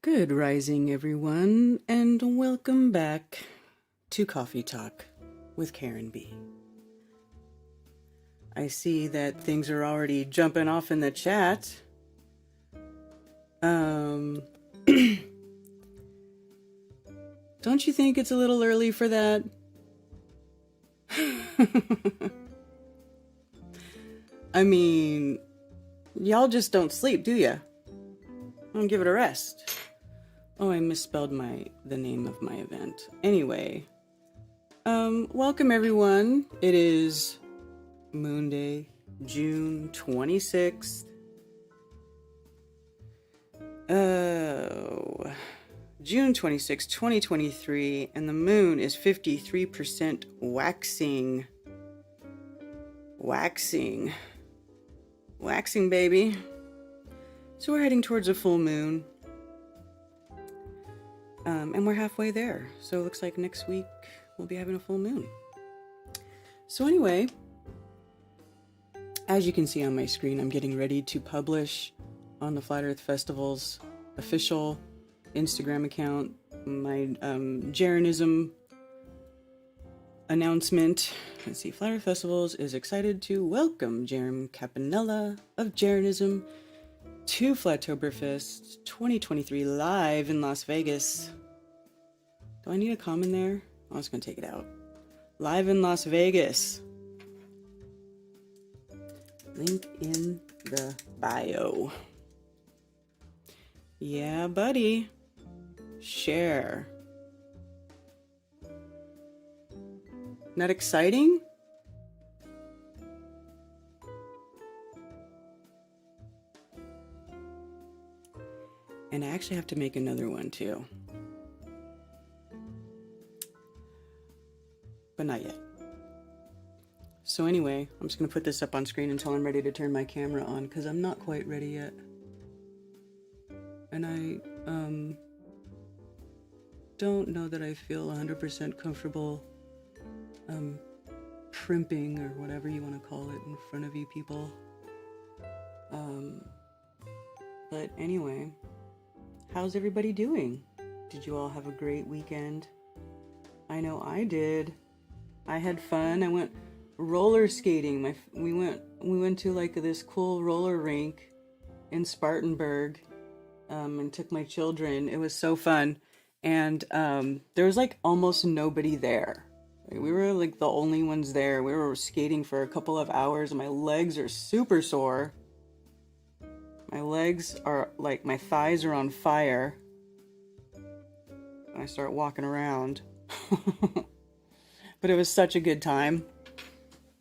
Good rising, everyone, and welcome back to Coffee Talk with Karen B. I see that things are already jumping off in the chat. Don't you think it's a little early for that? I mean, y'all just don't sleep, do ya? Don't give it a rest. Oh, I misspelled the name of my event. Anyway, welcome everyone. It is Moonday, June 26th. June 26th, 2023, and the moon is 53% waxing. Waxing, baby. So we're heading towards a full moon. And we're halfway there. So it looks like next week we'll be having a full moon. So anyway, as you can see on my screen, I'm getting ready to publish on the Flat Earth Festival's official Instagram account my Jeranism announcement. Let's see, Flat Earth Festivals is excited to welcome Jerem Campanella of Jeranism to Flattoberfest 2023 live in Las Vegas. Do I need a comment there? I was going to take it out. Live in Las Vegas. Link in the bio. Yeah, buddy. Share. Not exciting? And I actually have to make another one too. But not yet. So anyway, I'm just going to put this up on screen until I'm ready to turn my camera on, because I'm not quite ready yet. And I don't know that I feel 100% comfortable primping, or whatever you want to call it, in front of you people. But anyway, how's everybody doing? Did you all have a great weekend? I know I did. I had fun. I went roller skating. We went to like this cool roller rink in Spartanburg, and took my children. It was so fun. And there was like almost nobody there. We were like the only ones there. We were skating for a couple of hours and my legs are super sore. My legs are like, my thighs are on fire when I start walking around. But it was such a good time.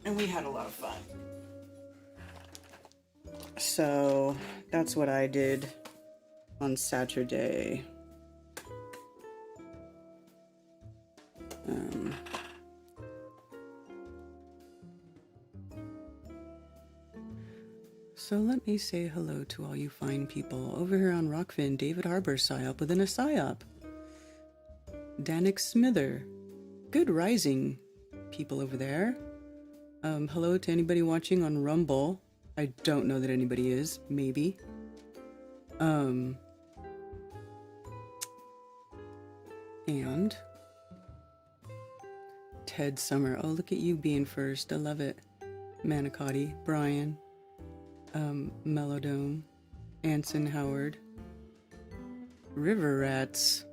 And we had a lot of fun. So that's what I did on Saturday. So let me say hello to all you fine people over here on Rockfin. David Harbour, PSYOP within a PSYOP. Danik Smither. Good rising, people over there. Hello to anybody watching on Rumble. I don't know that anybody is. Maybe. And Ted Summer. Oh, look at you being first. I love it. Manicotti. Brian. Melodome. Anson Howard. River Rats.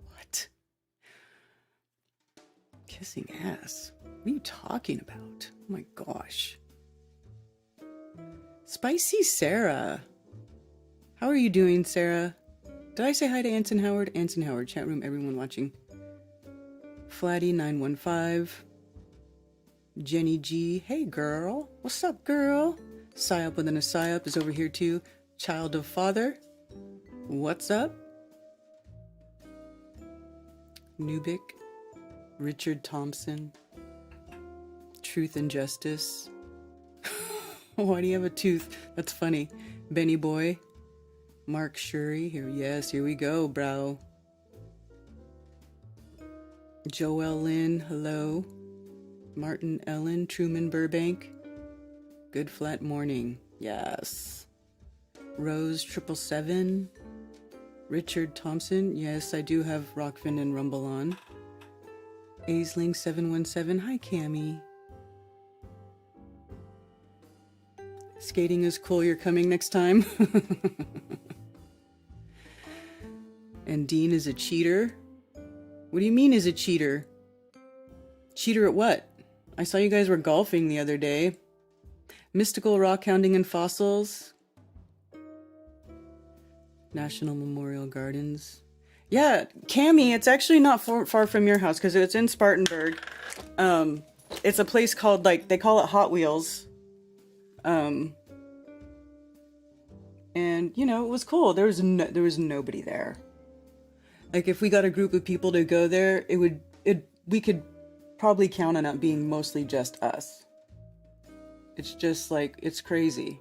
What? Kissing ass? What are you talking about? Oh my gosh. Spicy Sarah. How are you doing, Sarah? Did I say hi to Anson Howard? Anson Howard, chat room, everyone watching. Flatty915. Jenny G. Hey, girl. What's up, girl? PSYOP within a PSYOP is over here, too. Child of Father. What's up? Nubik. Richard Thompson. Truth and Justice. Why do you have a tooth? That's funny. Benny Boy. Mark Shuri. Yes, here we go, bro. Joelle Lynn, hello. Martin Ellen, Truman Burbank. Good flat morning. Yes. Rose 777. Richard Thompson. Yes, I do have Rockfin and Rumble on. Aisling 717. Hi, Cammie. Skating is cool. You're coming next time. And Dean is a cheater. What do you mean is a cheater? Cheater at what? I saw you guys were golfing the other day. Mystical rock hounding and fossils. National Memorial Gardens. Yeah, Cammie, it's actually not far from your house because it's in Spartanburg. It's a place called, like, they call it Hot Wheels. And, you know, it was cool. There was nobody there. Like, if we got a group of people to go there, we could probably count on it being mostly just us. It's just, like, it's crazy.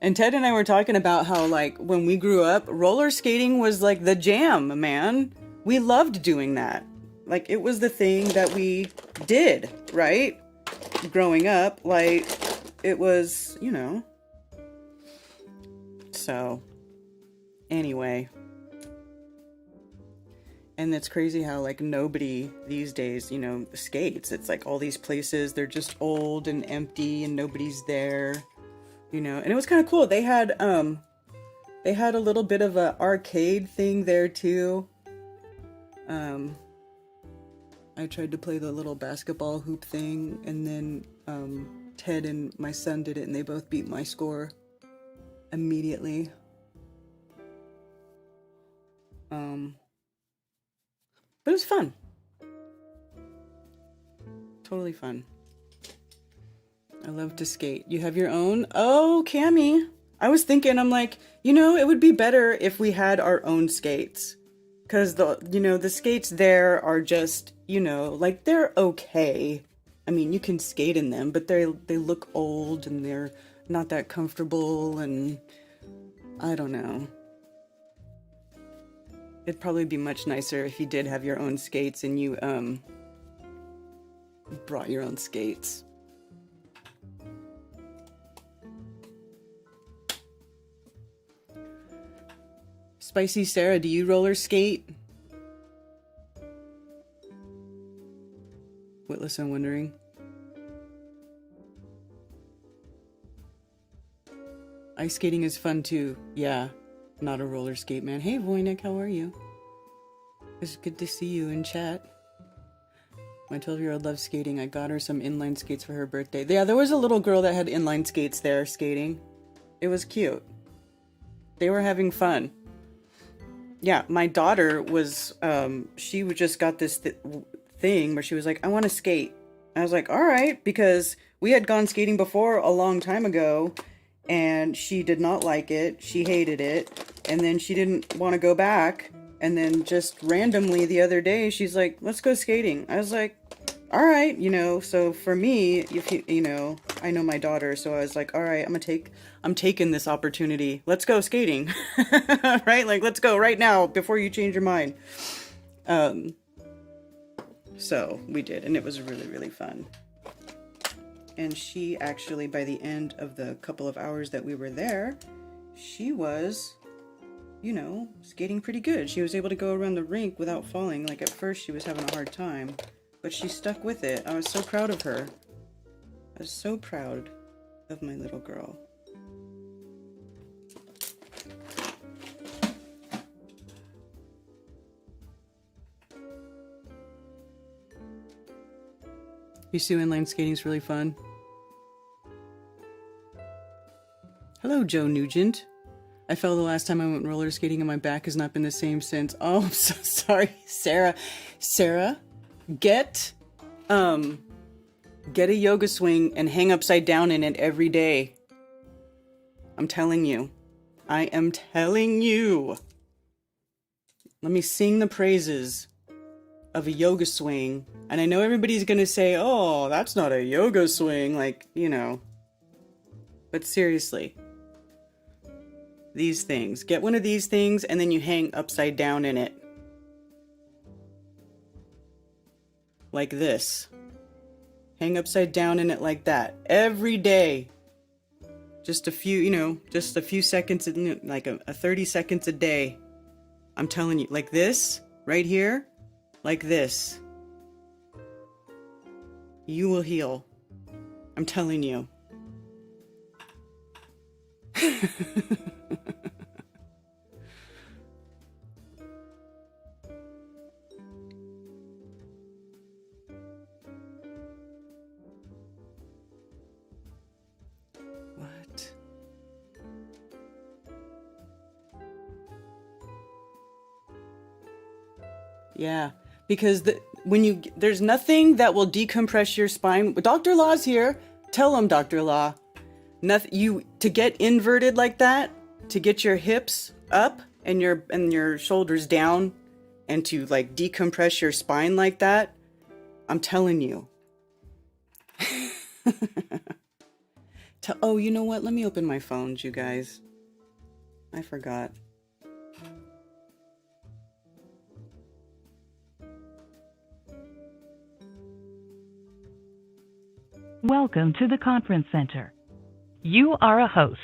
And Ted and I were talking about how, like, when we grew up, roller skating was, like, the jam, man. We loved doing that. Like, it was the thing that we did, right? Growing up, like, it was, you know. So, anyway. And it's crazy how, like, nobody these days, you know, skates. It's like all these places, they're just old and empty and nobody's there, you know. And it was kind of cool. They had a little bit of a arcade thing there too. I tried to play the little basketball hoop thing, and then Ted and my son did it, and they both beat my score immediately. But it was fun. Totally fun. I love to skate. You have your own? Oh, Cammie. I was thinking, I'm like, you know, it would be better if we had our own skates. Because the skates there are just, you know, like, they're okay. I mean, you can skate in them, but they look old and they're not that comfortable, and I don't know. It'd probably be much nicer if you did have your own skates and you brought your own skates. Spicy Sarah, do you roller skate? Witless, I'm wondering. Ice skating is fun too. Yeah, not a roller skate man. Hey Voynick, how are you? It's good to see you in chat. My 12-year-old loves skating. I got her some inline skates for her birthday. Yeah, there was a little girl that had inline skates there skating. It was cute. They were having fun. Yeah, my daughter was, she just got this thing where she was like, I want to skate. I was like, all right, because we had gone skating before a long time ago, and she did not like it. She hated it. And then she didn't want to go back. And then just randomly the other day, she's like, let's go skating. I was like, all right, you know, so for me, if you know, I know my daughter, so I was like, all right, I'm taking this opportunity. Let's go skating. Right? Like, let's go right now before you change your mind. So we did, and it was really, really fun. And she actually, by the end of the couple of hours that we were there, she was, you know, skating pretty good. She was able to go around the rink without falling. Like, at first she was having a hard time, but she stuck with it. I was so proud of her. I was so proud of my little girl. Yusu inline skating is really fun. Hello, Joe Nugent. I fell the last time I went roller skating and my back has not been the same since. Oh, I'm so sorry, Sarah. Sarah, get a yoga swing and hang upside down in it every day. I'm telling you. I am telling you. Let me sing the praises of a yoga swing. And I know everybody's going to say, oh, that's not a yoga swing. Like, you know. But seriously. These things. Get one of these things and then you hang upside down in it. Like this. Hang upside down in it like that every day. Just a few, just a few seconds, like a 30 seconds a day. I'm telling you, like this, right here, like this. You will heal. I'm telling you. What? Yeah, because there's nothing that will decompress your spine. Dr. Law's here. Tell him, Dr. Law. Nothing to get inverted like that, to get your hips up and your shoulders down, and to like decompress your spine like that. I'm telling you. Oh, you know what? Let me open my phones, you guys. I forgot. Welcome to the conference center. You are a host.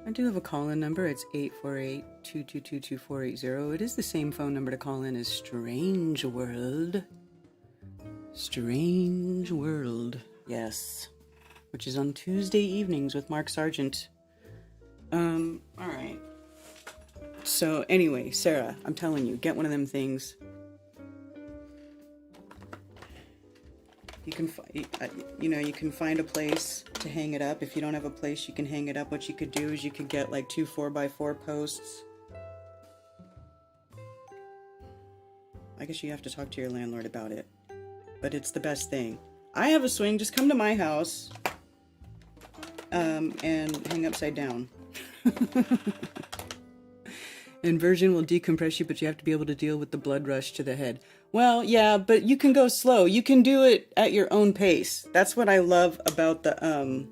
I do have a call-in number. It's 848-222-2480. It is the same phone number to call in as Strange World. Strange World, yes. Which is on Tuesday evenings with Mark Sargent. All right. So anyway, Sarah, I'm telling you, get one of them things. You can, you can find a place to hang it up. If you don't have a place, you can hang it up. What you could do is you could get like 2 4x4 posts. I guess you have to talk to your landlord about it, but it's the best thing. I have a swing. Just come to my house, and hang upside down. Inversion will decompress you, but you have to be able to deal with the blood rush to the head. Well, yeah, but you can go slow. You can do it at your own pace. That's what I love about the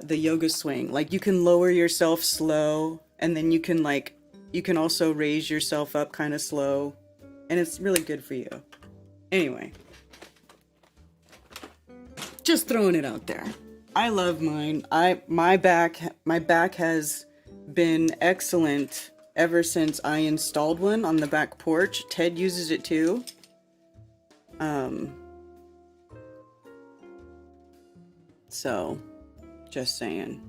yoga swing. Like, you can lower yourself slow, and then you can also raise yourself up kind of slow, and it's really good for you. Anyway, just throwing it out there. I love mine. My back has been excellent ever since I installed one on the back porch. Ted uses it too. So, just saying.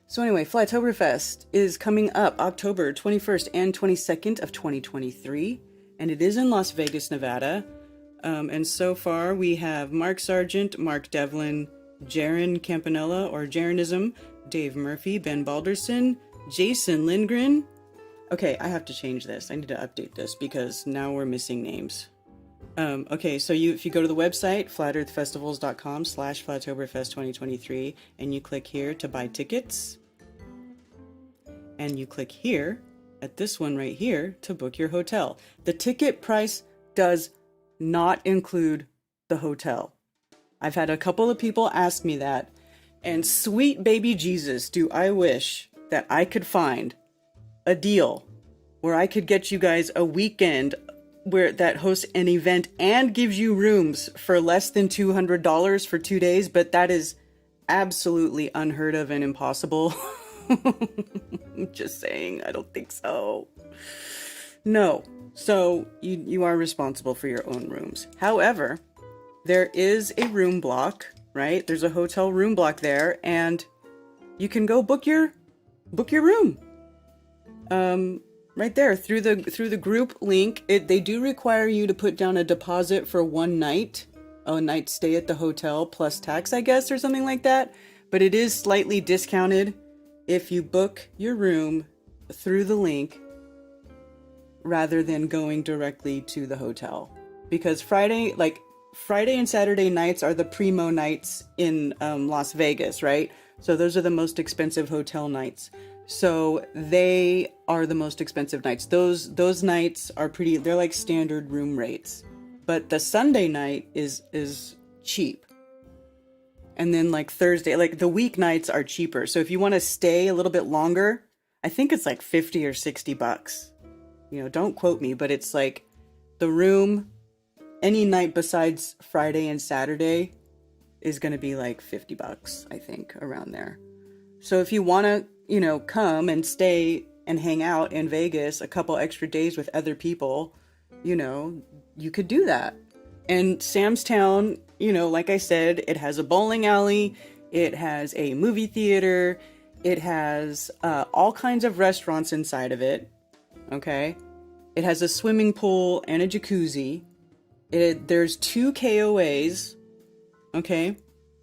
So anyway, Flytoberfest is coming up October 21st and 22nd of 2023, and it is in Las Vegas, Nevada. And so far we have Mark Sargent, Mark Devlin, Jaron Campanella or Jaronism, Dave Murphy, Ben Balderson, Jason Lindgren. Okay, I have to change this. I need to update this because now we're missing names. Okay, so if you go to the website, flatearthfestivals.com/Flytoberfest2023, and you click here to buy tickets, and you click here at this one right here to book your hotel. The ticket price does not include the hotel. I've had a couple of people ask me that, and sweet baby Jesus, do I wish that I could find a deal where I could get you guys a weekend that hosts an event and gives you rooms for less than $200 for 2 days, but that is absolutely unheard of and impossible. Just saying, I don't think so. No. So you are responsible for your own rooms. However, there is a room block, right? There's a hotel room block there, and you can go book your room. Right there through the group link. They do require you to put down a deposit for one night, a night stay at the hotel plus tax, I guess, or something like that. But it is slightly discounted if you book your room through the link rather than going directly to the hotel, because Friday and Saturday nights are the primo nights in Las Vegas, right? So those are the most expensive hotel nights. So they are the most expensive nights. Those nights are they're like standard room rates. but the Sunday night is cheap. And then like Thursday, like the weeknights are cheaper. So if you want to stay a little bit longer, I think it's like 50 or 60 bucks. You know, don't quote me, but it's like the room any night besides Friday and Saturday is going to be like 50 bucks, I think, around there. So if you want to, you know, come and stay and hang out in Vegas a couple extra days with other people, you know, you could do that. And Sam's Town, you know, like I said, it has a bowling alley, it has a movie theater, it has all kinds of restaurants inside of it, okay? It has a swimming pool and a jacuzzi. There's 2 KOAs, okay?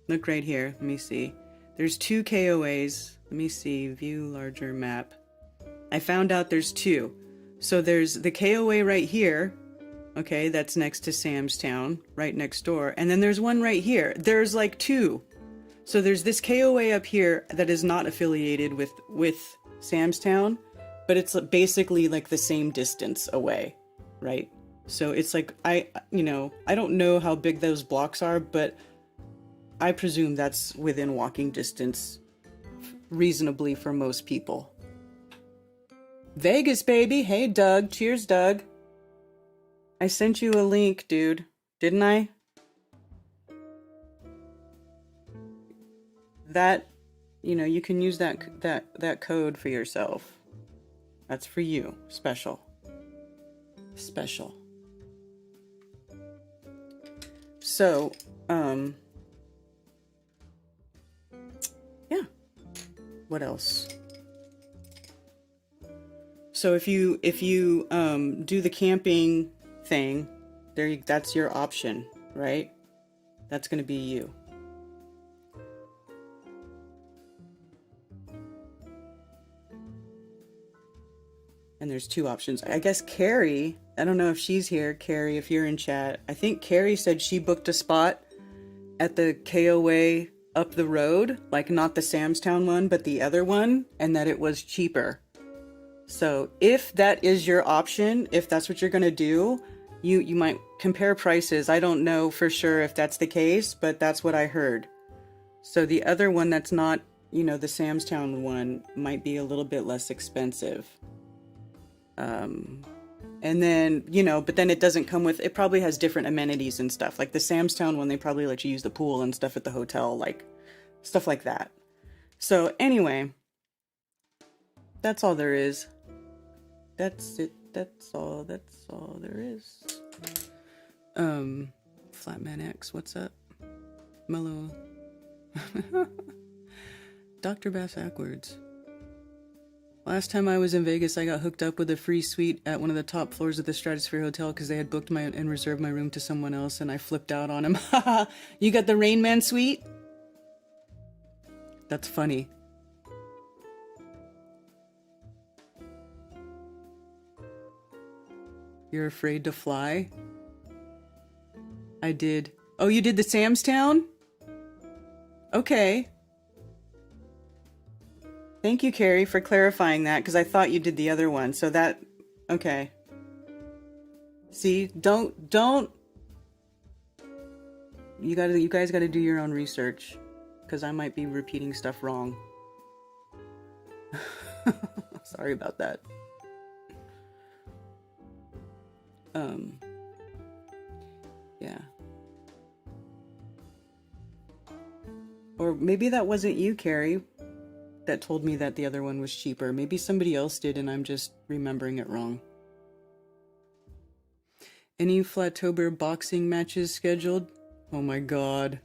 Look right here, let me see. There's 2 KOAs. Let me see, view larger map. I found out there's 2. So there's the KOA right here, okay, that's next to Sam's Town, right next door. And then there's one right here. There's like 2. So there's this KOA up here that is not affiliated with Sam's Town, but it's basically like the same distance away, right? So it's like, I don't know how big those blocks are, but I presume that's within walking distance reasonably for most people. Vegas, baby. Hey, Doug. Cheers, Doug. I sent you a link, dude. Didn't I? That, you know, you can use that code for yourself. That's for you. Special. Special. So, yeah. What else? So if you do the camping thing, that's your option, right? That's going to be you. And there's 2 options. I guess Carrie, I don't know if she's here. Carrie, if you're in chat, I think Carrie said she booked a spot at the KOA up the road, like not the Sam's Town one, but the other one, and that it was cheaper. So if that is your option, if that's what you're going to do, you might compare prices. I don't know for sure if that's the case, but that's what I heard. So the other one that's not, you know, the Sam's Town one might be a little bit less expensive. And then, you know, but then it doesn't come with, it probably has different amenities and stuff. Like the Sam's Town one, they probably let you use the pool and stuff at the hotel, like stuff like that. So anyway, that's all there is. That's it. That's all there is. Flatman X, what's up? Mellow. Dr. Bass Ackwards. Last time I was in Vegas, I got hooked up with a free suite at one of the top floors of the Stratosphere Hotel because they had booked and reserved my room to someone else, and I flipped out on him. Haha, you got the Rain Man suite? That's funny. You're afraid to fly? I did. Oh, you did the Sam's Town? Okay. Thank you, Carrie, for clarifying that, because I thought you did the other one. So that, okay. See, don't. You guys gotta do your own research, because I might be repeating stuff wrong. Sorry about that. Yeah. Or maybe that wasn't you, Carrie, that told me that the other one was cheaper. Maybe somebody else did and I'm just remembering it wrong. Any Flattober boxing matches scheduled? Oh my god.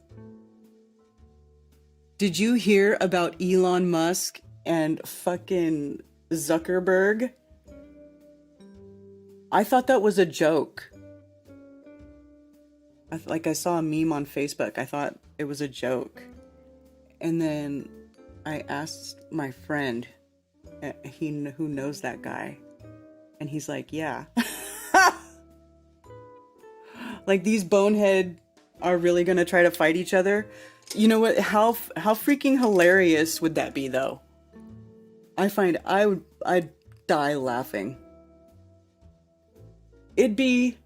Did you hear about Elon Musk and fucking Zuckerberg? I thought that was a joke. I saw a meme on Facebook. I thought it was a joke. And then I asked my friend, who knows that guy, and he's like, yeah. Like, these bonehead are really gonna try to fight each other? You know what? How freaking hilarious would that be, though? I'd die laughing. It'd be,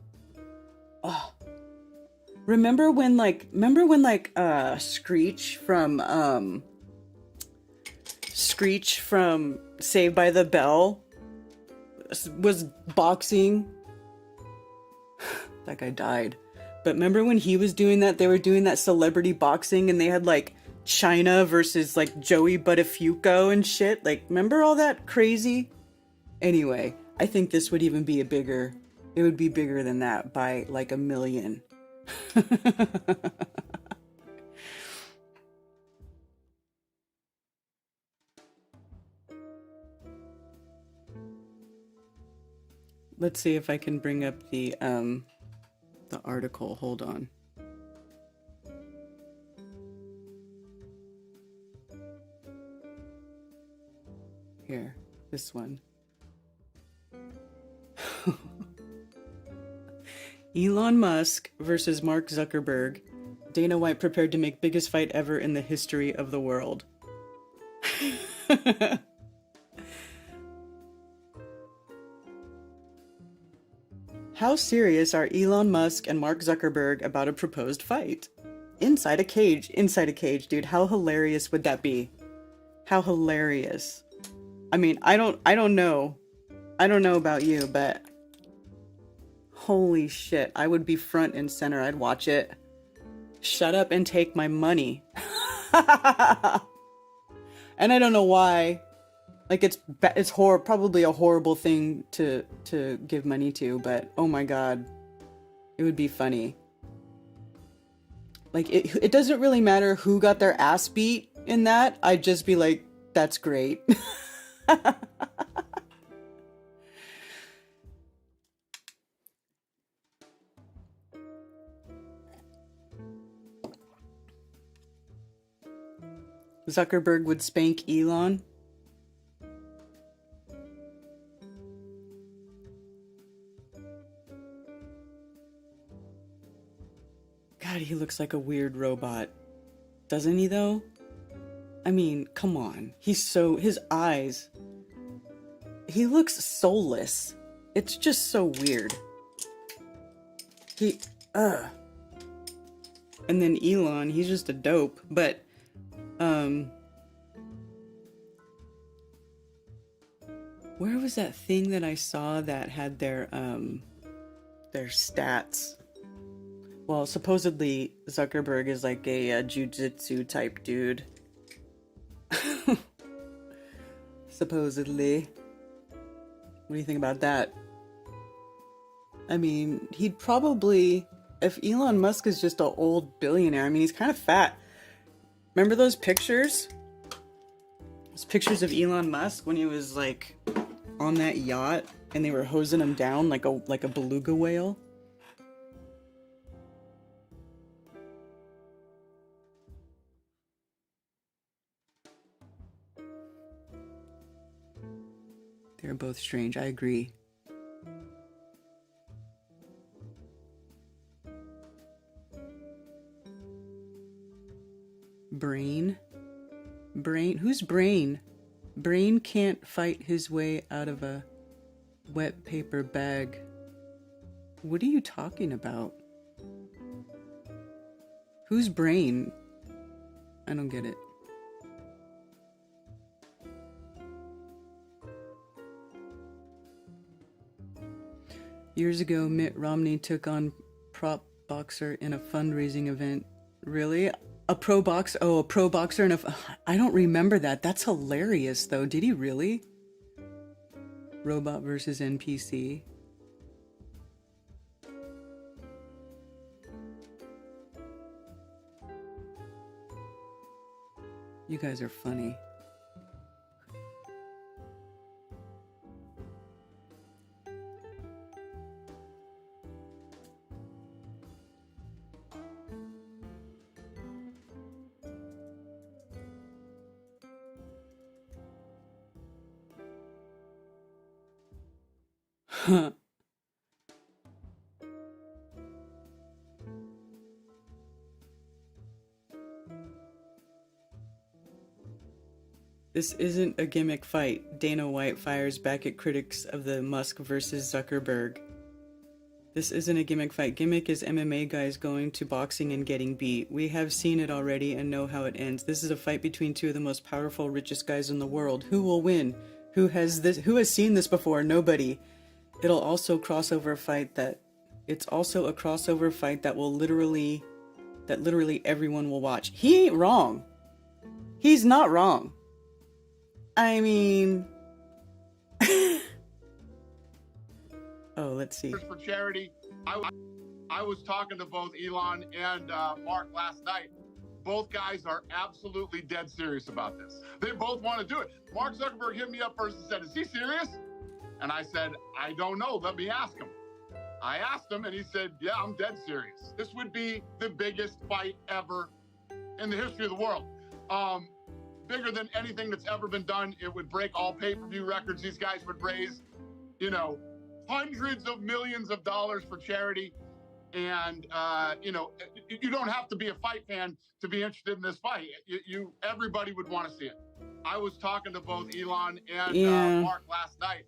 oh, Screech from Saved by the Bell was boxing? That guy died. But remember when he was doing that? They were doing that celebrity boxing and they had like China versus like Joey Buttafuoco and shit. Like, remember all that crazy? Anyway, I think this would even be it would be bigger than that by like 1 million. Let's see if I can bring up the article. Hold on. Here, this one. Elon Musk versus Mark Zuckerberg. Dana White prepared to make biggest fight ever in the history of the world. How serious are Elon Musk and Mark Zuckerberg about a proposed fight? Inside a cage, dude. How hilarious would that be? How hilarious. I mean, I don't know. I don't know about you, but holy shit, I would be front and center. I'd watch it. Shut up and take my money. And I don't know why. Like, it's probably a horrible thing to give money to, but oh my god, it would be funny. Like, it doesn't really matter who got their ass beat in that. I'd just be like, that's great. Zuckerberg would spank Elon. God, he looks like a weird robot. Doesn't he, though? I mean, come on. His eyes. He looks soulless. It's just so weird. And then Elon, he's just a dope. But, where was that thing that I saw that had their stats? Well, supposedly Zuckerberg is like a jiu-jitsu type dude. Supposedly. What do you think about that? I mean, he'd probably... If Elon Musk is just an old billionaire, I mean, he's kind of fat. Remember those pictures? Those pictures of Elon Musk when he was, like, on that yacht and they were hosing him down like a beluga whale? They're both strange, I agree. Brain? Who's Brain? Brain can't fight his way out of a wet paper bag. What are you talking about? Who's Brain? I don't get it. Years ago, Mitt Romney took on prop boxer in a fundraising event. Really? A pro boxer in a... I don't remember that. That's hilarious, though. Did he really? Robot versus NPC. You guys are funny. This isn't a gimmick fight. Dana White fires back at critics of the Musk versus Zuckerberg. This isn't a gimmick fight. Gimmick is MMA guys going to boxing and getting beat. We have seen it already and know how it ends. This is a fight between two of the most powerful, richest guys in the world. Who will win? Who has seen this before? Nobody. It'll also crossover fight that it's also a crossover fight that literally everyone will watch. He ain't wrong. He's not wrong. I mean, oh, let's see. For charity, I was talking to both Elon and Mark last night. Both guys are absolutely dead serious about this. They both want to do it. Mark Zuckerberg hit me up first and said, "Is he serious?" And I said, "I don't know. Let me ask him." I asked him and he said, "Yeah, I'm dead serious. This would be the biggest fight ever in the history of the world. Bigger than anything that's ever been done. It would break all pay-per-view records. These guys would raise, hundreds of millions of dollars for charity. And, you don't have to be a fight fan to be interested in this fight. Everybody would want to see it." I was talking to both Elon and Mark last night.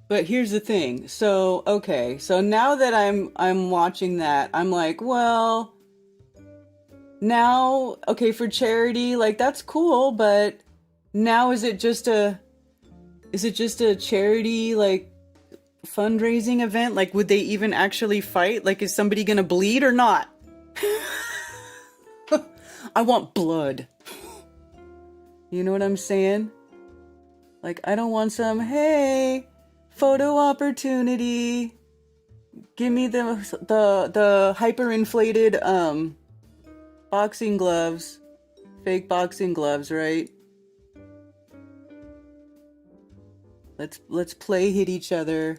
But here's the thing. So, okay. So now that I'm watching that, I'm like, well, now, okay, for charity, like that's cool, but now is it just a charity, like, fundraising event? Like, would they even actually fight? Like, is somebody gonna bleed or not? I want blood. You know what I'm saying? Like, I don't want some, hey, photo opportunity. Give me the hyperinflated boxing gloves. Fake boxing gloves, right? Let's play hit each other,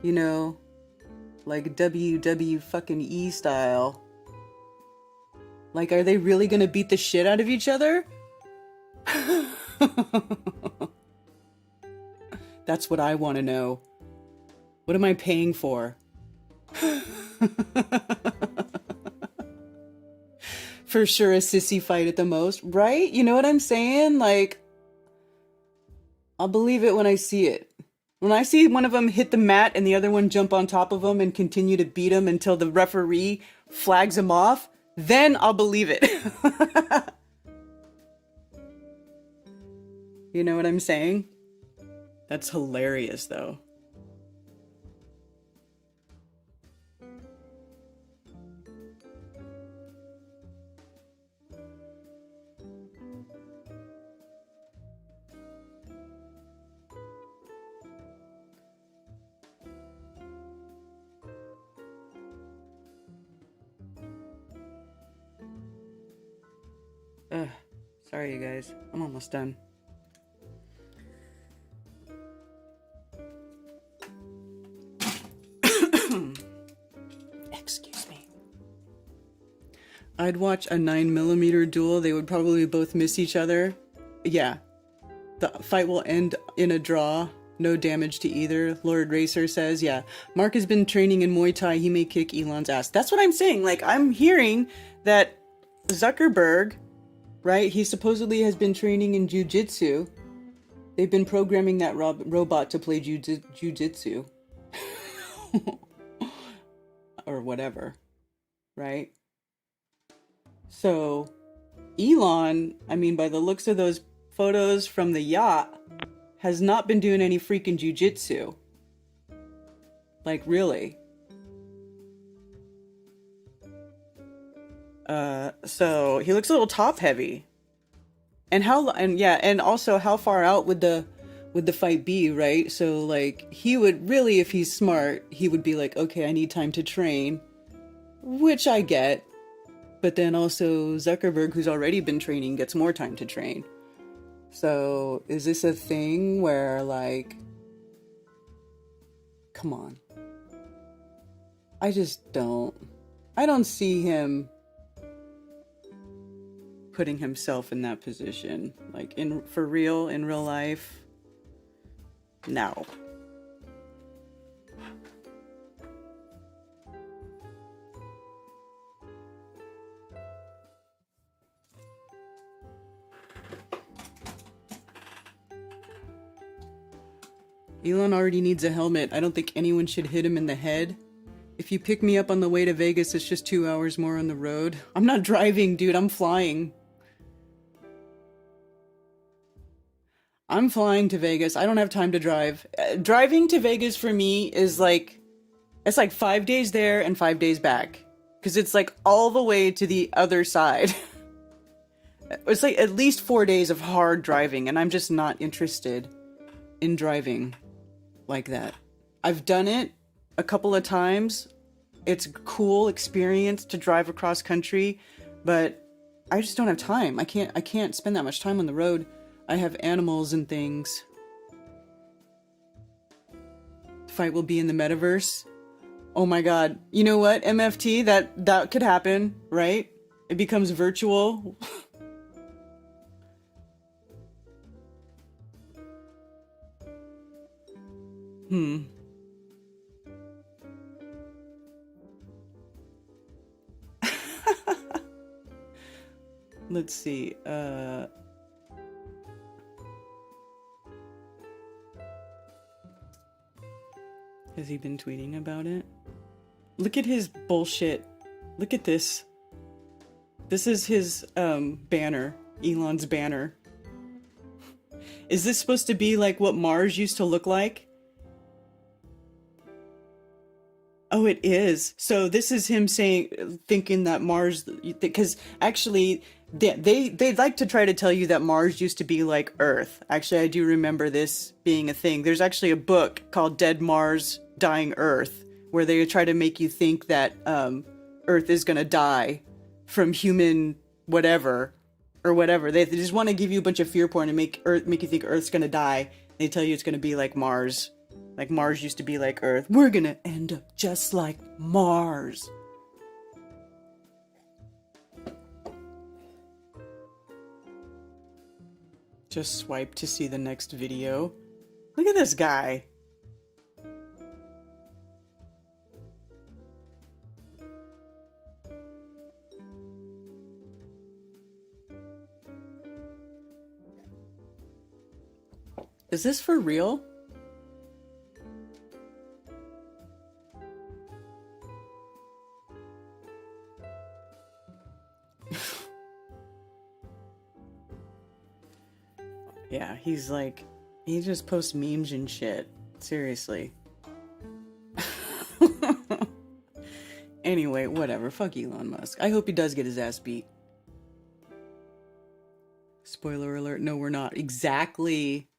like WW fucking E style. Like, are they really gonna beat the shit out of each other? That's what I want to know. What am I paying for? For sure a sissy fight at the most, right? You know what I'm saying? Like, I'll believe it when I see it. When I see one of them hit the mat and the other one jump on top of him and continue to beat him until the referee flags him off, then I'll believe it. You know what I'm saying? That's hilarious, though. Sorry, you guys. I'm almost done. Excuse me. I'd watch a 9mm duel. They would probably both miss each other. Yeah. The fight will end in a draw. No damage to either. Lord Racer says, yeah. Mark has been training in Muay Thai. He may kick Elon's ass. That's what I'm saying. Like, I'm hearing that Zuckerberg, right? He supposedly has been training in jiu-jitsu. They've been programming that robot to play jiu-jitsu. Or whatever, right? So, Elon, I mean, by the looks of those photos from the yacht, has not been doing any freaking jiu-jitsu. Like, really. So he looks a little top heavy. And also how far out would the fight be, right? So like, he would really, if he's smart, he would be like, okay, I need time to train, which I get. But then also Zuckerberg, who's already been training, gets more time to train. So is this a thing where, like, come on. I don't see him putting himself in that position. Like, for real, in real life, no. Elon already needs a helmet. I don't think anyone should hit him in the head. If you pick me up on the way to Vegas, it's just 2 hours more on the road. I'm not driving, dude. I'm flying. I'm flying to Vegas. I don't have time to drive. Driving to Vegas for me is like, it's like 5 days there and 5 days back. Because it's like all the way to the other side. It's like at least 4 days of hard driving, and I'm just not interested in driving like that. I've done it a couple of times. It's a cool experience to drive across country, but I just don't have time. I can't spend that much time on the road. I have animals and things. The fight will be in the metaverse. Oh my god. You know what, MFT? That could happen, right? It becomes virtual. Let's see. Has he been tweeting about it? Look at his bullshit. Look at this. This is his banner. Elon's banner. Is this supposed to be like what Mars used to look like? Oh, it is. So this is him thinking that Mars, because actually they'd like to try to tell you that Mars used to be like Earth. Actually, I do remember this being a thing. There's actually a book called Dead Mars, Dying Earth, where they try to make you think that Earth is gonna die from human whatever or whatever. They just want to give you a bunch of fear porn and make you think Earth's gonna die. They tell you it's gonna be like Mars. Like Mars used to be like Earth. We're gonna end up just like Mars. Just swipe to see the next video. Look at this guy. Is this for real? Yeah, he's like, he just posts memes and shit. Seriously. Anyway, whatever. Fuck Elon Musk. I hope he does get his ass beat. Spoiler alert. No, we're not. Exactly.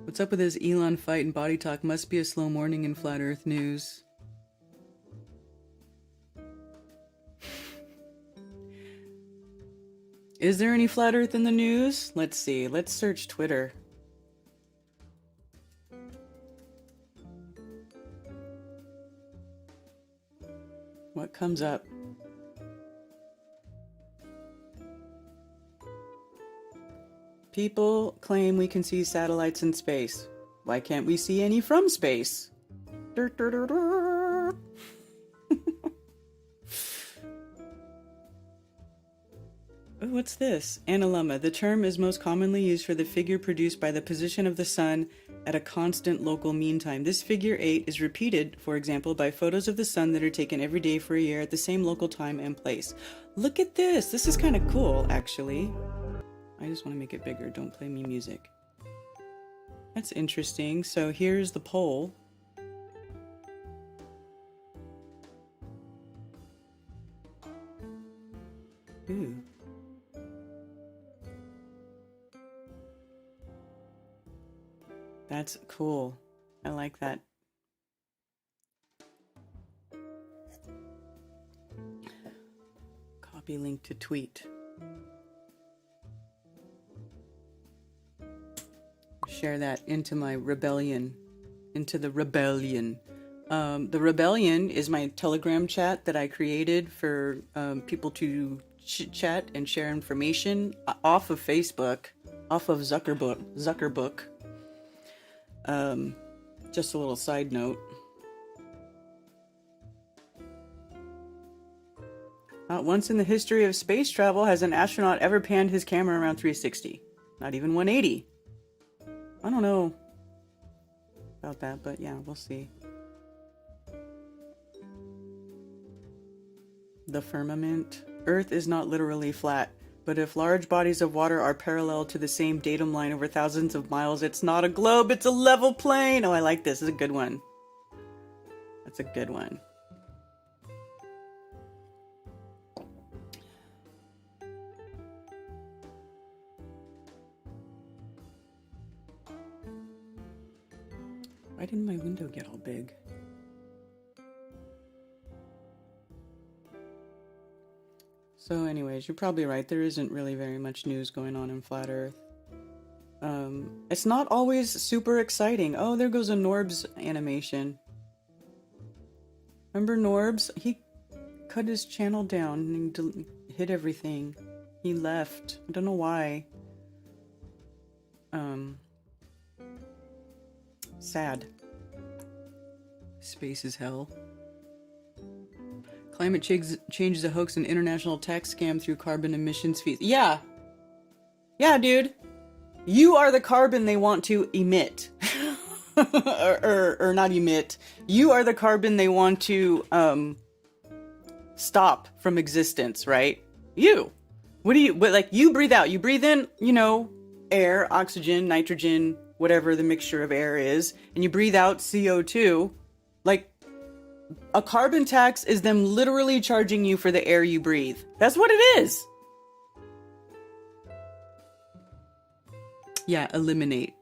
What's up with this Elon fight and body talk? Must be a slow morning in Flat Earth news. Is there any Flat Earth in the news? Let's see. Let's search Twitter. What comes up? People claim we can see satellites in space. Why can't we see any from space? Dur, dur, dur, dur. Oh, what's this? Analemma. The term is most commonly used for the figure produced by the position of the sun at a constant local mean time. This figure 8 is repeated, for example, by photos of the sun that are taken every day for a year at the same local time and place. Look at this! This is kind of cool, actually. I just want to make it bigger. Don't play me music. That's interesting. So here's the poll. Ooh. That's cool. I like that. Copy link to tweet. Share that into my rebellion. Into the rebellion. The rebellion is my Telegram chat that I created for people to chat and share information off of Facebook, off of Zuckerbook. Just a little side note. Not once in the history of space travel has an astronaut ever panned his camera around 360. Not even 180. I don't know about that, but yeah, we'll see. The firmament. Earth is not literally flat, but if large bodies of water are parallel to the same datum line over thousands of miles, it's not a globe, it's a level plane. Oh, I like this. This is a good one. That's a good one. Why didn't my window get all big? So anyways, you're probably right. There isn't really very much news going on in Flat Earth. It's not always super exciting. Oh, there goes a Norbs animation. Remember Norbs? He cut his channel down and hid everything. He left. I don't know why. Sad. Space is hell. Climate change is a hoax and international tax scam through carbon emissions fees. Yeah. Yeah, dude. You are the carbon they want to emit. or not emit. You are the carbon they want to stop from existence, right? You. What do you, but like you breathe out. You breathe in, you know, air, oxygen, nitrogen, whatever the mixture of air is, and you breathe out CO2. Like, a carbon tax is them literally charging you for the air you breathe. That's what it is. Yeah, eliminate.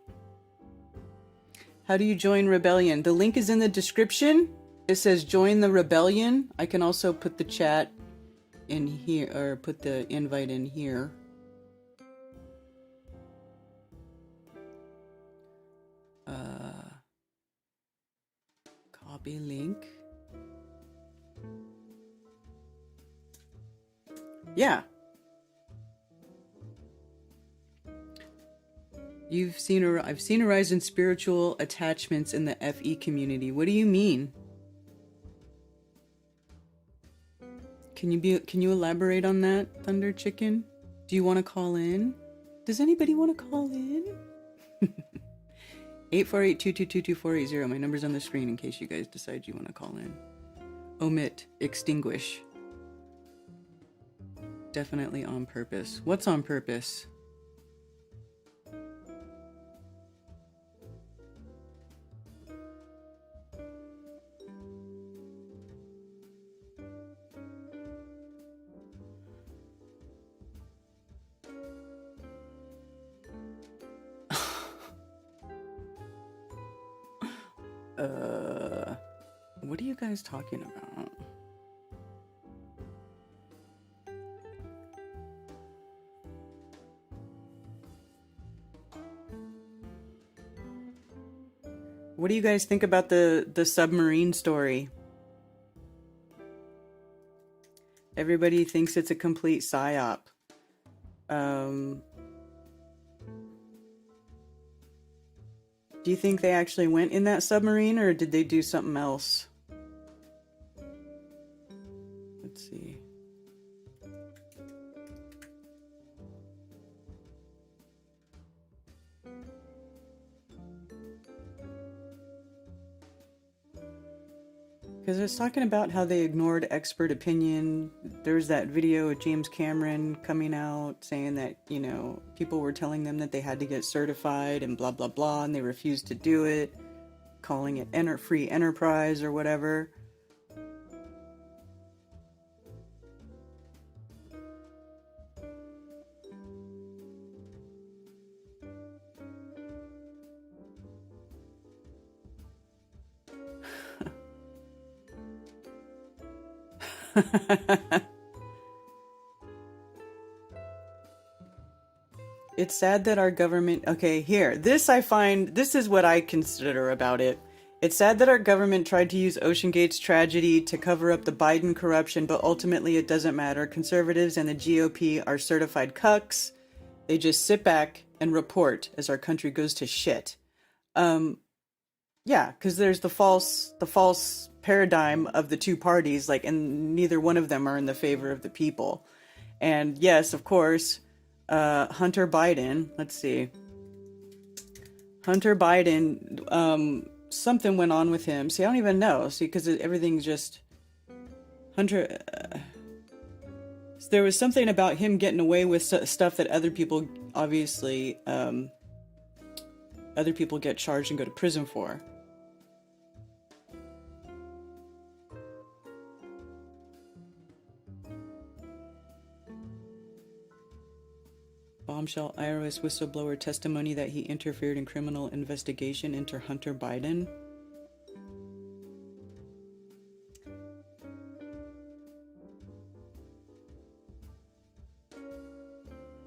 How do you join Rebellion? The link is in the description. It says join the Rebellion. I can also put the chat in here, or put the invite in here. Copy link. Yeah. I've seen a rise in spiritual attachments in the FE community. What do you mean? Can you elaborate on that, Thunder Chicken? Do you want to call in? Does anybody want to call in? 848-222-2480. My number's on the screen in case you guys decide you want to call in. Omit, extinguish. Definitely on purpose. What's on purpose? What are you guys talking about? What do you guys think about the submarine story? Everybody thinks it's a complete psyop. Do you think they actually went in that submarine, or did they do something else? Let's see. Because it's talking about how they ignored expert opinion. There's that video of James Cameron coming out saying that, you know, people were telling them that they had to get certified and blah, blah, blah, and they refused to do it, calling it free enterprise or whatever. It's sad that our government... Okay, here. This is what I consider about it. It's sad that our government tried to use OceanGate's tragedy to cover up the Biden corruption, but ultimately it doesn't matter. Conservatives and the GOP are certified cucks. They just sit back and report as our country goes to shit. Yeah, because there's the false paradigm of the two parties, like, and neither one of them are in the favor of the people. And yes, of course, Hunter Biden, let's see. Hunter Biden, something went on with him. See, I don't even know. See, because everything's just Hunter. There was something about him getting away with stuff that other people, obviously, other people get charged and go to prison for. Bombshell IRS whistleblower testimony that he interfered in criminal investigation into Hunter Biden.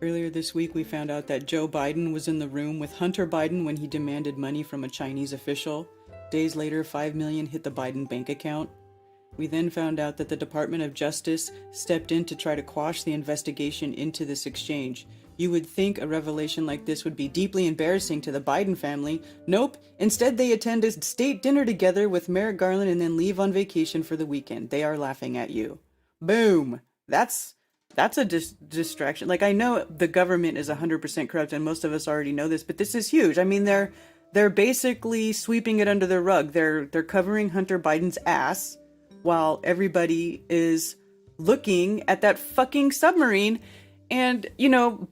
Earlier this week, we found out that Joe Biden was in the room with Hunter Biden when he demanded money from a Chinese official. Days later, $5 million hit the Biden bank account. We then found out that the Department of Justice stepped in to try to quash the investigation into this exchange. You would think a revelation like this would be deeply embarrassing to the Biden family. Nope. Instead, they attend a state dinner together with Merrick Garland and then leave on vacation for the weekend. They are laughing at you. Boom. That's a distraction. Like, I know the government is 100% corrupt and most of us already know this, but this is huge. I mean, they're basically sweeping it under the rug. They're covering Hunter Biden's ass while everybody is looking at that fucking submarine. And, you know,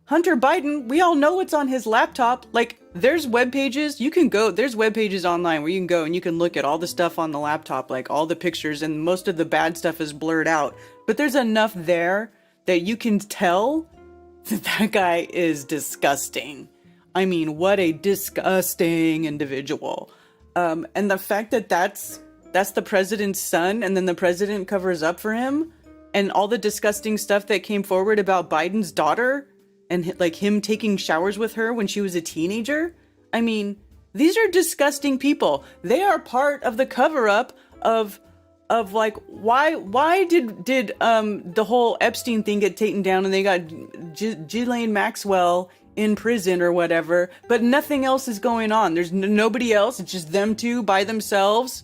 Hunter Biden, we all know what's on his laptop. Like, there's web pages, there's web pages online where you can go and you can look at all the stuff on the laptop, like all the pictures, and most of the bad stuff is blurred out. But there's enough there that you can tell that guy is disgusting. I mean, what a disgusting individual. And the fact that that's the president's son, and then the president covers up for him, and all the disgusting stuff that came forward about Biden's daughter, and like him taking showers with her when she was a teenager. I mean, these are disgusting people. They are part of the cover-up of like, why did the whole Epstein thing get taken down and they got Ghislaine Maxwell in prison or whatever, but nothing else is going on. There's nobody else. It's just them two by themselves.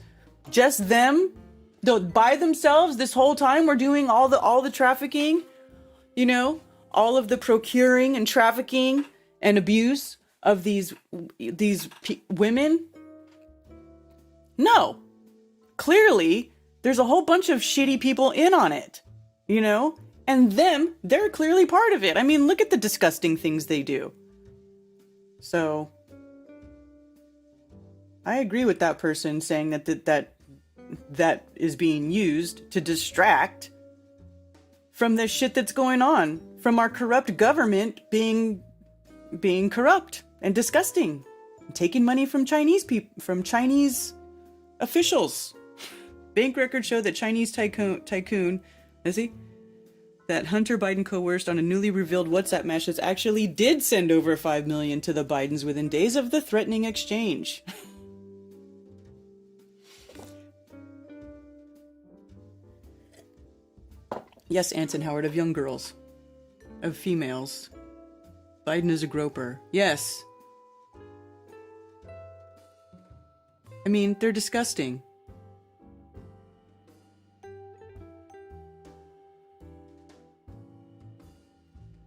Just them. By themselves this whole time. We're doing all the trafficking, you know, all of the procuring and trafficking and abuse of these women. No, clearly there's a whole bunch of shitty people in on it, you know, and they're clearly part of it. I mean, look at the disgusting things they do. So I agree with that person saying that is being used to distract from the shit that's going on, from our corrupt government being corrupt and disgusting, taking money from Chinese officials. Bank records show that Chinese tycoon, that Hunter Biden coerced on a newly revealed WhatsApp message actually did send over $5 million to the Bidens within days of the threatening exchange. Yes, Anson Howard, of young girls. Of females. Biden is a groper. Yes. I mean, they're disgusting.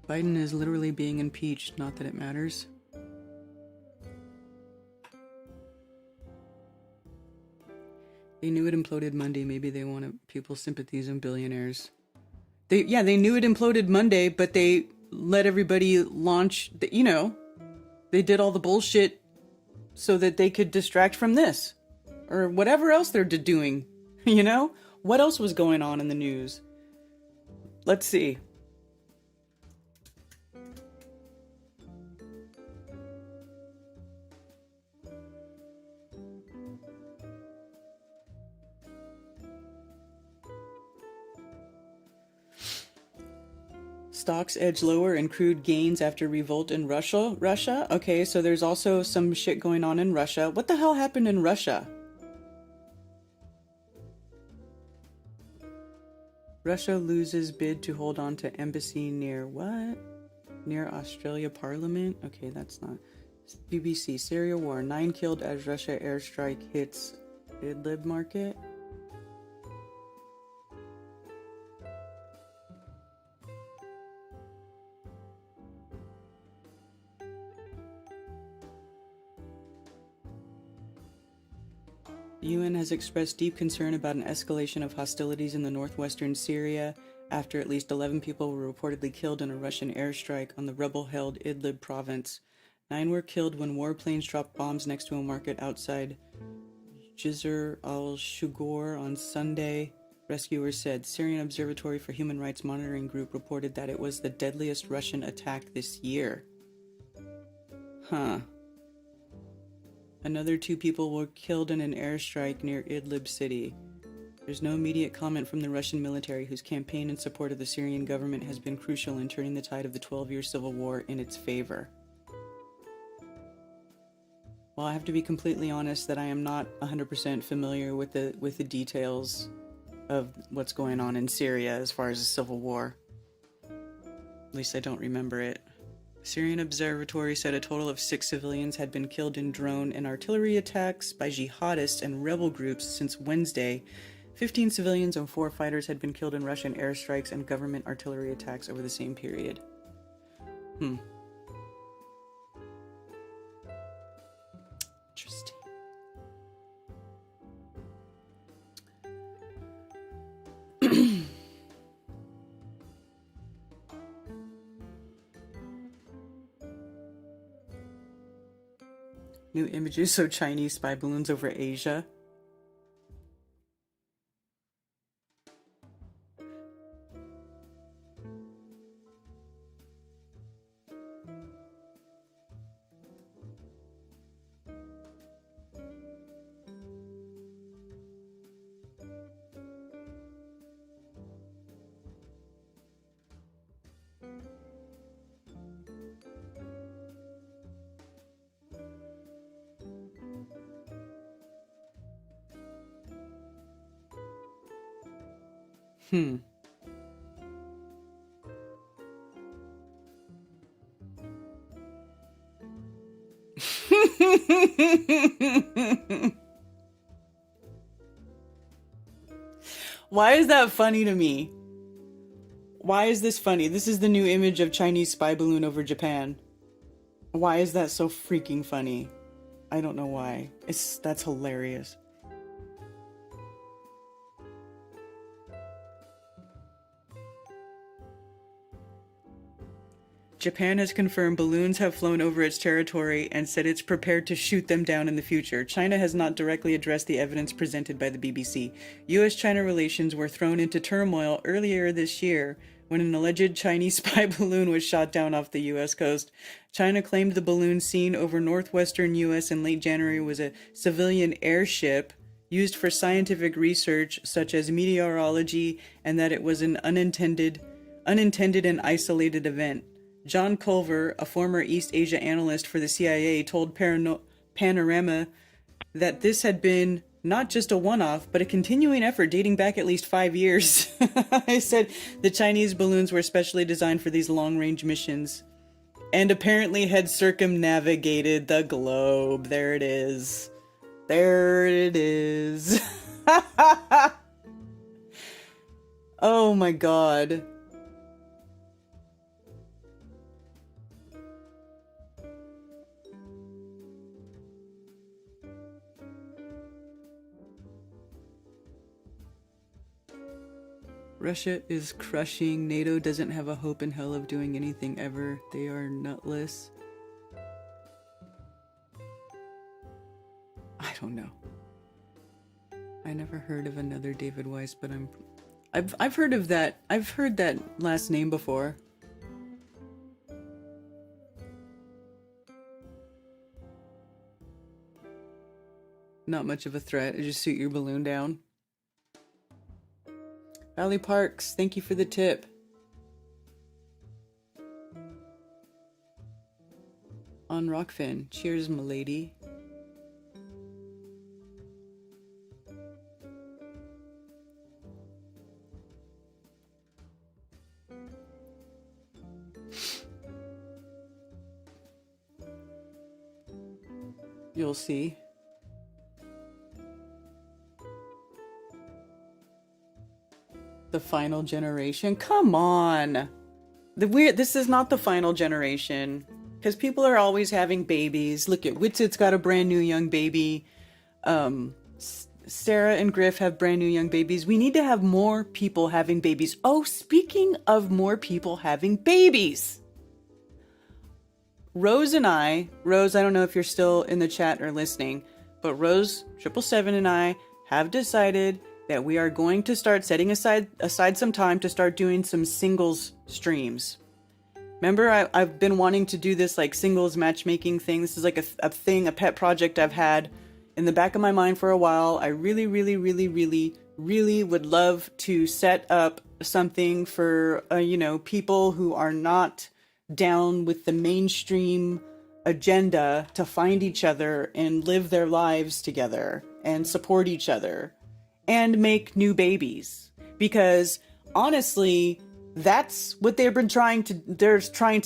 Biden is literally being impeached, not that it matters. They knew it imploded Monday. Maybe they wanted people's sympathies and billionaires. They knew it imploded Monday, but they let everybody launch, they did all the bullshit so that they could distract from this. Or whatever else they're doing, you know? What else was going on in the news? Let's see. Stocks edge lower in crude gains after revolt in Russia? Okay, so there's also some shit going on in Russia. What the hell happened in Russia? Russia loses bid to hold on to embassy near what? Near Australia Parliament? Okay, that's not... BBC, Syria war. 9 killed as Russia airstrike hits Idlib market. The UN has expressed deep concern about an escalation of hostilities in the northwestern Syria after at least 11 people were reportedly killed in a Russian airstrike on the rebel-held Idlib province. 9 were killed when warplanes dropped bombs next to a market outside Jizr al-Shughur on Sunday. Rescuers said. Syrian Observatory for Human Rights Monitoring Group reported that it was the deadliest Russian attack this year. Huh. Another 2 people were killed in an airstrike near Idlib city. There's no immediate comment from the Russian military, whose campaign in support of the Syrian government has been crucial in turning the tide of the 12-year civil war in its favor. Well, I have to be completely honest that I am not 100% familiar with the details of what's going on in Syria as far as the civil war. At least I don't remember it. Syrian Observatory said a total of 6 civilians had been killed in drone and artillery attacks by jihadists and rebel groups since Wednesday. 15 civilians and 4 fighters had been killed in Russian airstrikes and government artillery attacks over the same period. Interesting. New images of Chinese spy balloons over Asia. Why is that funny to me? Why is this funny? This is the new image of Chinese spy balloon over Japan. Why is that so freaking funny? I don't know why. That's hilarious. Japan has confirmed balloons have flown over its territory and said it's prepared to shoot them down in the future. China has not directly addressed the evidence presented by the BBC. U.S.-China relations were thrown into turmoil earlier this year when an alleged Chinese spy balloon was shot down off the U.S. coast. China claimed the balloon seen over northwestern U.S. in late January was a civilian airship used for scientific research such as meteorology, and that it was an unintended and isolated event. John Culver, a former East Asia analyst for the CIA, told Panorama that this had been not just a one-off, but a continuing effort dating back at least 5 years. I said the Chinese balloons were specially designed for these long-range missions and apparently had circumnavigated the globe. There it is. There it is. Oh my God. Russia is crushing. NATO doesn't have a hope in hell of doing anything ever. They are nutless. I don't know. I never heard of another David Weiss, but I've heard of that. I've heard that last name before. Not much of a threat. Just shoot your balloon down. Valley Parks, thank you for the tip. On Rockfin, cheers, m'lady. You'll see. The final generation? Come on. This is not the final generation. Because people are always having babies. Look at Witsit's got a brand new young baby. Sarah and Griff have brand new young babies. We need to have more people having babies. Oh, speaking of more people having babies. Rose, I don't know if you're still in the chat or listening, but Rose 777 and I have decided that we are going to start setting aside some time to start doing some singles streams. Remember, I've been wanting to do this like singles matchmaking thing. This is like a pet project I've had in the back of my mind for a while. I really, really, really, really, really would love to set up something for, people who are not down with the mainstream agenda to find each other and live their lives together and support each other and make new babies. Because honestly, that's what they're trying to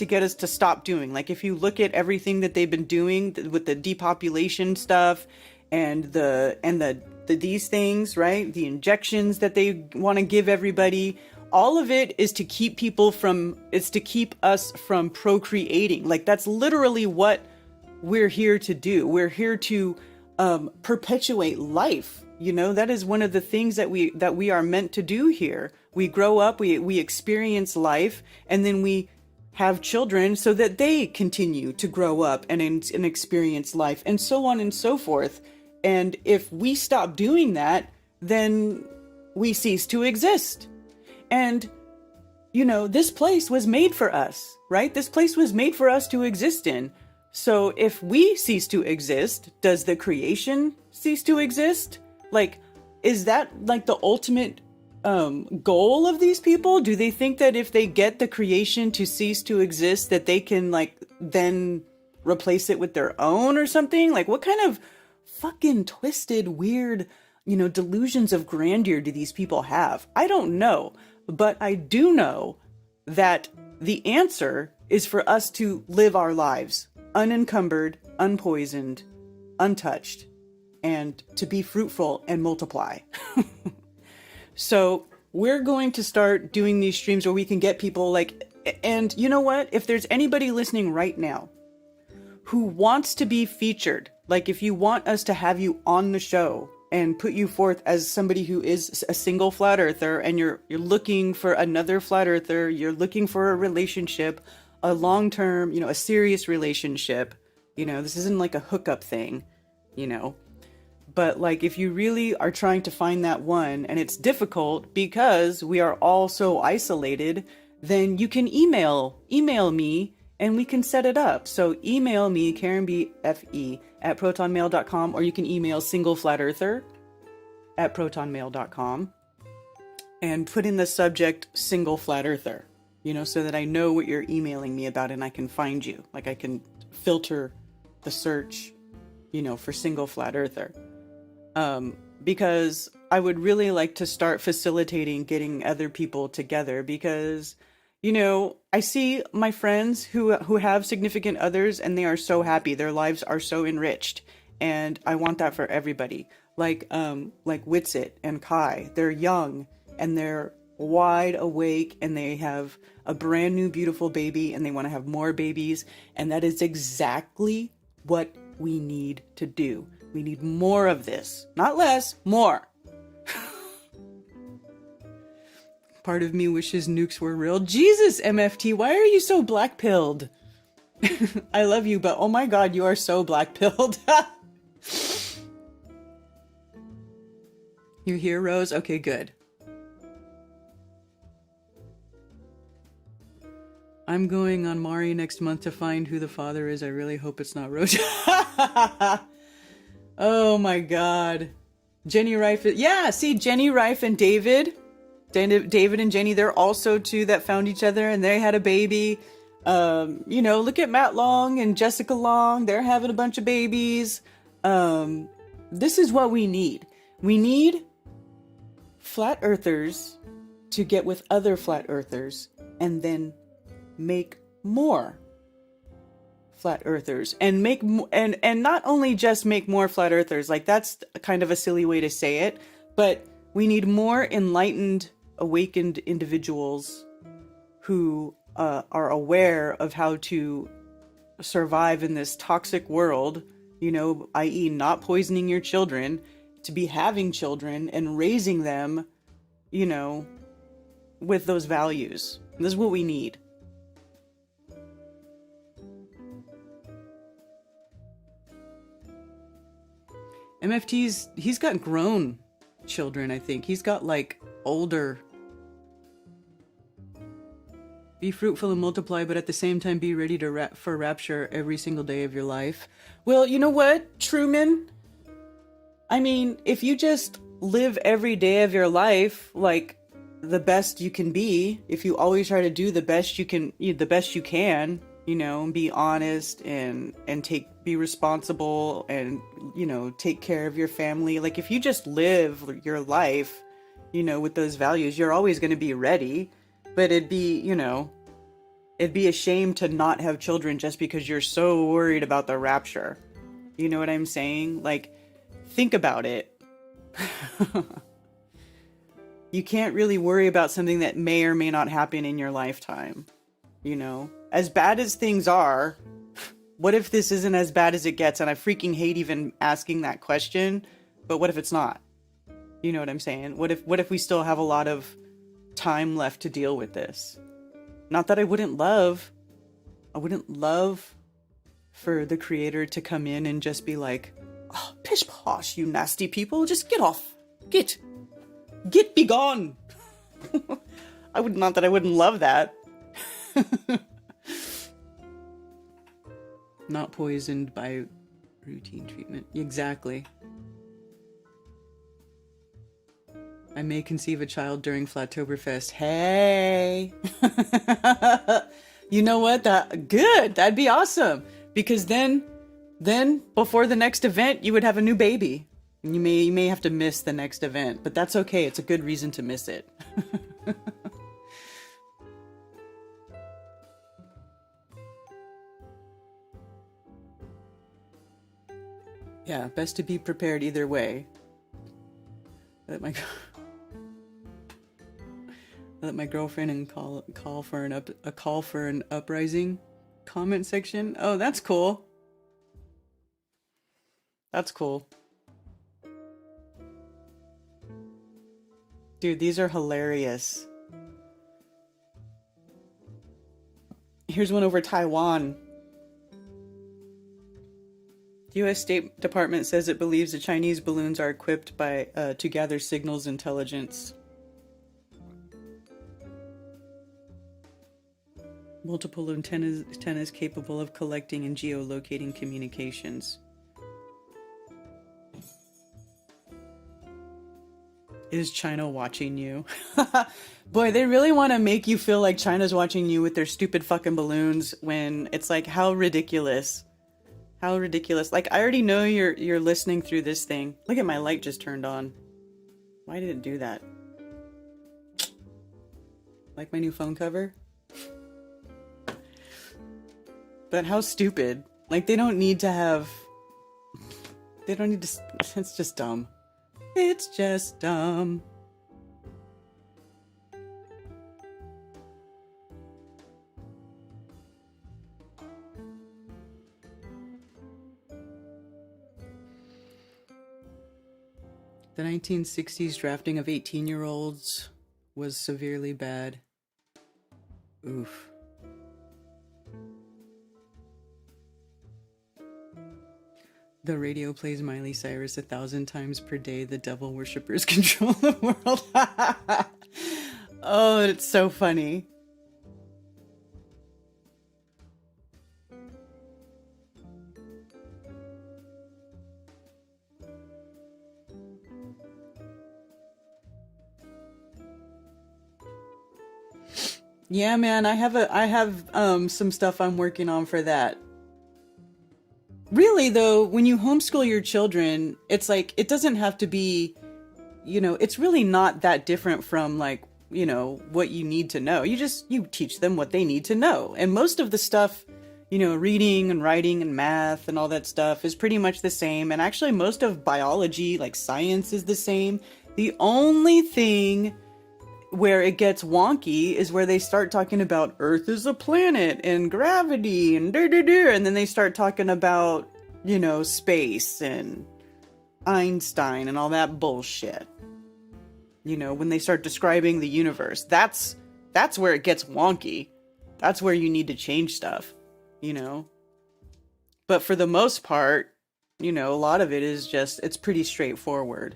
get us to stop doing. Like, if you look at everything that they've been doing with the depopulation stuff and these things, right? The injections that they want to give everybody, all of it is to keep us from procreating. Like, that's literally what we're here to do. We're here to perpetuate life. That is one of the things that we are meant to do here. We grow up, we experience life, and then we have children so that they continue to grow up and experience life, and so on and so forth. And if we stop doing that, then we cease to exist. And, this place was made for us, right? This place was made for us to exist in. So if we cease to exist, does the creation cease to exist? Like, is that like the ultimate goal of these people? Do they think that if they get the creation to cease to exist, that they can then replace it with their own or something? Like, what kind of fucking twisted, weird, delusions of grandeur do these people have? I don't know, but I do know that the answer is for us to live our lives unencumbered, unpoisoned, untouched, and to be fruitful and multiply. So we're going to start doing these streams where we can get people and you know what? If there's anybody listening right now who wants to be featured, like if you want us to have you on the show and put you forth as somebody who is a single flat earther, and you're looking for another flat earther, you're looking for a relationship, a long-term, a serious relationship, this isn't like a hookup thing, But if you really are trying to find that one, and it's difficult because we are all so isolated, then you can email me and we can set it up. So email me, KarenBFE @protonmail.com, or you can email singleflatearther @protonmail.com and put in the subject single flat earther, so that I know what you're emailing me about and I can find you. Like, I can filter the search, for single flat earther. Because I would really like to start facilitating getting other people together, because, I see my friends who have significant others and they are so happy. Their lives are so enriched, and I want that for everybody. Like Witsit and Kai, they're young and they're wide awake and they have a brand new beautiful baby and they want to have more babies. And that is exactly what we need to do. We need more of this, not less, more. Part of me wishes nukes were real. Jesus, MFT, why are you so black-pilled? I love you, but oh my god, you are so black-pilled. You here, Rose? Okay, good. I'm going on Mari next month to find who the father is. I really hope it's not Rose. Oh my god. Jenny Rife. Yeah, see, Jenny Rife and David and Jenny, they're also two that found each other and they had a baby. Look at Matt Long and Jessica Long. They're having a bunch of babies. This is what we need. We need flat earthers to get with other flat earthers and then make more flat earthers and and not only just make more flat earthers, like that's kind of a silly way to say it, but we need more enlightened, awakened individuals who are aware of how to survive in this toxic world, i.e. not poisoning your children to be having children and raising them, you know, with those values. This is what we need. He's got grown children, I think. He's got like older. Be fruitful and multiply, but at the same time be ready to for rapture every single day of your life. Well, you know what, Truman? I mean, if you just live every day of your life like the best you can be, if you always try to do the best you can, you know, be honest and be responsible and, you know, take care of your family. Like if you just live your life, you know, with those values, you're always going to be ready. But it'd be, you know, it'd be a shame to not have children just because you're so worried about the rapture. You know what I'm saying? Like, think about it. You can't really worry about something that may or may not happen in your lifetime. You know, as bad as things are, what if this isn't as bad as it gets? And I freaking hate even asking that question, but what if it's not? You know what I'm saying? What if we still have a lot of time left to deal with this? Not that I wouldn't love for the creator to come in and just be like, oh, pish posh, you nasty people, just get off. Get be gone. Not that I wouldn't love that. Not poisoned by routine treatment. Exactly. I may conceive a child during Flattoberfest. Hey! You know what? Good. That'd be awesome. Because then before the next event, you would have a new baby. And you may have to miss the next event, but that's okay. It's a good reason to miss it. Yeah, best to be prepared either way. Let my girlfriend and call for an uprising comment section. Oh, that's cool. That's cool. Dude, these are hilarious. Here's one over Taiwan. The U.S. State Department says it believes the Chinese balloons are equipped to gather signals intelligence. Multiple antennas capable of collecting and geolocating communications. Is China watching you? Boy, they really want to make you feel like China's watching you with their stupid fucking balloons when it's like, how ridiculous. How ridiculous. Like, I already know you're listening through this thing. Look at my light just turned on. Why did it do that? Like my new phone cover? But how stupid. Like, they don't need to... It's just dumb. It's just dumb. The 1960s drafting of 18-year-olds was severely bad. Oof. The radio plays Miley Cyrus 1,000 times per day. The devil worshippers control the world. Oh, it's so funny. Yeah, man, I have some stuff I'm working on for that. Really, though, when you homeschool your children, it's like, it doesn't have to be, you know, it's really not that different from, like, you know, what you need to know. You teach them what they need to know. And most of the stuff, you know, reading and writing and math and all that stuff is pretty much the same. And actually, most of biology, like science, is the same. The only thing where it gets wonky is where they start talking about Earth is a planet and gravity and and then they start talking about, you know, space and Einstein and all that bullshit. You know, when they start describing the universe, that's where it gets wonky. That's where you need to change stuff, you know. But for the most part, you know, a lot of it is just, it's pretty straightforward.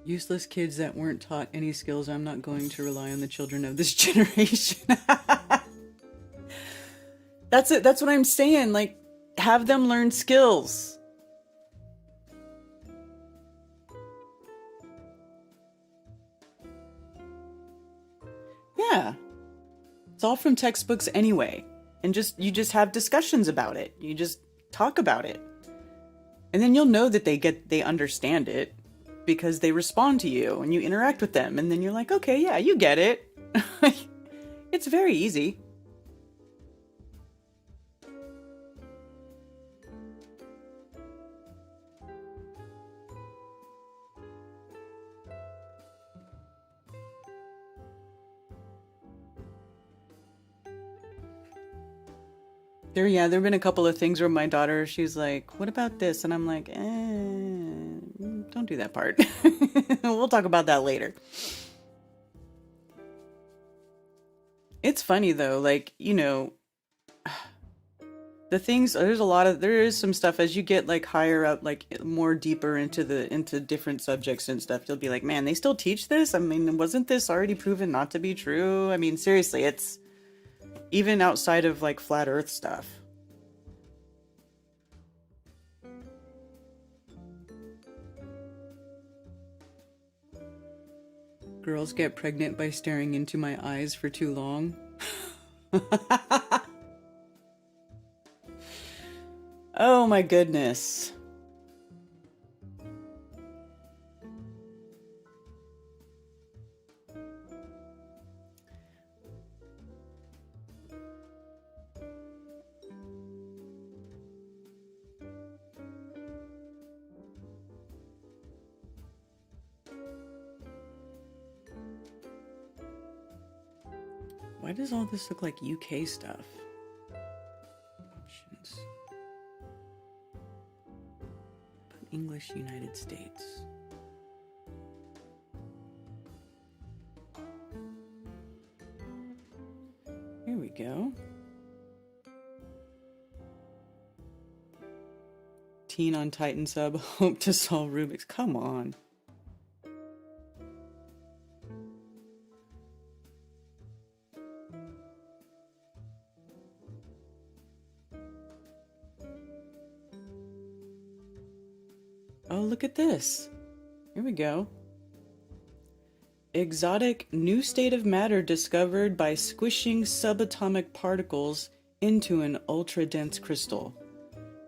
Useless kids that weren't taught any skills. I'm not going to rely on the children of this generation. That's it. That's what I'm saying. Like, have them learn skills. Yeah. It's all from textbooks anyway. And you just have discussions about it. You just talk about it. And then you'll know that they understand it because they respond to you and you interact with them. And then you're like, okay, yeah, you get it. It's very easy. There have been a couple of things where my daughter, she's like, what about this? And I'm like, don't do that part. We'll talk about that later. It's funny though, like, you know, the things, there is some stuff as you get like higher up, like more deeper into different subjects and stuff, you'll be like, man, they still teach this? I mean, wasn't this already proven not to be true? I mean, seriously, it's even outside of like flat earth stuff. Girls get pregnant by staring into my eyes for too long. Oh my goodness. Why does all this look like UK stuff? Options. English United States. Here we go. Teen on Titan sub, hope to solve Rubik's. Come on. Oh, look at this. Here we go. Exotic new state of matter discovered by squishing subatomic particles into an ultra-dense crystal.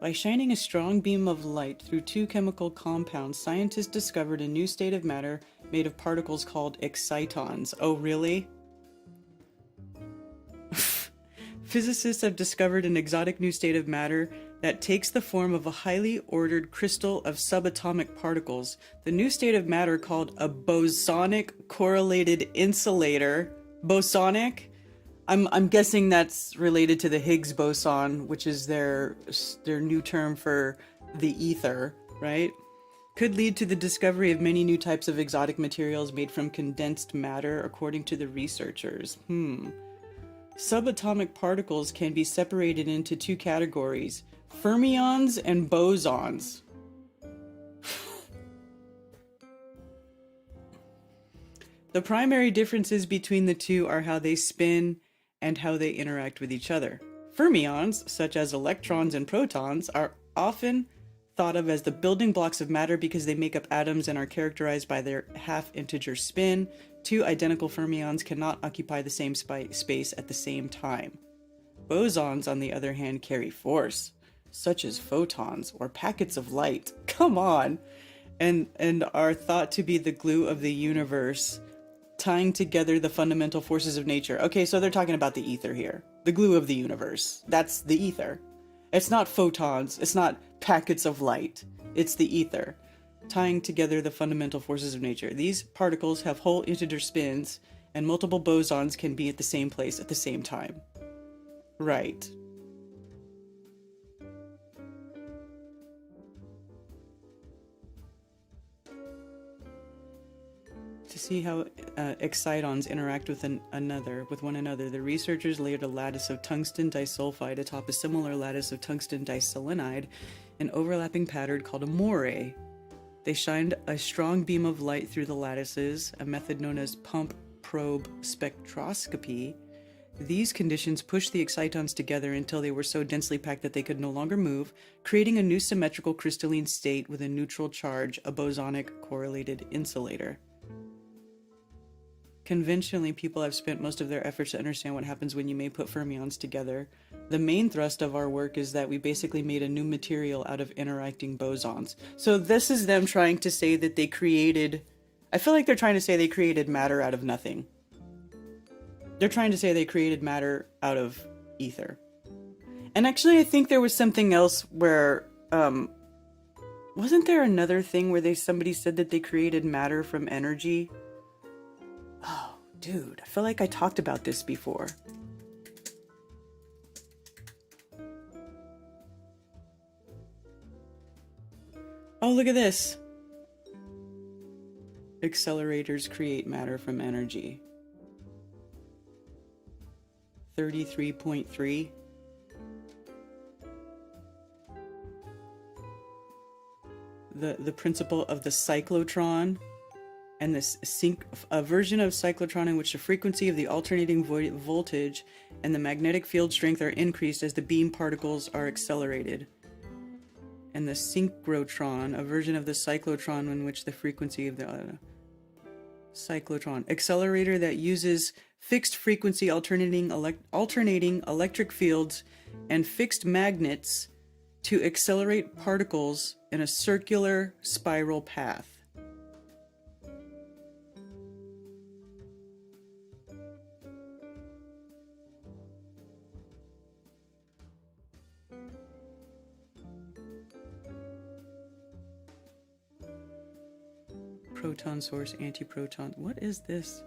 By shining a strong beam of light through two chemical compounds, scientists discovered a new state of matter made of particles called excitons. Oh, really? Physicists have discovered an exotic new state of matter that takes the form of a highly ordered crystal of subatomic particles. The new state of matter, called a bosonic correlated insulator. Bosonic? I'm guessing that's related to the Higgs boson, which is their new term for the ether, right? Could lead to the discovery of many new types of exotic materials made from condensed matter, according to the researchers. Subatomic particles can be separated into two categories: fermions and bosons. The primary differences between the two are how they spin and how they interact with each other. Fermions, such as electrons and protons, are often thought of as the building blocks of matter because they make up atoms and are characterized by their half-integer spin. Two identical fermions cannot occupy the same space at the same time. Bosons, on the other hand, carry force, such as photons or packets of light. Come on! And are thought to be the glue of the universe, tying together the fundamental forces of nature. Okay, so they're talking about the ether here. The glue of the universe. That's the ether. It's not photons. It's not packets of light. It's the ether. tying together the fundamental forces of nature. These particles have whole integer spins, and multiple bosons can be at the same place at the same time. Right. To see how excitons interact with one another, the researchers layered a lattice of tungsten disulfide atop a similar lattice of tungsten diselenide, an overlapping pattern called a moire. They shined a strong beam of light through the lattices, a method known as pump-probe spectroscopy. These conditions pushed the excitons together until they were so densely packed that they could no longer move, creating a new symmetrical crystalline state with a neutral charge, a bosonic correlated insulator. Conventionally, people have spent most of their efforts to understand what happens when you may put fermions together. The main thrust of our work is that we basically made a new material out of interacting bosons. So this is them trying to say that they created... I feel like they're trying to say they created matter out of nothing. They're trying to say they created matter out of ether. And actually, I think there was something else where... wasn't there another thing where somebody said that they created matter from energy? Oh, dude, I feel like I talked about this before. Oh, look at this. Accelerators create matter from energy. 33.3. The principle of the cyclotron. And this a version of cyclotron in which the frequency of the alternating voltage and the magnetic field strength are increased as the beam particles are accelerated. And the synchrotron, a version of the cyclotron in which the frequency of the cyclotron accelerator that uses fixed frequency alternating electric fields and fixed magnets to accelerate particles in a circular spiral path. Proton source, antiproton. What is this?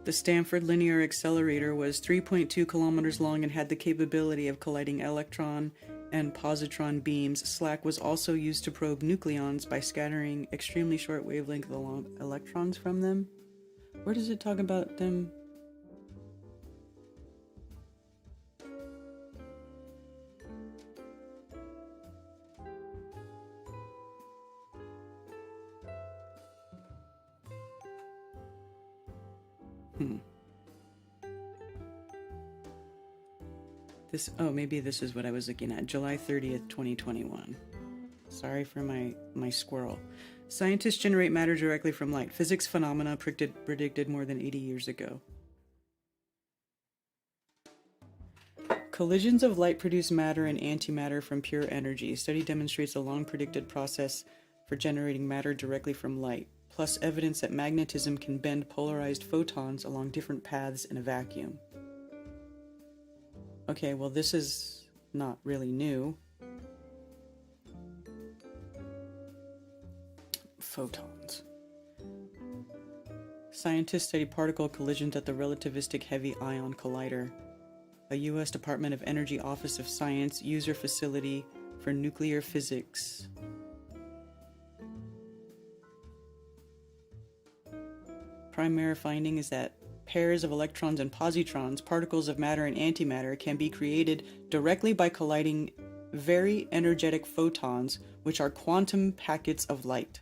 The Stanford Linear Accelerator was 3.2 kilometers long and had the capability of colliding electron and positron beams. SLAC was also used to probe nucleons by scattering extremely short wavelength electrons from them. Where does it talk about them? Maybe this is what I was looking at. July 30th, 2021. Sorry for my squirrel. Scientists generate matter directly from light. Physics phenomena predicted more than 80 years ago. Collisions of light produce matter and antimatter from pure energy. Study demonstrates a long predicted process for generating matter directly from light, plus evidence that magnetism can bend polarized photons along different paths in a vacuum. Okay, well, this is not really new. Photons. Scientists study particle collisions at the Relativistic Heavy Ion Collider, a U.S. Department of Energy Office of Science user facility for nuclear physics. Primary finding is that pairs of electrons and positrons, particles of matter and antimatter, can be created directly by colliding very energetic photons, which are quantum packets of light.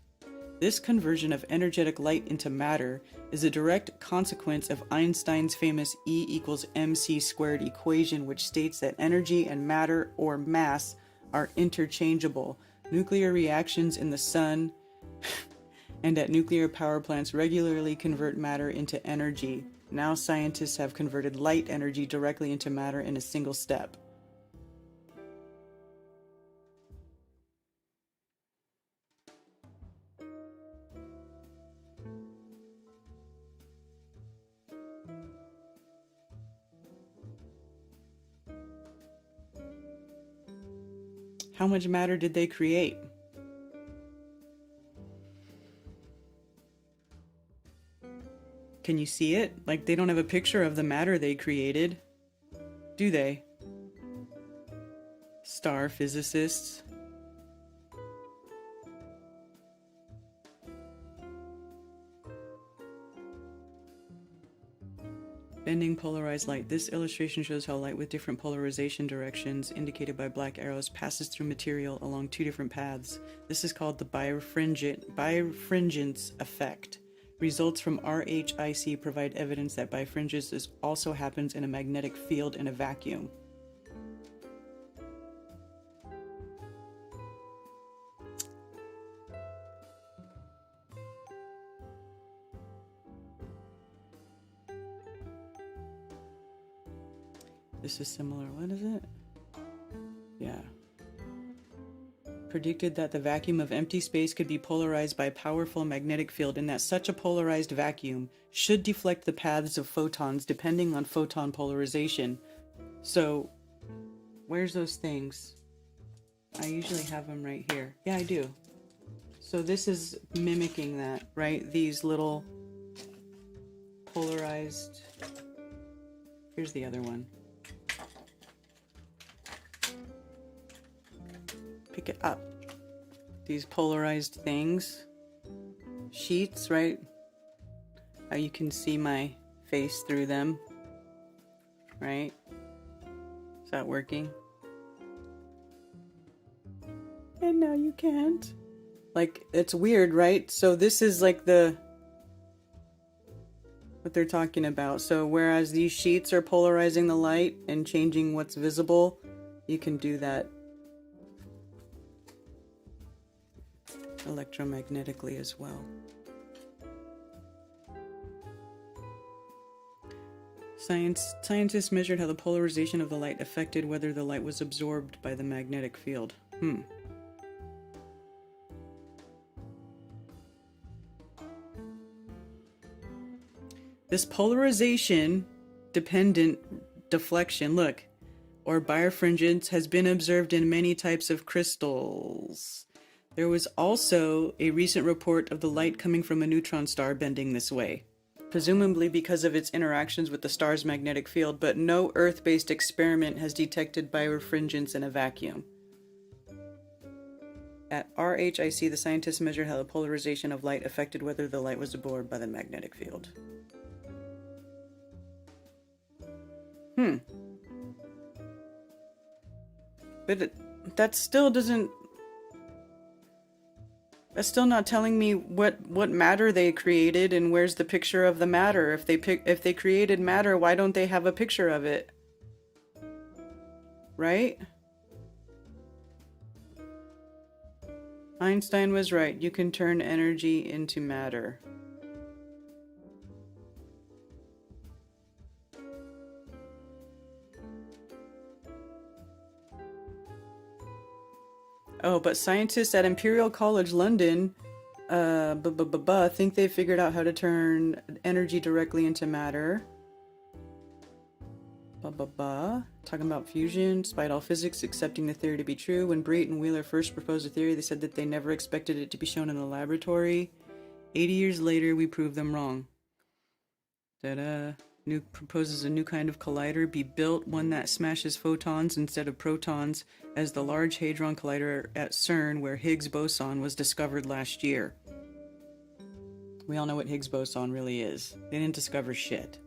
This conversion of energetic light into matter is a direct consequence of Einstein's famous E equals mc squared equation, which states that energy and matter, or mass, are interchangeable. Nuclear reactions in the sun and at nuclear power plants regularly convert matter into energy. Now scientists have converted light energy directly into matter in a single step. How much matter did they create? Can you see it? Like, they don't have a picture of the matter they created, do they? Star physicists. Bending polarized light. This illustration shows how light with different polarization directions, indicated by black arrows, passes through material along two different paths. This is called the birefringence effect. Results from RHIC provide evidence that birefringence also happens in a magnetic field in a vacuum. This is similar. What is it? Yeah. Predicted that the vacuum of empty space could be polarized by a powerful magnetic field, and that such a polarized vacuum should deflect the paths of photons depending on photon polarization. So, where's those things? I usually have them right here. Yeah, I do. So this is mimicking that, right? These little polarized... Here's the other one. Pick it up. These polarized things. Sheets, right? How you can see my face through them. Right? Is that working? And now you can't. Like, it's weird, right? So this is like what they're talking about. So whereas these sheets are polarizing the light and changing what's visible, you can do that electromagnetically as well. Scientists measured how the polarization of the light affected whether the light was absorbed by the magnetic field. This polarization dependent deflection, look, or birefringence, has been observed in many types of crystals. There was also a recent report of the light coming from a neutron star bending this way, presumably because of its interactions with the star's magnetic field, but no Earth-based experiment has detected birefringence in a vacuum. At RHIC, the scientists measured how the polarization of light affected whether the light was absorbed by the magnetic field. But that still doesn't... That's still not telling me what matter they created and where's the picture of the matter. If they created matter, why don't they have a picture of it? Right? Einstein was right. You can turn energy into matter. Oh, but scientists at Imperial College London think they figured out how to turn energy directly into matter. Talking about fusion, despite all physics accepting the theory to be true. When Breit and Wheeler first proposed the theory, they said that they never expected it to be shown in the laboratory. 80 years later, we proved them wrong. Proposes a new kind of collider be built, one that smashes photons instead of protons, as the Large Hadron Collider at CERN, where Higgs boson was discovered last year. We all know what Higgs boson really is. They didn't discover shit.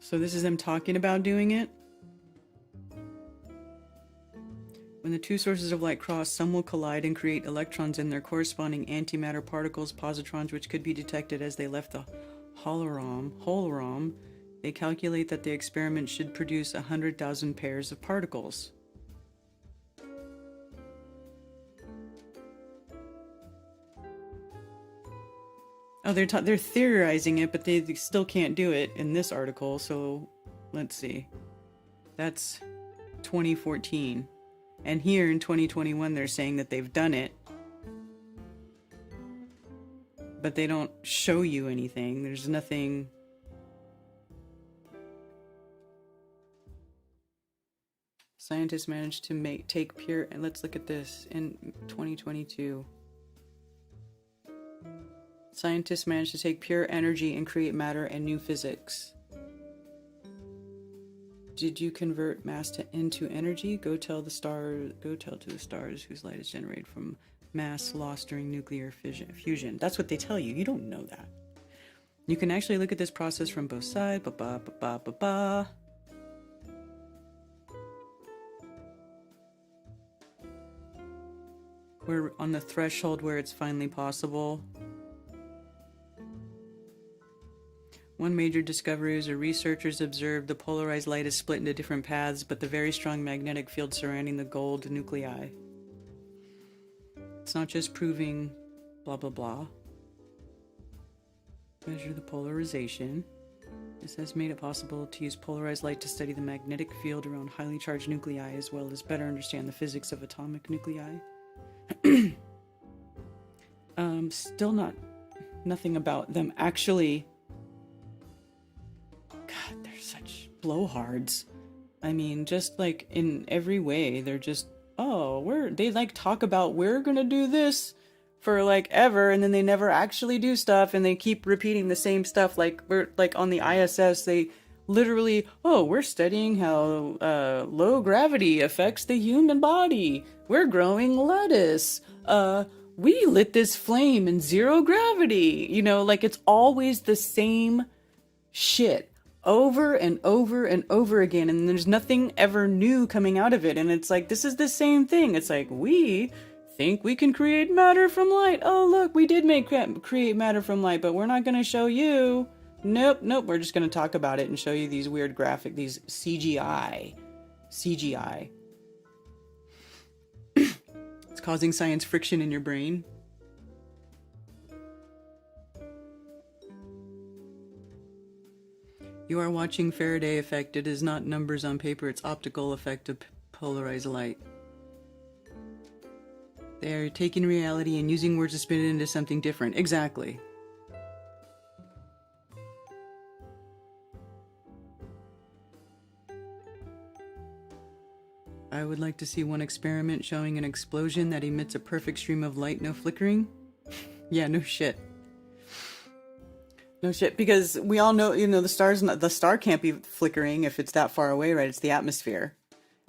So this is them talking about doing it. When the two sources of light cross, some will collide and create electrons in their corresponding antimatter particles, positrons, which could be detected as they left the holorom. They calculate that the experiment should produce 100,000 pairs of particles. Oh, they're theorizing it, but they still can't do it in this article, so let's see. That's 2014. And here in 2021, they're saying that they've done it. But they don't show you anything. There's nothing. Scientists managed to take pure, and let's look at this in 2022. Scientists managed to take pure energy and create matter and new physics. Did you convert mass into energy? Go tell to the stars whose light is generated from mass lost during nuclear fusion. That's what they tell you. You don't know that. You can actually look at this process from both sides. We're on the threshold where it's finally possible. One major discovery is that researchers observed the polarized light is split into different paths, but the very strong magnetic field surrounding the gold nuclei. It's not just proving blah blah blah. Measure the polarization. This has made it possible to use polarized light to study the magnetic field around highly charged nuclei, as well as better understand the physics of atomic nuclei. Still nothing about them actually. God, they're such blowhards. I mean, just like in every way, they're just, they like talk about we're gonna do this for like ever, and then they never actually do stuff, and they keep repeating the same stuff. Like we're like on the ISS, they literally, we're studying how low gravity affects the human body. We're growing lettuce. We lit this flame in zero gravity. You know, like it's always the same shit over and over and over again, and there's nothing ever new coming out of it. And it's like, this is the same thing. It's like, we think we can create matter from light. Oh, look, we did create matter from light, but we're not going to show you. Nope. We're just going to talk about it and show you these weird these CGI. It's causing science friction in your brain. You are watching Faraday effect. It is not numbers on paper. It's optical effect of polarized light. They are taking reality and using words to spin it into something different. Exactly. I would like to see one experiment showing an explosion that emits a perfect stream of light, no flickering. Yeah, no shit. No shit, because we all know, the star can't be flickering if it's that far away, right? It's the atmosphere.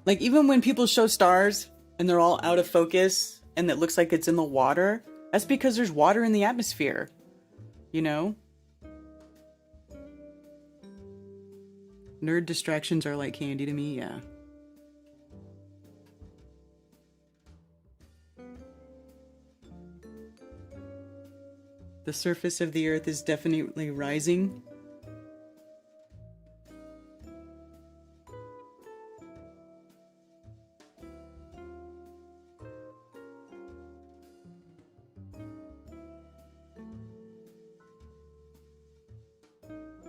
Like, even when people show stars and they're all out of focus and it looks like it's in the water, that's because there's water in the atmosphere, Nerd distractions are like candy to me, yeah. The surface of the earth is definitely rising.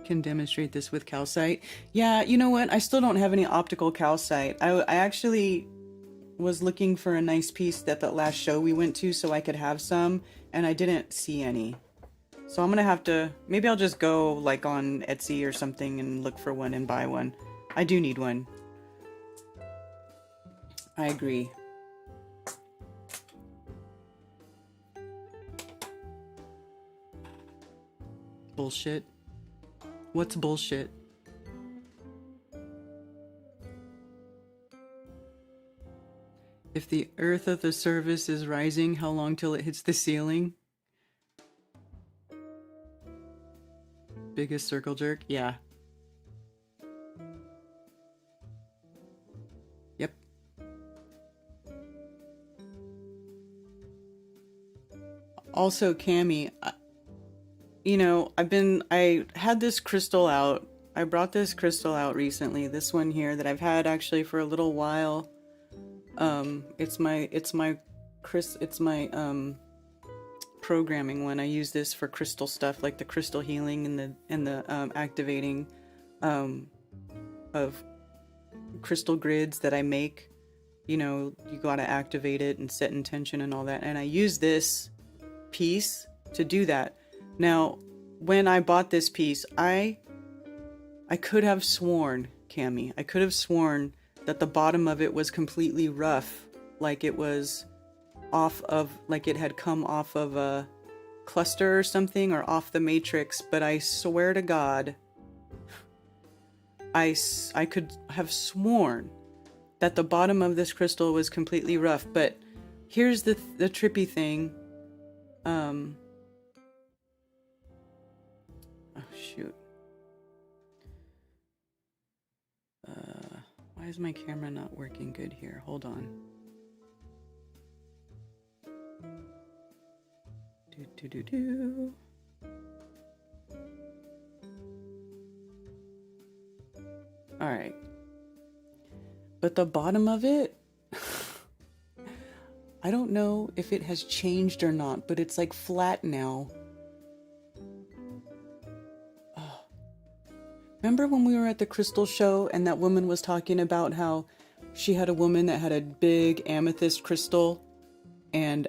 Can demonstrate this with calcite. Yeah, you know what? I still don't have any optical calcite. I actually was looking for a nice piece at the last show we went to so I could have some, and I didn't see any. So I'm gonna have to, maybe I'll just go like on Etsy or something and look for one and buy one. I do need one. I agree. Bullshit. What's bullshit? If the earth of the surface is rising, how long till it hits the ceiling? Biggest circle jerk? Yeah. Yep. Also, Cami, I had this crystal out. I brought this crystal out recently. This one here that I've had actually for a little while. It's my programming one. I use this for crystal stuff, like the crystal healing and the activating of crystal grids that I make. You know, you gotta activate it and set intention and all that. And I use this piece to do that. Now, when I bought this piece, I could have sworn, Cami, I could have sworn that the bottom of it was completely rough, like it was off of, like it had come off of a cluster or something, or off the matrix. But I swear to God, I could have sworn that the bottom of this crystal was completely rough. But here's the trippy thing. Oh shoot. Why is my camera not working good here? Hold on. Do. All right. But the bottom of it, I don't know if it has changed or not, but it's like flat now. Remember when we were at the crystal show and that woman was talking about how she had a woman that had a big amethyst crystal, and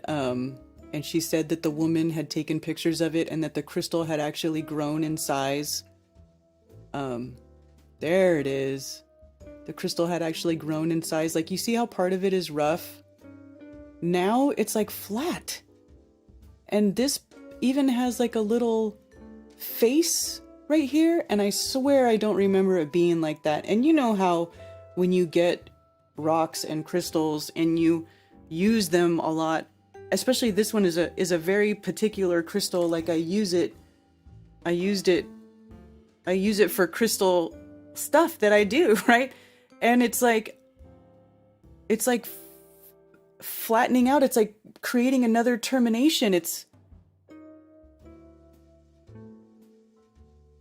she said that the woman had taken pictures of it and that the crystal had actually grown in size. There it is. The crystal had actually grown in size. Like, you see how part of it is rough? Now it's like flat. And this even has like a little face right here, and I swear I don't remember it being like that. And you know how when you get rocks and crystals and you use them a lot, especially this one is a very particular crystal. Like I use it for crystal stuff that I do, right? And it's like flattening out. It's like creating another termination.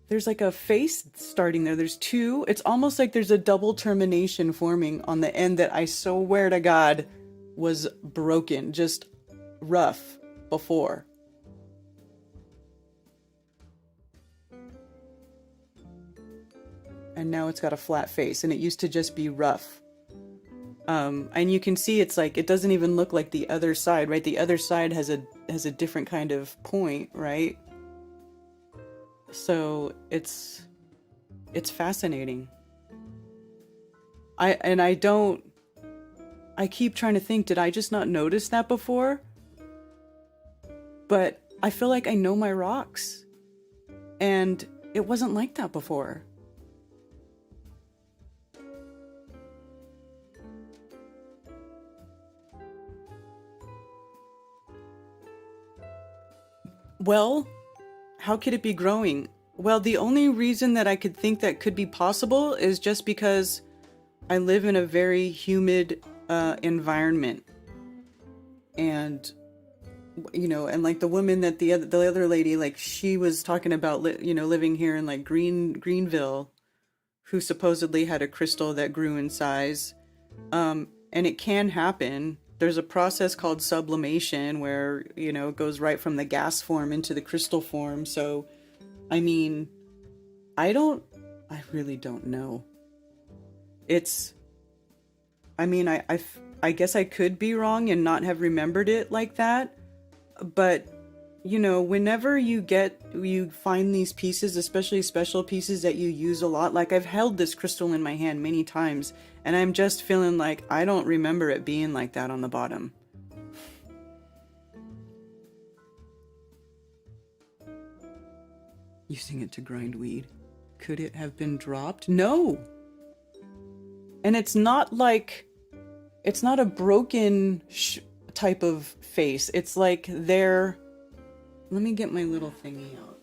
There's like a face starting there. There's two. It's almost like there's a double termination forming on the end that I swear to God was broken, just rough before. And now it's got a flat face, and it used to just be rough. And you can see it's like, it doesn't even look like the other side, right? The other side has a different kind of point, right? So it's fascinating. I keep trying to think, did I just not notice that before? But I feel like I know my rocks, and it wasn't like that before. Well, how could it be growing? Well, the only reason that I could think that could be possible is just because I live in a very humid environment. And, you know, and like the woman that the other lady, like she was talking about, living here in like Greenville, who supposedly had a crystal that grew in size. And it can happen. There's a process called sublimation where, it goes right from the gas form into the crystal form. So, I mean, I really don't know. I guess I could be wrong and not have remembered it like that. But, whenever you find these pieces, especially special pieces that you use a lot, like I've held this crystal in my hand many times, and I'm just feeling like I don't remember it being like that on the bottom. Using it to grind weed. Could it have been dropped? No. And it's not a broken type of face. It's like let me get my little thingy out.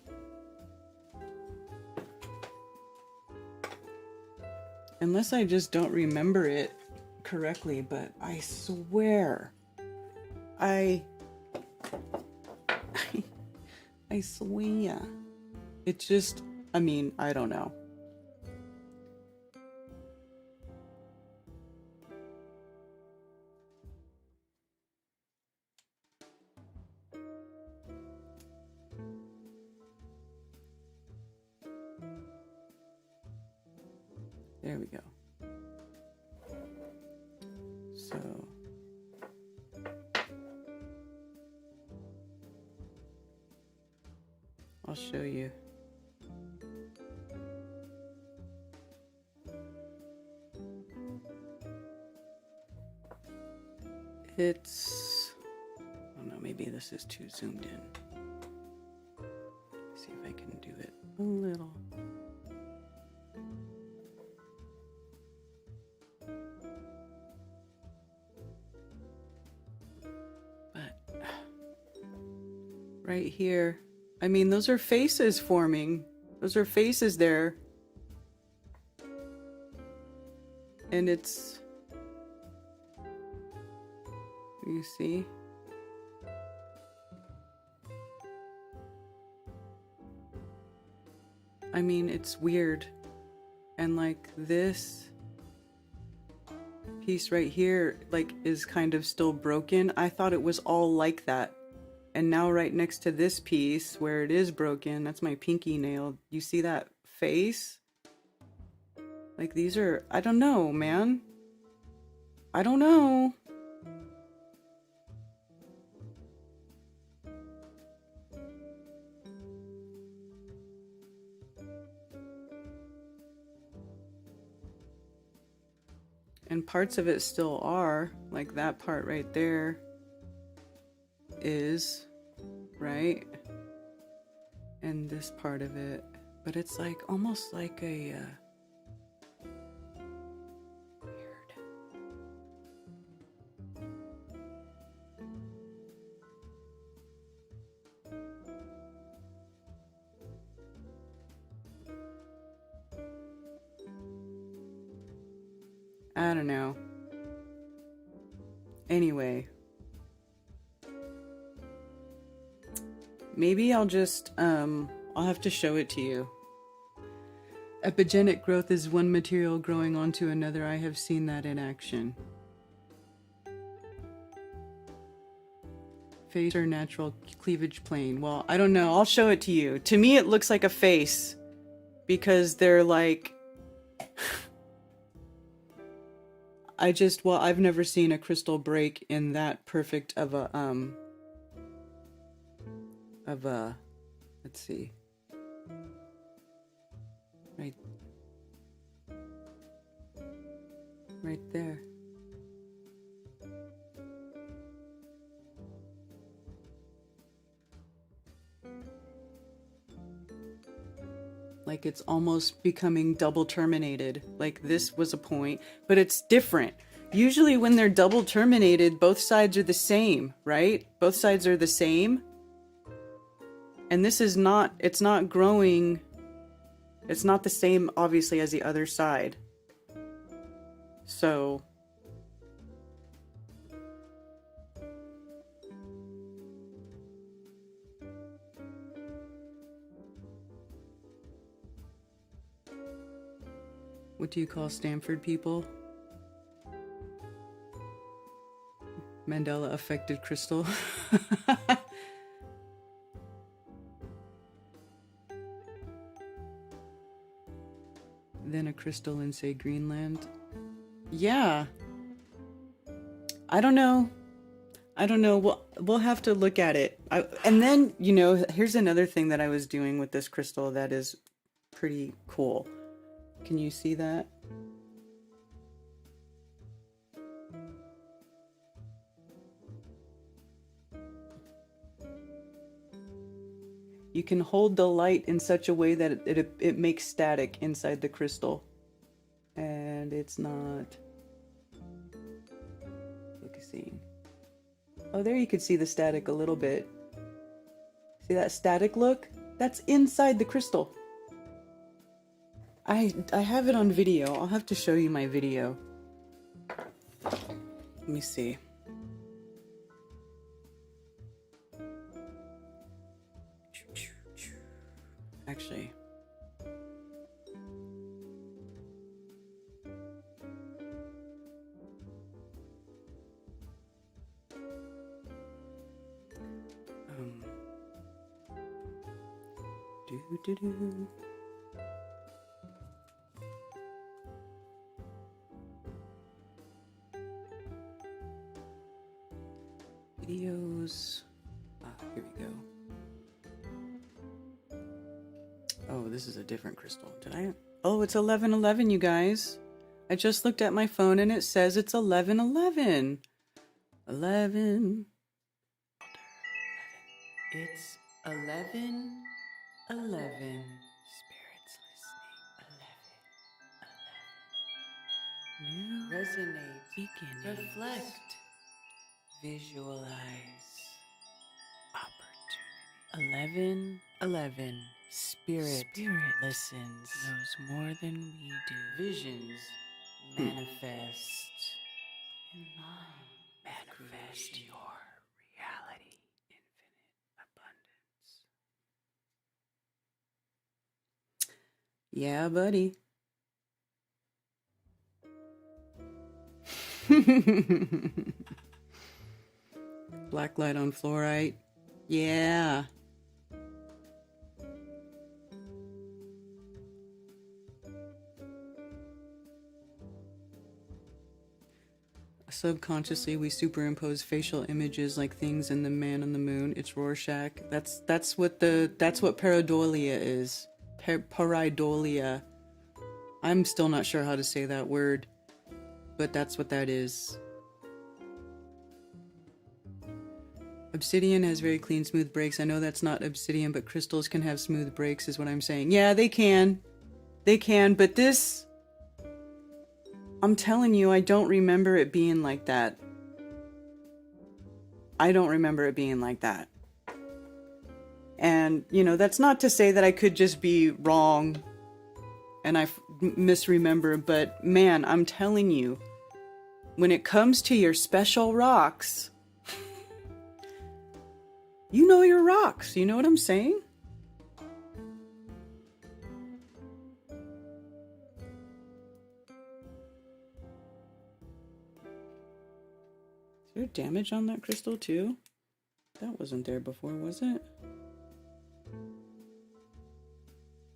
Unless I just don't remember it correctly, but I swear, I swear. It's just, I don't know. There we go. I'll show you. It's, I don't know, maybe this is too zoomed in. See if I can do it a little. But right here, I mean, those are faces forming. Those are faces there. And it's, you see? I mean, it's weird. And like this piece right here, like, is kind of still broken. I thought it was all like that. And now right next to this piece where it is broken, that's my pinky nail. You see that face? Like, these are, I don't know, man. I don't know. And parts of it still are, like that part right there is, right? And this part of it, but it's like almost like a weird. I don't know. Anyway, maybe I'll just I'll have to show it to you. Epigenic growth is one material growing onto another. I have seen that in action. Face or natural cleavage plane. Well, I don't know. I'll show it to you. To me, it looks like a face because they're like. I've never seen a crystal break in that perfect of a let's see. Right there. Like it's almost becoming double terminated. Like this was a point, but it's different. Usually when they're double terminated, both sides are the same, right? Both sides are the same. And this is not, it's not growing. It's not the same, obviously, as the other side. So. What do you call Stanford people? Mandela affected crystal. Then a crystal in, say, Greenland. Yeah. I don't know. We'll have to look at it. And then, you know, here's another thing that I was doing with this crystal that is pretty cool. Can you see that? You can hold the light in such a way that it makes static inside the crystal. And it's not focusing. Oh, there you could see the static a little bit. See that static look? That's inside the crystal. I have it on video. I'll have to show you my video. Let me see. Actually. Do. Videos. Here we go. Oh, this is a different crystal. Did I? Oh, it's 11:11, you guys. I just looked at my phone and it says it's 11:11. 11. It's 11:11. Spirits listening. 11:11. New resonate. Beginning. Reflect. Visualize. Opportunity. 11:11. Spirit listens. Knows more than we do. Visions manifest. In mind. Manifest your reality. Infinite abundance. Yeah, buddy. Black light on fluorite. Yeah. Subconsciously, we superimpose facial images like things in The Man on the Moon. It's Rorschach. That's what pareidolia is. Pareidolia. I'm still not sure how to say that word, but that's what that is. Obsidian has very clean, smooth breaks. I know that's not obsidian, but crystals can have smooth breaks, is what I'm saying. Yeah, they can. They can, but this... I'm telling you, I don't remember it being like that. I don't remember it being like that. And, you know, that's not to say that I could just be wrong and I misremember, but man, I'm telling you, when it comes to your special rocks, you know your rocks. You know what I'm saying? Is there damage on that crystal too? That wasn't there before, was it?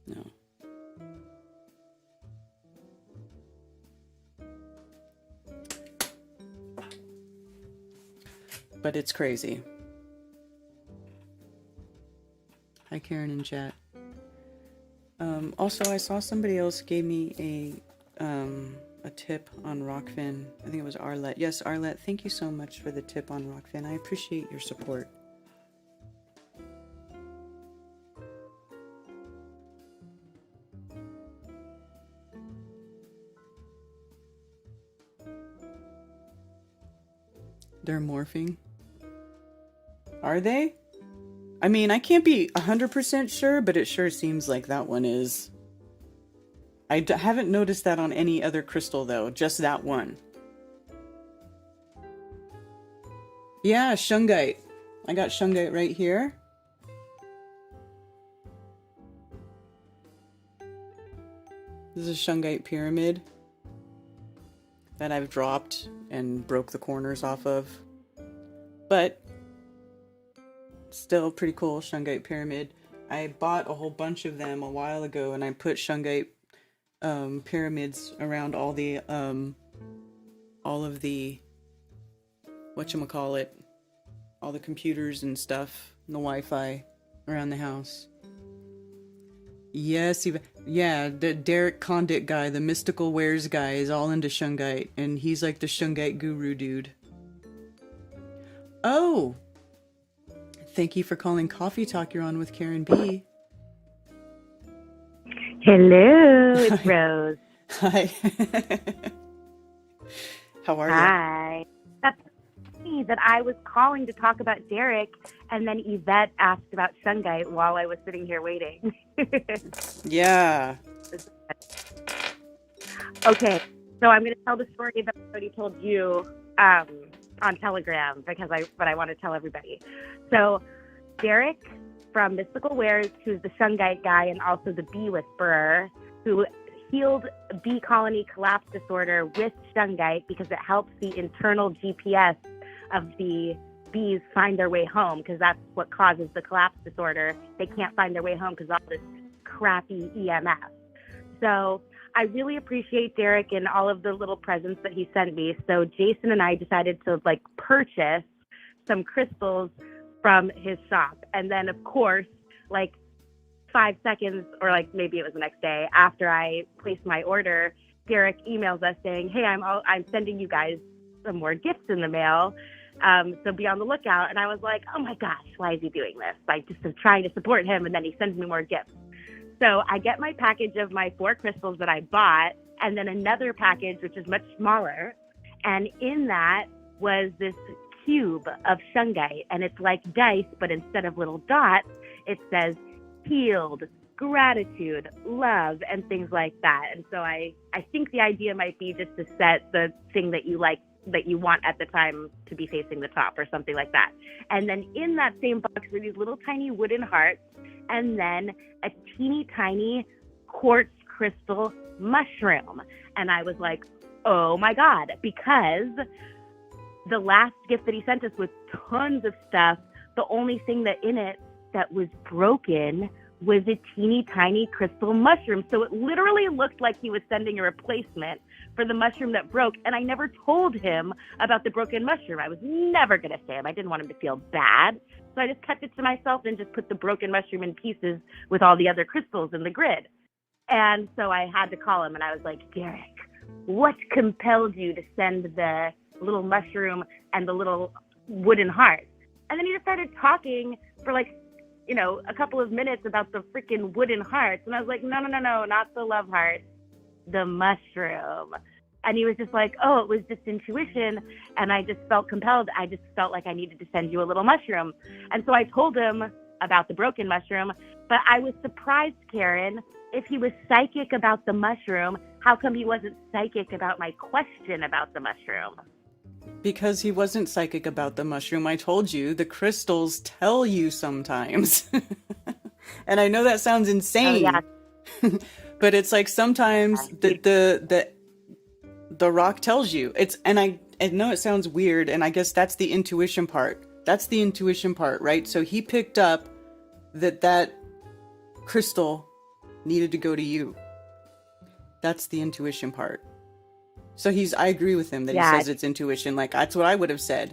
No. But it's crazy. Hi, Karen in chat. Also, I saw somebody else gave me a tip on Rockfin. I think it was Arlette. Yes, Arlette, thank you so much for the tip on Rockfin. I appreciate your support. They're morphing. Are they? I mean, I can't be 100% sure, but it sure seems like that one is. I haven't noticed that on any other crystal, though. Just that one. Yeah, shungite. I got shungite right here. This is a shungite pyramid that I've dropped and broke the corners off of. But still pretty cool shungite pyramid. I bought a whole bunch of them a while ago and I put shungite pyramids around all of the whatchamacallit, all the computers and stuff, and the Wi-Fi around the house. Yes, even, yeah, the Derek Condit guy, the mystical wares guy, is all into shungite, and he's like the shungite guru dude. Oh! Thank you for calling Coffee Talk. You're on with Karen B. Hello, it's Rose. Hi. How are you? Hi. That's me that I was calling to talk about Derek, and then Yvette asked about shungite while I was sitting here waiting. Yeah. Okay, so I'm going to tell the story that I already told you on Telegram but I want to tell everybody. So Derek from Mystical Wares, who's the shungite guy and also the bee whisperer, who healed bee colony collapse disorder with shungite because it helps the internal GPS of the bees find their way home, because that's what causes the collapse disorder. They can't find their way home because all this crappy EMF. So I really appreciate Derek and all of the little presents that he sent me. So Jason and I decided to purchase some crystals from his shop. And then of course, 5 seconds, or like maybe it was the next day after I placed my order, Derek emails us saying, "Hey, I'm sending you guys some more gifts in the mail. So be on the lookout." And I was like, oh my gosh, why is he doing this? Like, just trying to support him, and then he sends me more gifts. So I get my package of my 4 crystals that I bought, and then another package, which is much smaller. And in that was this cube of shungite, and it's like dice, but instead of little dots, it says healed, gratitude, love, and things like that. And so I think the idea might be just to set the thing that you like, that you want at the time, to be facing the top or something like that. And then in that same box were these little tiny wooden hearts, and then a teeny tiny quartz crystal mushroom. And I was like, oh my God, because the last gift that he sent us was tons of stuff. The only thing that in it that was broken was a teeny tiny crystal mushroom. So it literally looked like he was sending a replacement for the mushroom that broke. And I never told him about the broken mushroom. I was never going to say him. I didn't want him to feel bad. So I just kept it to myself and just put the broken mushroom in pieces with all the other crystals in the grid. And so I had to call him, and I was like, Derek, what compelled you to send the little mushroom and the little wooden heart? And then he just started talking for like, a couple of minutes about the freaking wooden hearts. And I was like, no, not the love heart, the mushroom. And he was just like, oh, it was just intuition. And I just felt compelled. I just felt like I needed to send you a little mushroom. And so I told him about the broken mushroom. But I was surprised, Karen, if he was psychic about the mushroom, how come he wasn't psychic about my question about the mushroom? Because he wasn't psychic about the mushroom. I told you, the crystals tell you sometimes. And I know that sounds insane. Oh, yeah. But it's like sometimes the rock tells you. I know it sounds weird, and I guess that's the intuition part. That's the intuition part, right? So he picked up that crystal needed to go to you. That's the intuition part. So I agree with him that he says it's intuition. Like, that's what I would have said.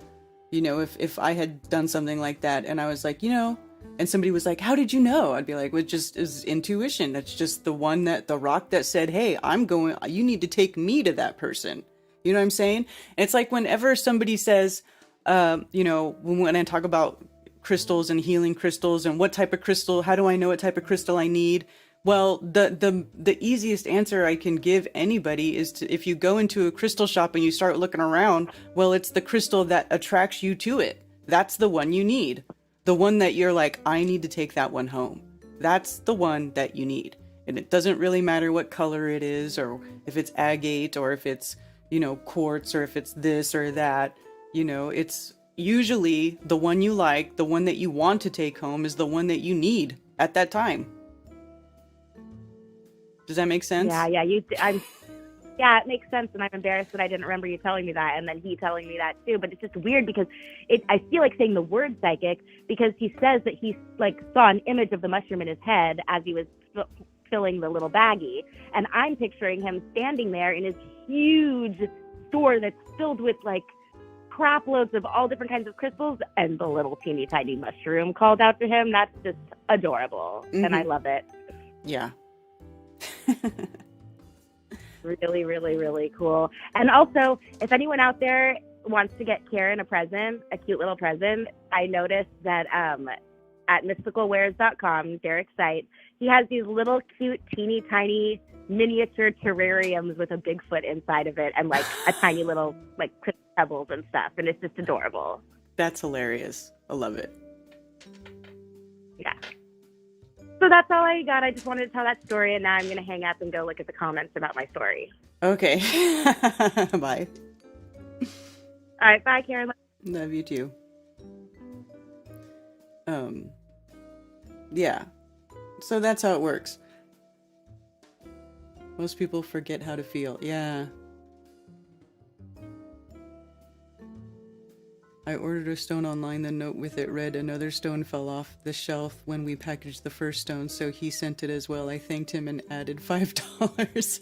If I had done something like that and I was like, and somebody was like, how did you know? I'd be like, well, it just is intuition. That's just the rock that said, hey, you need to take me to that person. You know what I'm saying? And it's like whenever somebody says, when I talk about crystals and healing crystals and what type of crystal, how do I know what type of crystal I need? Well, the easiest answer I can give anybody is if you go into a crystal shop and you start looking around, well, it's the crystal that attracts you to it. That's the one you need. The one that you're like, I need to take that one home. That's the one that you need. And it doesn't really matter what color it is, or if it's agate, or if it's, quartz, or if it's this or that. It's usually the one you like, the one that you want to take home is the one that you need at that time. Does that make sense? Yeah, it makes sense, and I'm embarrassed that I didn't remember you telling me that, and then he telling me that too. But it's just weird because I feel like saying the word psychic, because he says that he saw an image of the mushroom in his head as he was filling the little baggie, and I'm picturing him standing there in his huge store that's filled with crap loads of all different kinds of crystals, and the little teeny tiny mushroom called out to him. That's just adorable, and I love it. Yeah. Really, really, really cool. And also, if anyone out there wants to get Karen a cute little present, I noticed that at mysticalwares.com, Derek's site, he has these little cute, teeny tiny miniature terrariums with a Bigfoot inside of it, and a tiny little crystal pebbles and stuff, and it's just adorable. That's hilarious. I love it. Yeah. So that's all I got. I just wanted to tell that story, and now I'm going to hang up and go look at the comments about my story. Okay. Bye. All right. Bye, Karen. Love you too. Yeah. So that's how it works. Most people forget how to feel. Yeah. I ordered a stone online, the note with it read, another stone fell off the shelf when we packaged the first stone, so he sent it as well. I thanked him and added $5.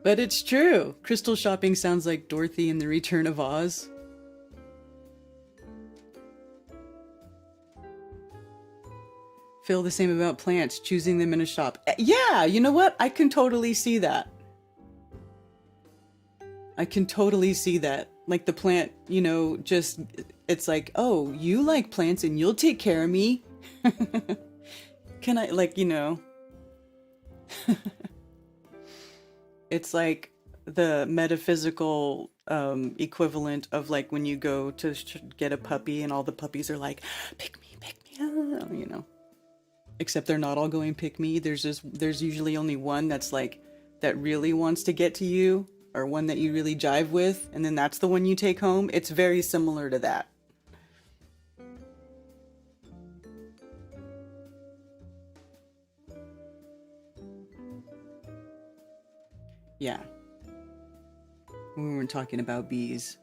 But it's true. Crystal shopping sounds like Dorothy in The Return of Oz. Feel the same about plants, choosing them in a shop. Yeah, you know what? I can totally see that. I can totally see that. Like the plant, you know, just, it's like, oh, you like plants and you'll take care of me. Can I, like, you know, it's like the metaphysical equivalent of like when you go to get a puppy and all the puppies are like, pick me, you know. Except they're not all going pick me. There's usually only one that's like, that really wants to get to you, or one that you really jive with, and then that's the one you take home. It's very similar to that. Yeah. We weren't talking about bees.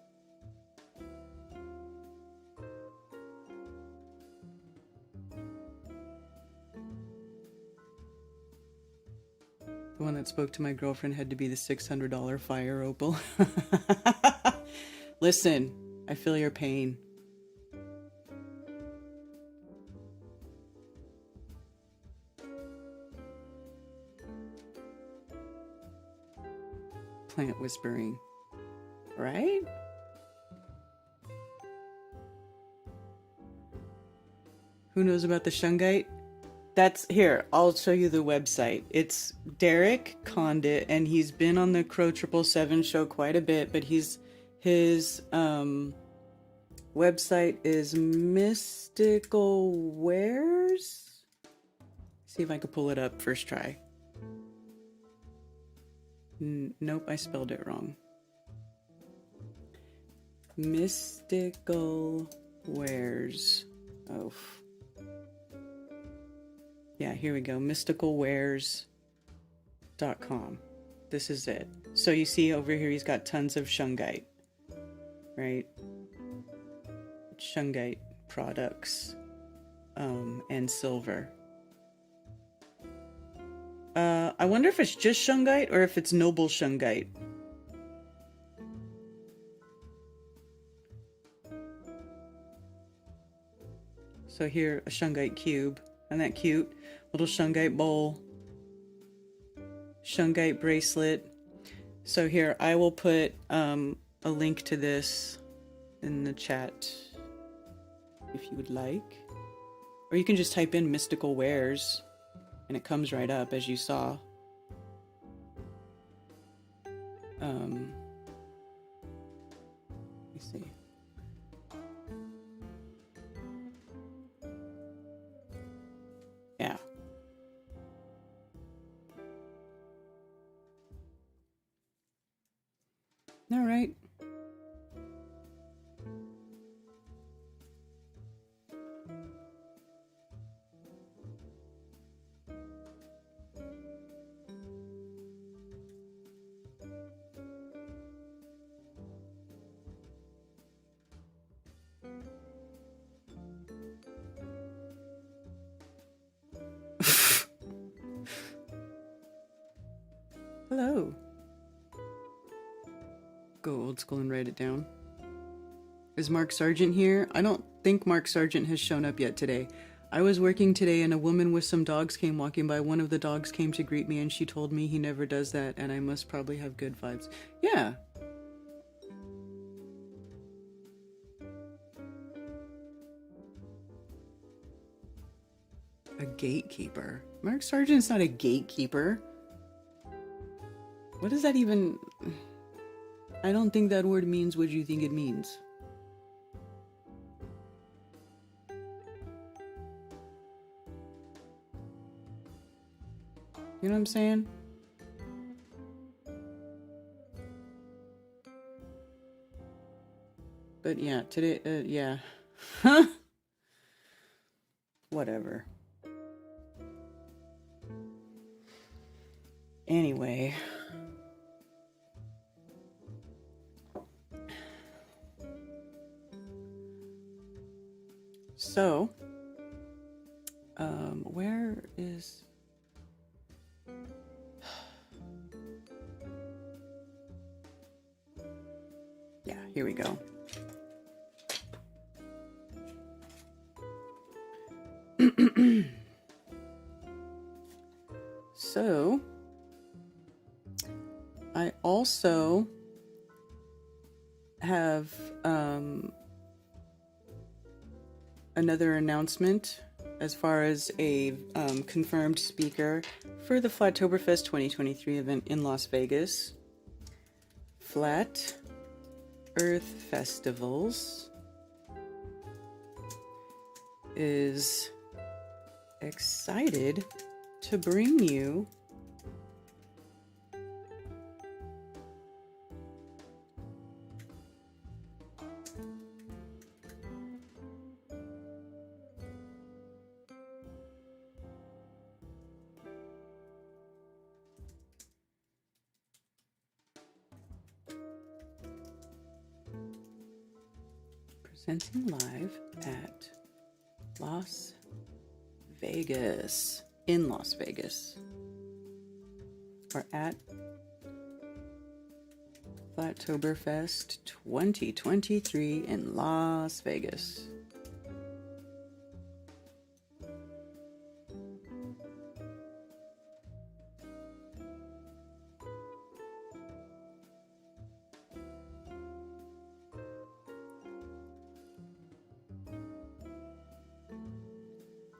The one that spoke to my girlfriend had to be the $600 fire opal. Listen, I feel your pain. Plant whispering, right? Who knows about the shungite? That's here. I'll show you the website. It's Derek Condit, and he's been on the Crow 777 show quite a bit. But his website is Mystical Wares. See if I could pull it up first try. Nope, I spelled it wrong. Mystical Wares. Oh. Yeah, here we go. mysticalwares.com. This is it. So you see over here, he's got tons of shungite, right? Shungite products, and silver. I wonder if it's just shungite or if it's noble shungite. So here, a shungite cube. Isn't that cute? Little shungite bowl. Shungite bracelet. So here, I will put a link to this in the chat if you would like. Or you can just type in Mystical Wares and it comes right up, as you saw. Let me see. Yeah. All right. Hello. Go old school and write it down. Is Mark Sargent here? I don't think Mark Sargent has shown up yet today. I was working today and a woman with some dogs came walking by. One of the dogs came to greet me and she told me he never does that and I must probably have good vibes. Yeah. A gatekeeper. Mark Sargent's not a gatekeeper. What does that even... I don't think that word means what you think it means. You know what I'm saying? But yeah, today, yeah. Whatever. Anyway. So, where is... Yeah, here we go. So, I also have another announcement as far as a confirmed speaker for the Flattoberfest 2023 event in Las Vegas. Flat Earth Festivals is excited to bring you presenting live at Las Vegas, in Las Vegas, or at Flattoberfest 2023 in Las Vegas.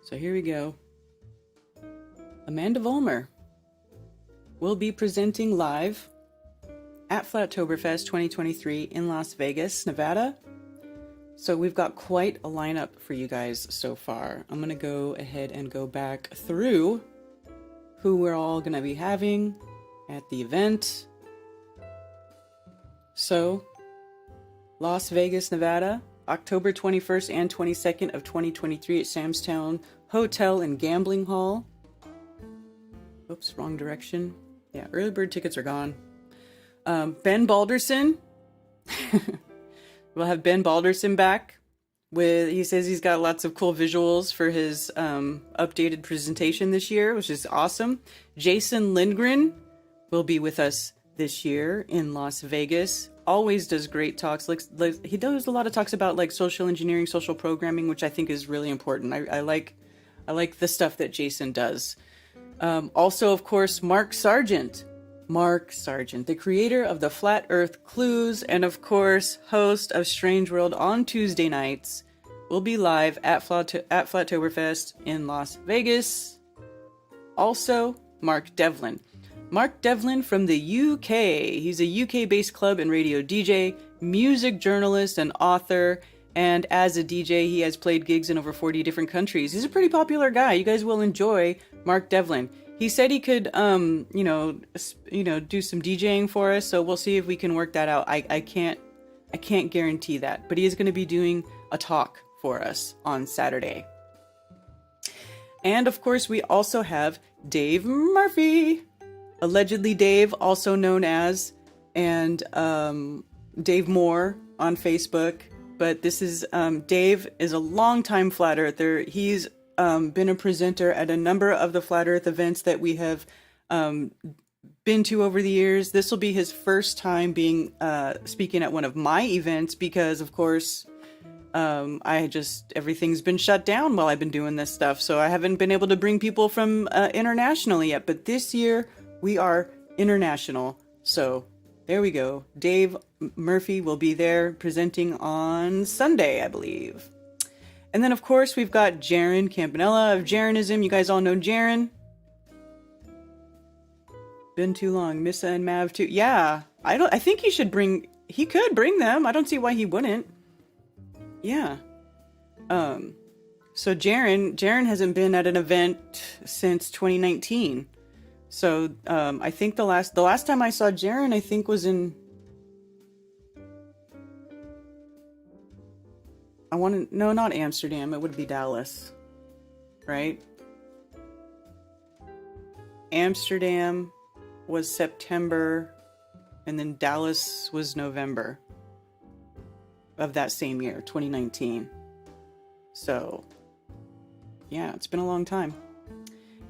So here we go. Amanda Vollmer will be presenting live at Flattoberfest 2023 in Las Vegas, Nevada. So we've got quite a lineup for you guys so far. I'm going to go ahead and go back through who we're all going to be having at the event. So, Las Vegas, Nevada, October 21st and 22nd of 2023 at Sam's Town Hotel and Gambling Hall. Oops, wrong direction. Yeah, early bird tickets are gone. Ben Balderson. We'll have Ben Balderson back. He says he's got lots of cool visuals for his updated presentation this year, which is awesome. Jason Lindgren will be with us this year in Las Vegas. Always does great talks. He does a lot of talks about like social engineering, social programming, which I think is really important. I like the stuff that Jason does. Also, of course, Mark Sargent, the creator of the Flat Earth Clues, and of course, host of Strange World on Tuesday nights, will be live at Flattoberfest in Las Vegas. Also, Mark Devlin. Mark Devlin from the UK. He's a UK-based club and radio DJ, music journalist, and author. And as a DJ, he has played gigs in over 40 different countries. He's a pretty popular guy. You guys will enjoy Mark Devlin. He said he could, do some DJing for us. So we'll see if we can work that out. I can't guarantee that, but he is going to be doing a talk for us on Saturday. And of course, we also have Dave Murphy. Allegedly Dave, also known as, and Dave Moore on Facebook. But this is, Dave is a longtime Flat Earther. He's been a presenter at a number of the Flat Earth events that we have been to over the years. This will be his first time being speaking at one of my events because, of course, everything's been shut down while I've been doing this stuff. So I haven't been able to bring people from internationally yet. But this year, we are international. So there we go. Dave Murphy will be there presenting on Sunday, I believe. And then, of course, we've got Jaron Campanella of Jaronism. You guys all know Jaron. Been too long. Missa and Mav too. Yeah, I think he could bring them. I don't see why he wouldn't. Yeah. So Jaron hasn't been at an event since 2019. So, I think the last time I saw Jaron, I think was in, no, not Amsterdam. It would be Dallas, right? Amsterdam was September, and then Dallas was November of that same year, 2019. So, yeah, it's been a long time.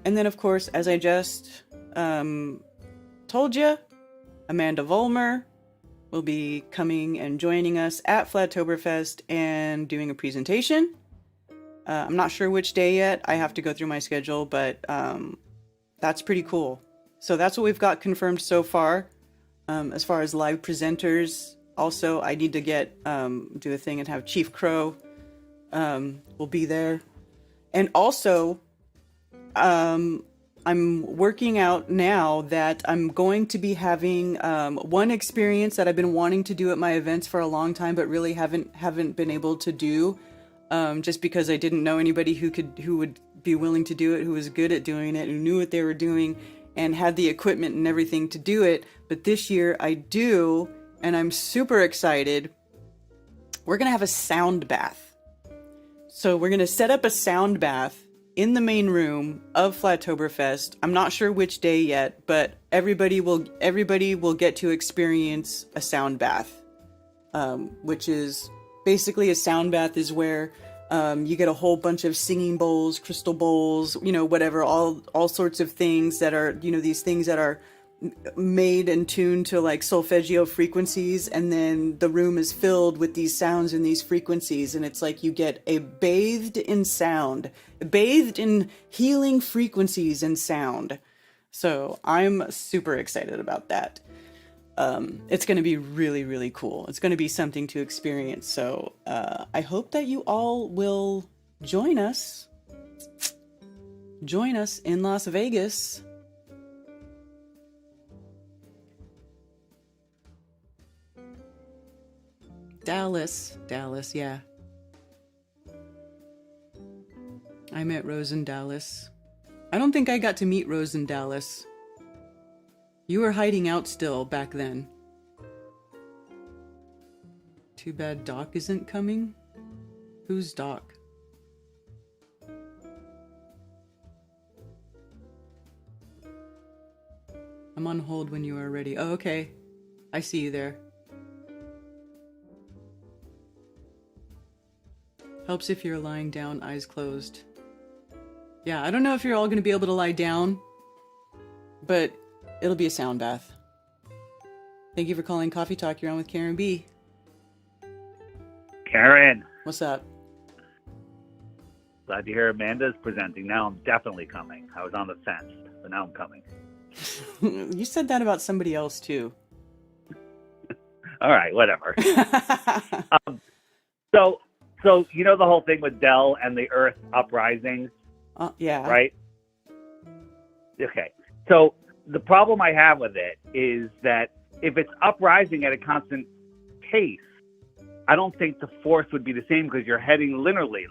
And then, of course, as I just told you, Amanda Vollmer will be coming and joining us at Flattoberfest and doing a presentation. I'm not sure which day yet. I have to go through my schedule, but That's pretty cool. So that's what we've got confirmed so far. As far as live presenters, also I need to get do a thing and have Chief Crow will be there, and also I'm working out now that I'm going to be having one experience that I've been wanting to do at my events for a long time, but really haven't been able to do, just because I didn't know anybody who would be willing to do it, who was good at doing it, who knew what they were doing, and had the equipment and everything to do it. But this year I do, and I'm super excited. We're gonna have a sound bath. So we're gonna set up a sound bath in the main room of Flattoberfest. I'm not sure which day yet, but everybody will get to experience a sound bath, which is basically a sound bath is where you get a whole bunch of singing bowls, crystal bowls, whatever, all sorts of things that are, these things that are made and tuned to like solfeggio frequencies, and then the room is filled with these sounds and these frequencies, and it's like you get bathed in sound, bathed in healing frequencies and sound. So I'm super excited about that. It's going to be really, really cool. It's going to be something to experience. So I hope that you all will join us in Las Vegas. Dallas, yeah. I met Rose in Dallas. I don't think I got to meet Rose in Dallas. You were hiding out still back then. Too bad Doc isn't coming. Who's Doc? I'm on hold when you are ready. Oh, okay. I see you there. Helps if you're lying down, eyes closed. Yeah, I don't know if you're all going to be able to lie down, but it'll be a sound bath. Thank you for calling Coffee Talk. You're on with Karen B. Karen. What's up? Glad to hear Amanda's presenting. Now I'm definitely coming. I was on the fence, but now I'm coming. You said that about somebody else, too. All right, whatever. So you know the whole thing with Dell and the Earth uprising? Yeah. Right? Okay. So the problem I have with it is that if it's uprising at a constant pace, I don't think the force would be the same because you're heading linearly,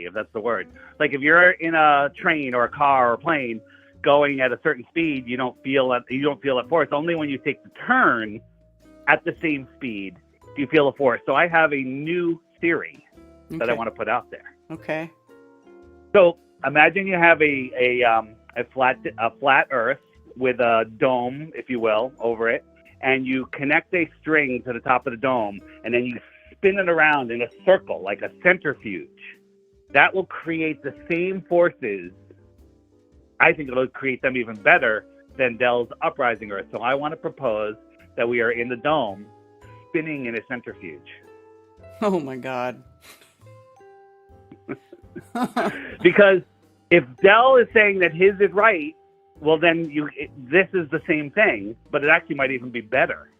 if that's the word. Like if you're in a train or a car or a plane going at a certain speed, you don't feel that force. Only when you take the turn at the same speed do you feel the force. So I have a new theory that I want to put out there. Okay. So imagine you have a flat Earth with a dome, if you will, over it, and you connect a string to the top of the dome, and then you spin it around in a circle like a centrifuge. That will create the same forces. I think it'll create them even better than Dell's uprising Earth. So I want to propose that we are in the dome, spinning in a centrifuge. Oh my God. Because if Dell is saying that his is right, well then this is the same thing, but it actually might even be better.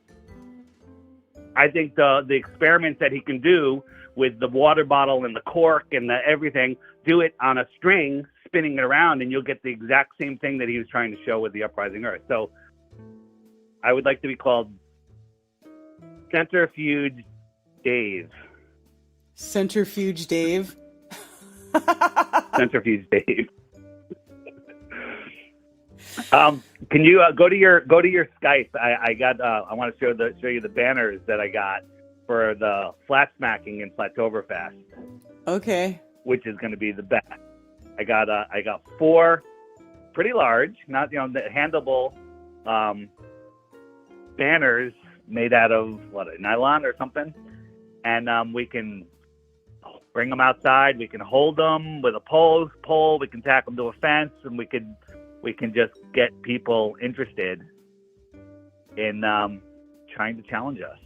I think the experiments that he can do with the water bottle and the cork and the everything, do it on a string, spinning it around, and you'll get the exact same thing that he was trying to show with the uprising Earth. So I would like to be called Centrifuge Dave. Centrifuge Dave? Centrifuge Dave. Can you go to your Skype? I want to show you the banners that I got for the flat smacking in Flattoberfest. Okay. Which is going to be the best. I got 4 pretty large, not the handleable banners made out of nylon or something, and we can bring them outside. We can hold them with a pole. We can tack them to a fence, and we can just get people interested in trying to challenge us.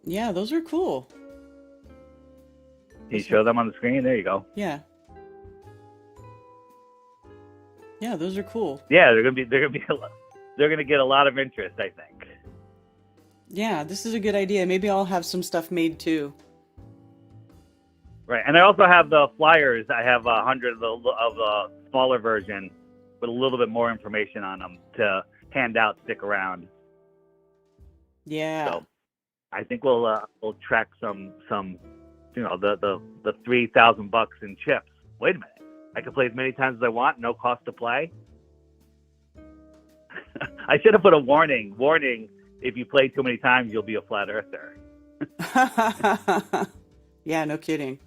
Yeah, those are cool. Can you show them on the screen? There you go. Yeah, Yeah, those are cool. Yeah, they're gonna get a lot of interest, I think. Yeah, this is a good idea. Maybe I'll have some stuff made too. Right, and I also have the flyers. I have 100 of the smaller version with a little bit more information on them to hand out. Stick around. Yeah. So I think we'll track some the $3,000 in chips. Wait a minute, I can play as many times as I want, no cost to play. I should have put a warning. If you play too many times, you'll be a flat earther. Yeah, no kidding.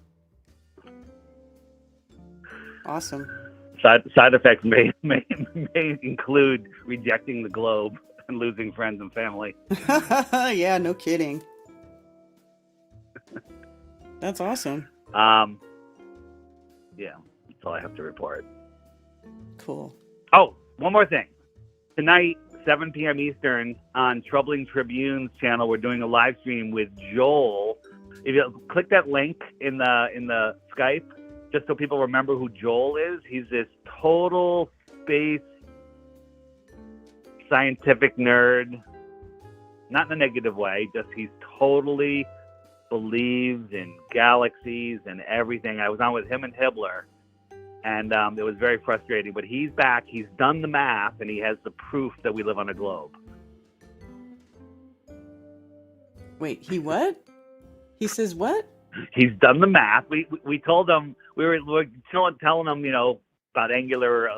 Awesome. Side effects may include rejecting the globe and losing friends and family. Yeah, no kidding. That's awesome. Yeah, that's all I have to report. Cool. Oh, one more thing. Tonight, 7 p.m. Eastern on Troubling Tribune's channel, we're doing a live stream with Joel. If you click that link in the Skype, just so people remember who Joel is, he's this total space scientific nerd. Not in a negative way, just he's totally believes in galaxies and everything. I was on with him and Hibbler, and it was very frustrating. But he's back. He's done the math, and he has the proof that we live on a globe. Wait, he what? He says what? He's done the math. We told him we were telling him about angular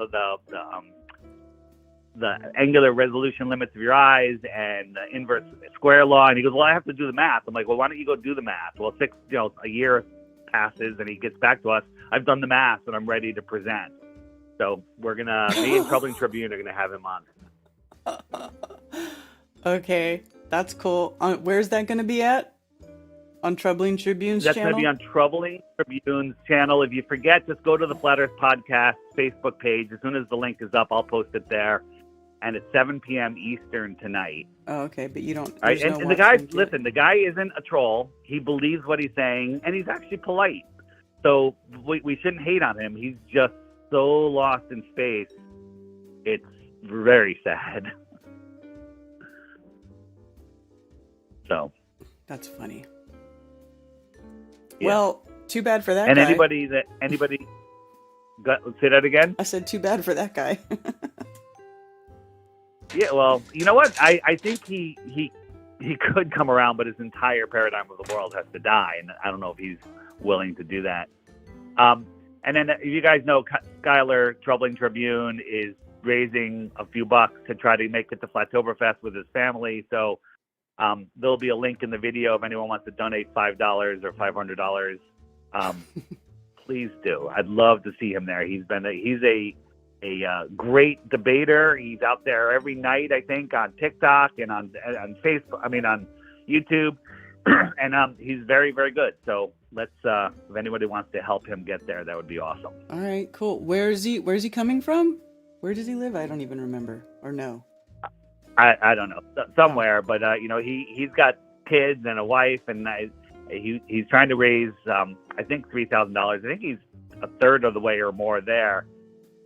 the angular resolution limits of your eyes and the inverse square law, and he goes, well, I have to do the math. I'm like, well, why don't you go do the math? Well, a year passes, and he gets back to us. I've done the math, and I'm ready to present. So me and Troubling Tribune are gonna have him on. Okay, that's cool. Where's that gonna be at? On Troubling Tribune's That's channel? going to be on Troubling Tribune's channel. If you forget, just go to the Flat Earth Podcast Facebook page. As soon as the link is up, I'll post it there. And it's 7 p.m. Eastern tonight. Oh, okay, but you don't. All right, there's and no the guy, watch link yet. listen, the guy isn't a troll. He believes what he's saying, and he's actually polite. So we shouldn't hate on him. He's just so lost in space. It's very sad. So. That's funny. Yeah. Well, too bad for that And guy. anybody say that again? I said too bad for that guy. Yeah, well, you know what? I think he could come around, but his entire paradigm of the world has to die, and I don't know if he's willing to do that. And then, if you guys know, Skylar, Troubling Tribune, is raising a few bucks to try to make it to Flattoberfest with his family. So there'll be a link in the video if anyone wants to donate $5 or $500. Please do. I'd love to see him there. He's a great debater. He's out there every night, I think, on TikTok and on Facebook. I mean, on YouTube, and he's very, very good. So let's, if anybody wants to help him get there, that would be awesome. All right, cool. Where's he coming from? Where does he live? I don't even remember or know. I don't know, somewhere, but he's got kids and a wife, and he's trying to raise I think $3,000. I think he's a third of the way or more there.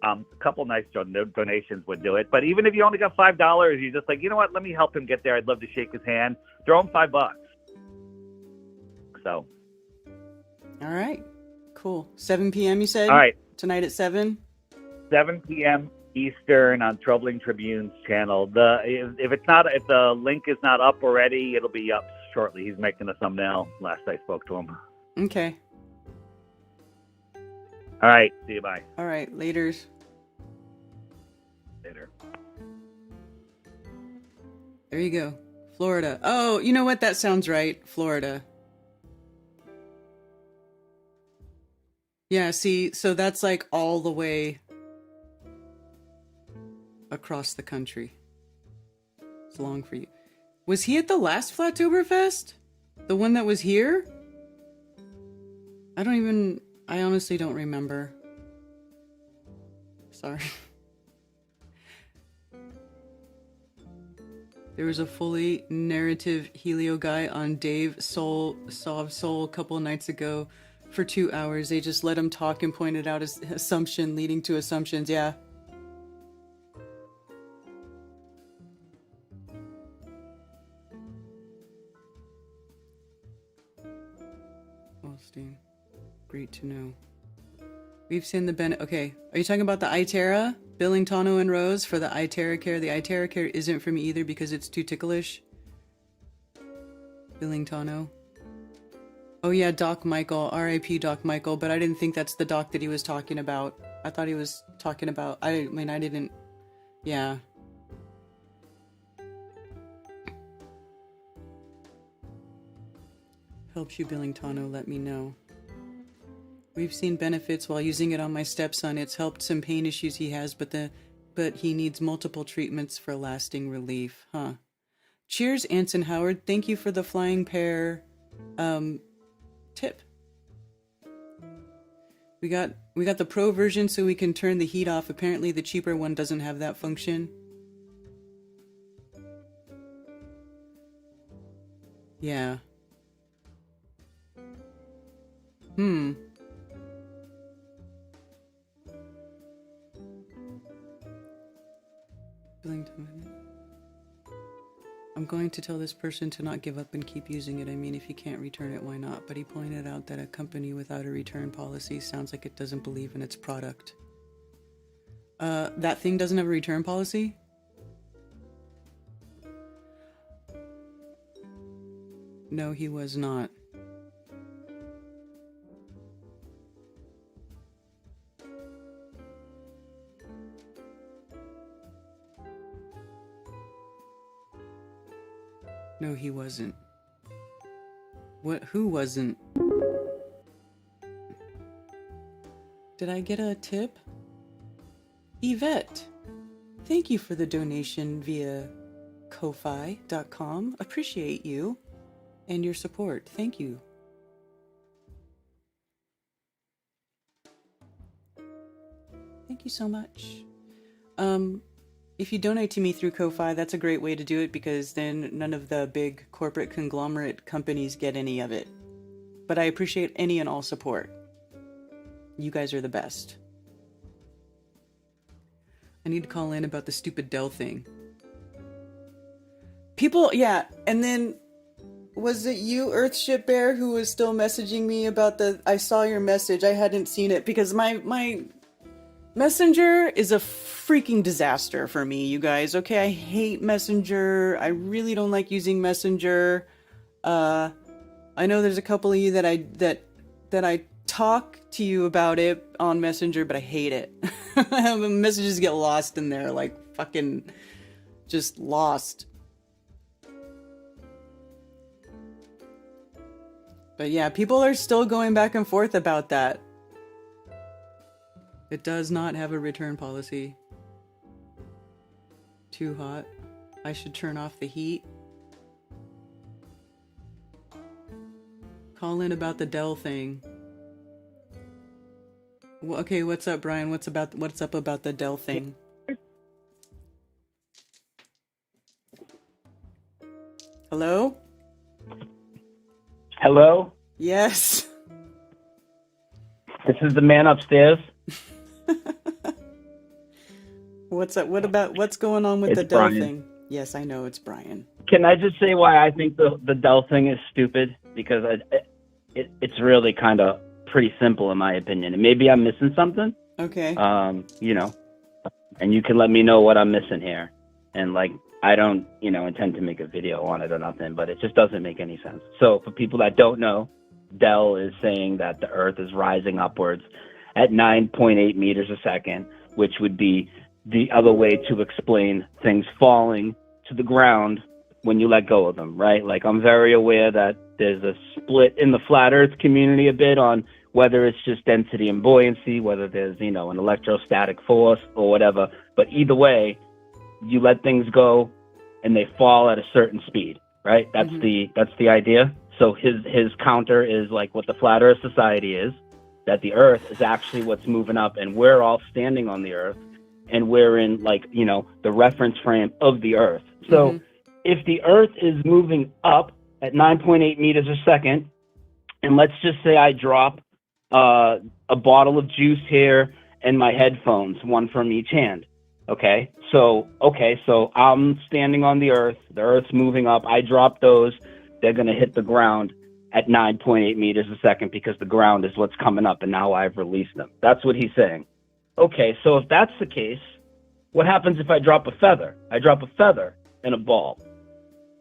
A couple nice donations would do it, but even if you only got $5, you're just like, you know what? Let me help him get there. I'd love to shake his hand. Throw him $5. So. All right, cool. 7 p.m. You said. All right. Tonight at 7. 7 p.m. Eastern on Troubling Tribune's channel. If the link is not up already, it'll be up shortly. He's making a thumbnail. Last I spoke to him. Okay. All right. See you. Bye. All right. Laters. Later. There you go. Florida. Oh, you know what? That sounds right. Florida. Yeah, see, so that's like all the way across the country. It's long for you. Was he at the last Flattoberfest? The one that was here? I honestly don't remember. Sorry. There was a fully narrative Helio guy on Dave Soul a couple nights ago for 2 hours. They just let him talk and pointed out his assumption leading to assumptions. Yeah. Great to know. We've seen the okay, are you talking about the iTerra? Billing Tano and Rose for the iTerra Care? The iTerra Care isn't for me either because it's too ticklish. Billing Tano. Oh yeah, Doc Michael, R.I.P. Doc Michael, but I didn't think that's the doc that he was talking about. I thought he was talking about, I mean, I didn't, yeah. Helps you, Billing Tano, let me know. We've seen benefits while using it on my stepson. It's helped some pain issues he has, but he needs multiple treatments for lasting relief. Huh. Cheers, Anson Howard. Thank you for the flying pear tip. We got the pro version so we can turn the heat off. Apparently the cheaper one doesn't have that function. Yeah. I'm going to tell this person to not give up and keep using it. I mean, if you can't return it, why not? But he pointed out that a company without a return policy sounds like it doesn't believe in its product. That thing doesn't have a return policy? No, he was not. No, he wasn't. What? Who wasn't? Did I get a tip? Yvette, thank you for the donation via Ko-Fi.com. Appreciate you and your support. Thank you. Thank you so much. If you donate to me through Ko-Fi, that's a great way to do it because then none of the big corporate conglomerate companies get any of it. But I appreciate any and all support. You guys are the best. I need to call in about the stupid Dell thing. People, yeah, and then was it you, Earthship Bear, who was still messaging me about I saw your message, I hadn't seen it because my Messenger is a freaking disaster for me, you guys. Okay, I hate Messenger. I really don't like using Messenger. I know there's a couple of you that I talk to you about it on Messenger, but I hate it. Messages get lost in there, like fucking just lost. But yeah, people are still going back and forth about that. It does not have a return policy. Too hot. I should turn off the heat. Call in about the Dell thing. Well, okay, what's up, Brian? What's up about the Dell thing? Hello? Hello? Yes. This is the man upstairs. What's up? What's going on with It's the Dell Brian. thing? Yes, I know it's Brian. Can I just say why I think the Dell thing is stupid? Because it's really kind of pretty simple in my opinion. And maybe I'm missing something. Okay. And you can let me know what I'm missing here. And like, I don't, intend to make a video on it or nothing, but it just doesn't make any sense. So for people that don't know, Dell is saying that the Earth is rising upwards at 9.8 meters a second, which would be the other way to explain things falling to the ground when you let go of them, right? Like, I'm very aware that there's a split in the flat Earth community a bit on whether it's just density and buoyancy, whether there's, an electrostatic force or whatever. But either way, you let things go and they fall at a certain speed, right? That's the idea. So his counter is like what the Flat Earth Society is, that the Earth is actually what's moving up, and we're all standing on the Earth, and we're in the reference frame of the Earth. So if the Earth is moving up at 9.8 meters a second, and let's just say I drop a bottle of juice here and my headphones, one from each hand. Okay, so I'm standing on the Earth's moving up. I drop those, they're gonna hit the ground at 9.8 meters a second because the ground is what's coming up and now I've released them. That's what he's saying. Okay, so if that's the case, what happens if I drop a feather? I drop a feather in a ball.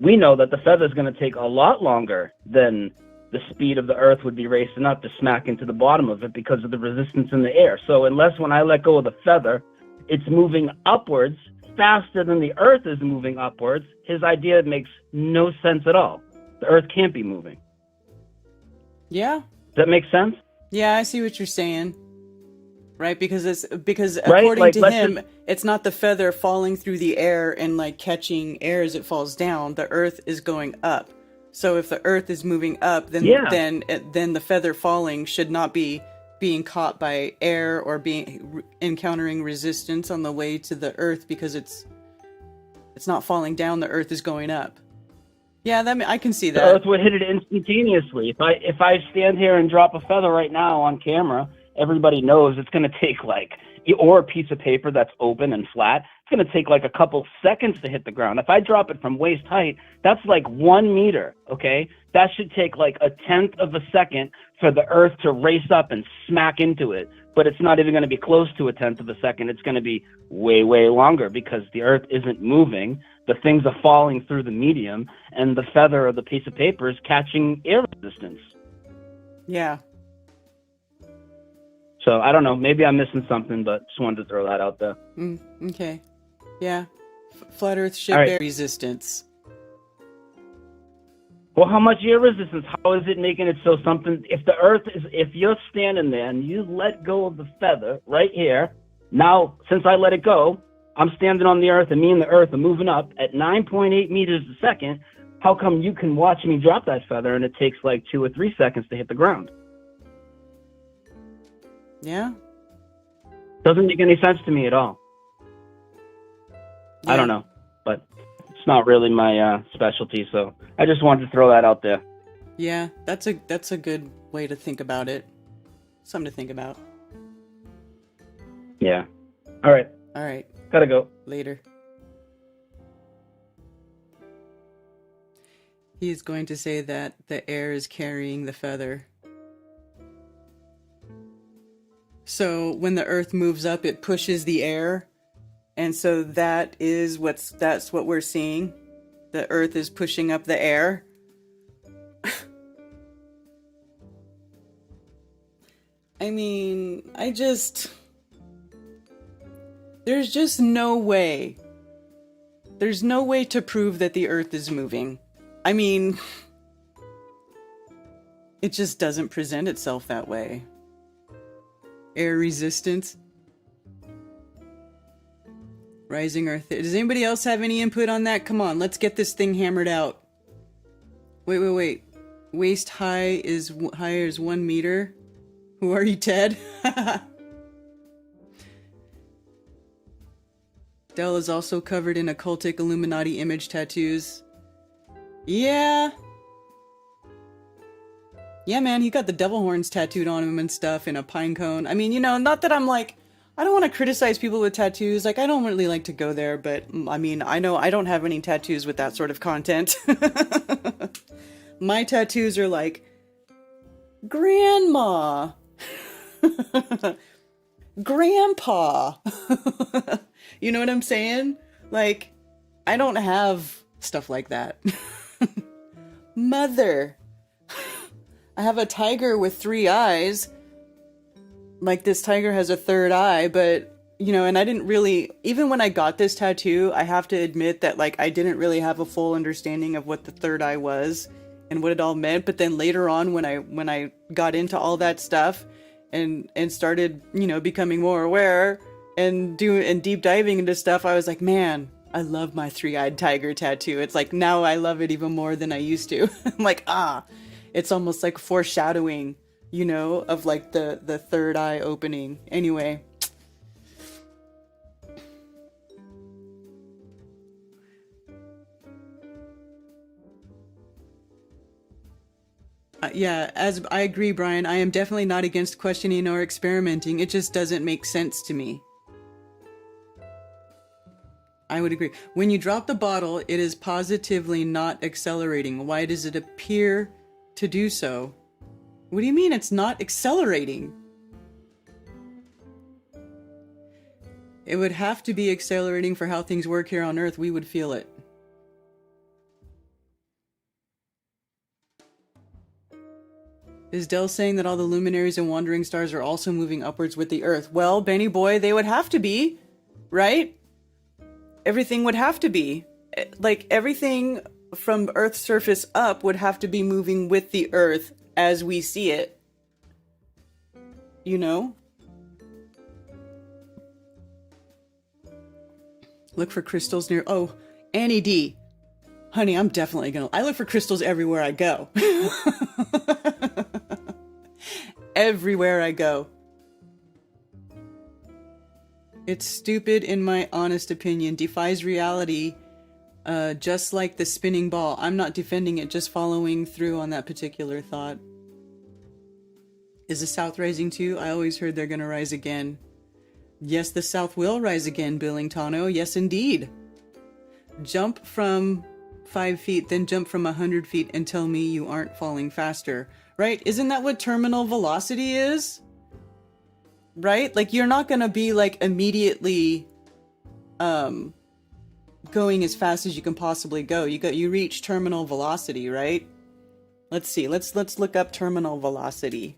We know that the feather is going to take a lot longer than the speed of the earth would be racing up to smack into the bottom of it because of the resistance in the air. So unless when I let go of the feather, it's moving upwards faster than the earth is moving upwards, his idea makes no sense at all. The earth can't be moving. Yeah. Does that make sense? Yeah, I see what you're saying. Right? Because Right? according Like, to him, it's not the feather falling through the air and like catching air as it falls down. The earth is going up. So if the earth is moving up, then the feather falling should not be being caught by air or encountering resistance on the way to the earth because it's not falling down. The earth is going up. Yeah, I can see that. The earth would hit it instantaneously. If I stand here and drop a feather right now on camera, everybody knows it's going to take or a piece of paper that's open and flat, it's going to take like a couple seconds to hit the ground. If I drop it from waist height, that's like 1 meter, okay? That should take like a tenth of a second for the earth to race up and smack into it. But it's not even going to be close to a tenth of a second. It's going to be way, way longer because the earth isn't moving. The things are falling through the medium, and the feather or the piece of paper is catching air resistance. Yeah. So I don't know. Maybe I'm missing something, but just wanted to throw that out there. Okay. Yeah. Flat Earth ship All right. air resistance. Well, how much air resistance? How is it making it so something? If you're standing there and you let go of the feather right here, now since I let it go, I'm standing on the earth and me and the earth are moving up at 9.8 meters a second. How come you can watch me drop that feather and it takes like 2 or 3 seconds to hit the ground? Yeah. Doesn't make any sense to me at all. Yeah. I don't know, but it's not really my specialty, so I just wanted to throw that out there. Yeah, that's a good way to think about it. Something to think about. Yeah. All right. All right. Gotta go. Later. He is going to say that the air is carrying the feather. So when the earth moves up, it pushes the air. And so that's what we're seeing. The earth is pushing up the air. I mean, there's just no way. There's no way to prove that the earth is moving. I mean, it just doesn't present itself that way. Air resistance. Rising Earth. Does anybody else have any input on that? Come on, let's get this thing hammered out. Wait. Waist high is higher is 1 meter. Who are you, Ted? Dell is also covered in occultic Illuminati image tattoos. Yeah. Yeah, man, he got the devil horns tattooed on him and stuff in a pine cone. I mean, not that I'm like, I don't want to criticize people with tattoos. Like, I don't really like to go there, but I mean, I know I don't have any tattoos with that sort of content. My tattoos are like, Grandma. Grandpa. You know what I'm saying? Like, I don't have stuff like that. Mother. I have a tiger with 3 eyes. Like, this tiger has a 3rd eye, but, and I didn't really, even when I got this tattoo, I have to admit that, like, I didn't really have a full understanding of what the 3rd eye was and what it all meant. But then later on, when I got into all that stuff and started, becoming more aware and deep diving into stuff, I was like, man, I love my 3-eyed tiger tattoo. It's like, now I love it even more than I used to. I'm like, it's almost like foreshadowing, of like the 3rd eye opening. Anyway. Yeah, as I agree, Brian, I am definitely not against questioning or experimenting. It just doesn't make sense to me. I would agree. When you drop the bottle, it is positively not accelerating. Why does it appear to do so. What do you mean it's not accelerating? It would have to be accelerating for how things work here on Earth. We would feel it. Is Dell saying that all the luminaries and wandering stars are also moving upwards with the Earth? Well, Benny boy, they would have to be, right? Everything would have to be. Like, everything from Earth's surface up would have to be moving with the Earth as we see it. You know? Look for crystals near... Oh, Annie D. Honey, I'm definitely gonna... I look for crystals everywhere I go. Everywhere I go. It's stupid in my honest opinion. Defies reality, just like the spinning ball. I'm not defending it, just following through on that particular thought. Is the South rising too? I always heard they're gonna rise again. Yes, the South will rise again, Billingtano. Yes, indeed. Jump from 5 feet, then jump from 100 feet and tell me you aren't falling faster. Right? Isn't that what terminal velocity is? Right? Like, you're not gonna be, like, immediately going as fast as you can possibly go. You reach terminal velocity, right? Let's see. Let's look up terminal velocity.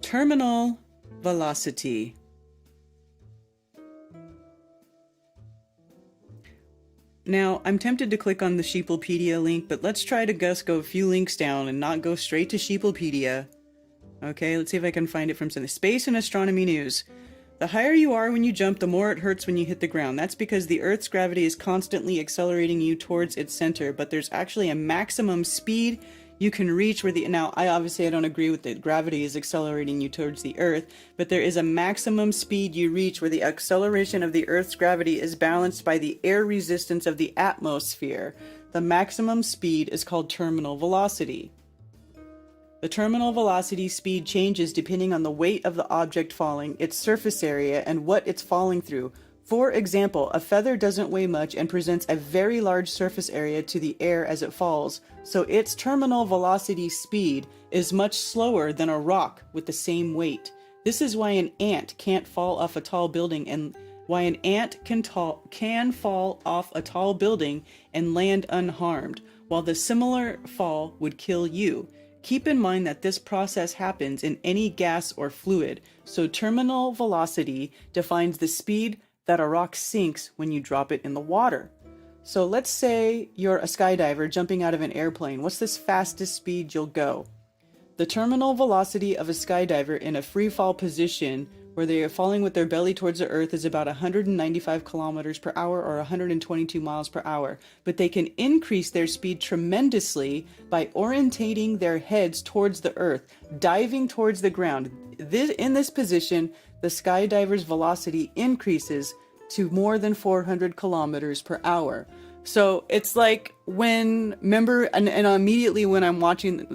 Terminal velocity. Now, I'm tempted to click on the Sheeplepedia link, but let's try to just go a few links down and not go straight to Sheeplepedia. Okay, let's see if I can find it from some Space and Astronomy News. The higher you are when you jump, the more it hurts when you hit the ground. That's because the Earth's gravity is constantly accelerating you towards its center, but there's actually a maximum speed you can reach where the... Now, I don't agree with it. Gravity is accelerating you towards the Earth, but there is a maximum speed you reach where the acceleration of the Earth's gravity is balanced by the air resistance of the atmosphere. The maximum speed is called terminal velocity. The terminal velocity speed changes depending on the weight of the object falling, its surface area, and what it's falling through. For example, a feather doesn't weigh much and presents a very large surface area to the air as it falls, so its terminal velocity speed is much slower than a rock with the same weight. This is why an ant can't fall off a tall building and why an ant can fall off a tall building and land unharmed, while the similar fall would kill you. Keep in mind that this process happens in any gas or fluid, so terminal velocity defines the speed that a rock sinks when you drop it in the water. So let's say you're a skydiver jumping out of an airplane. What's the fastest speed you'll go? The terminal velocity of a skydiver in a free fall position where they are falling with their belly towards the earth is about 195 kilometers per hour or 122 miles per hour. But they can increase their speed tremendously by orientating their heads towards the earth, diving towards the ground. In this position, the skydiver's velocity increases to more than 400 kilometers per hour. So it's like and immediately when I'm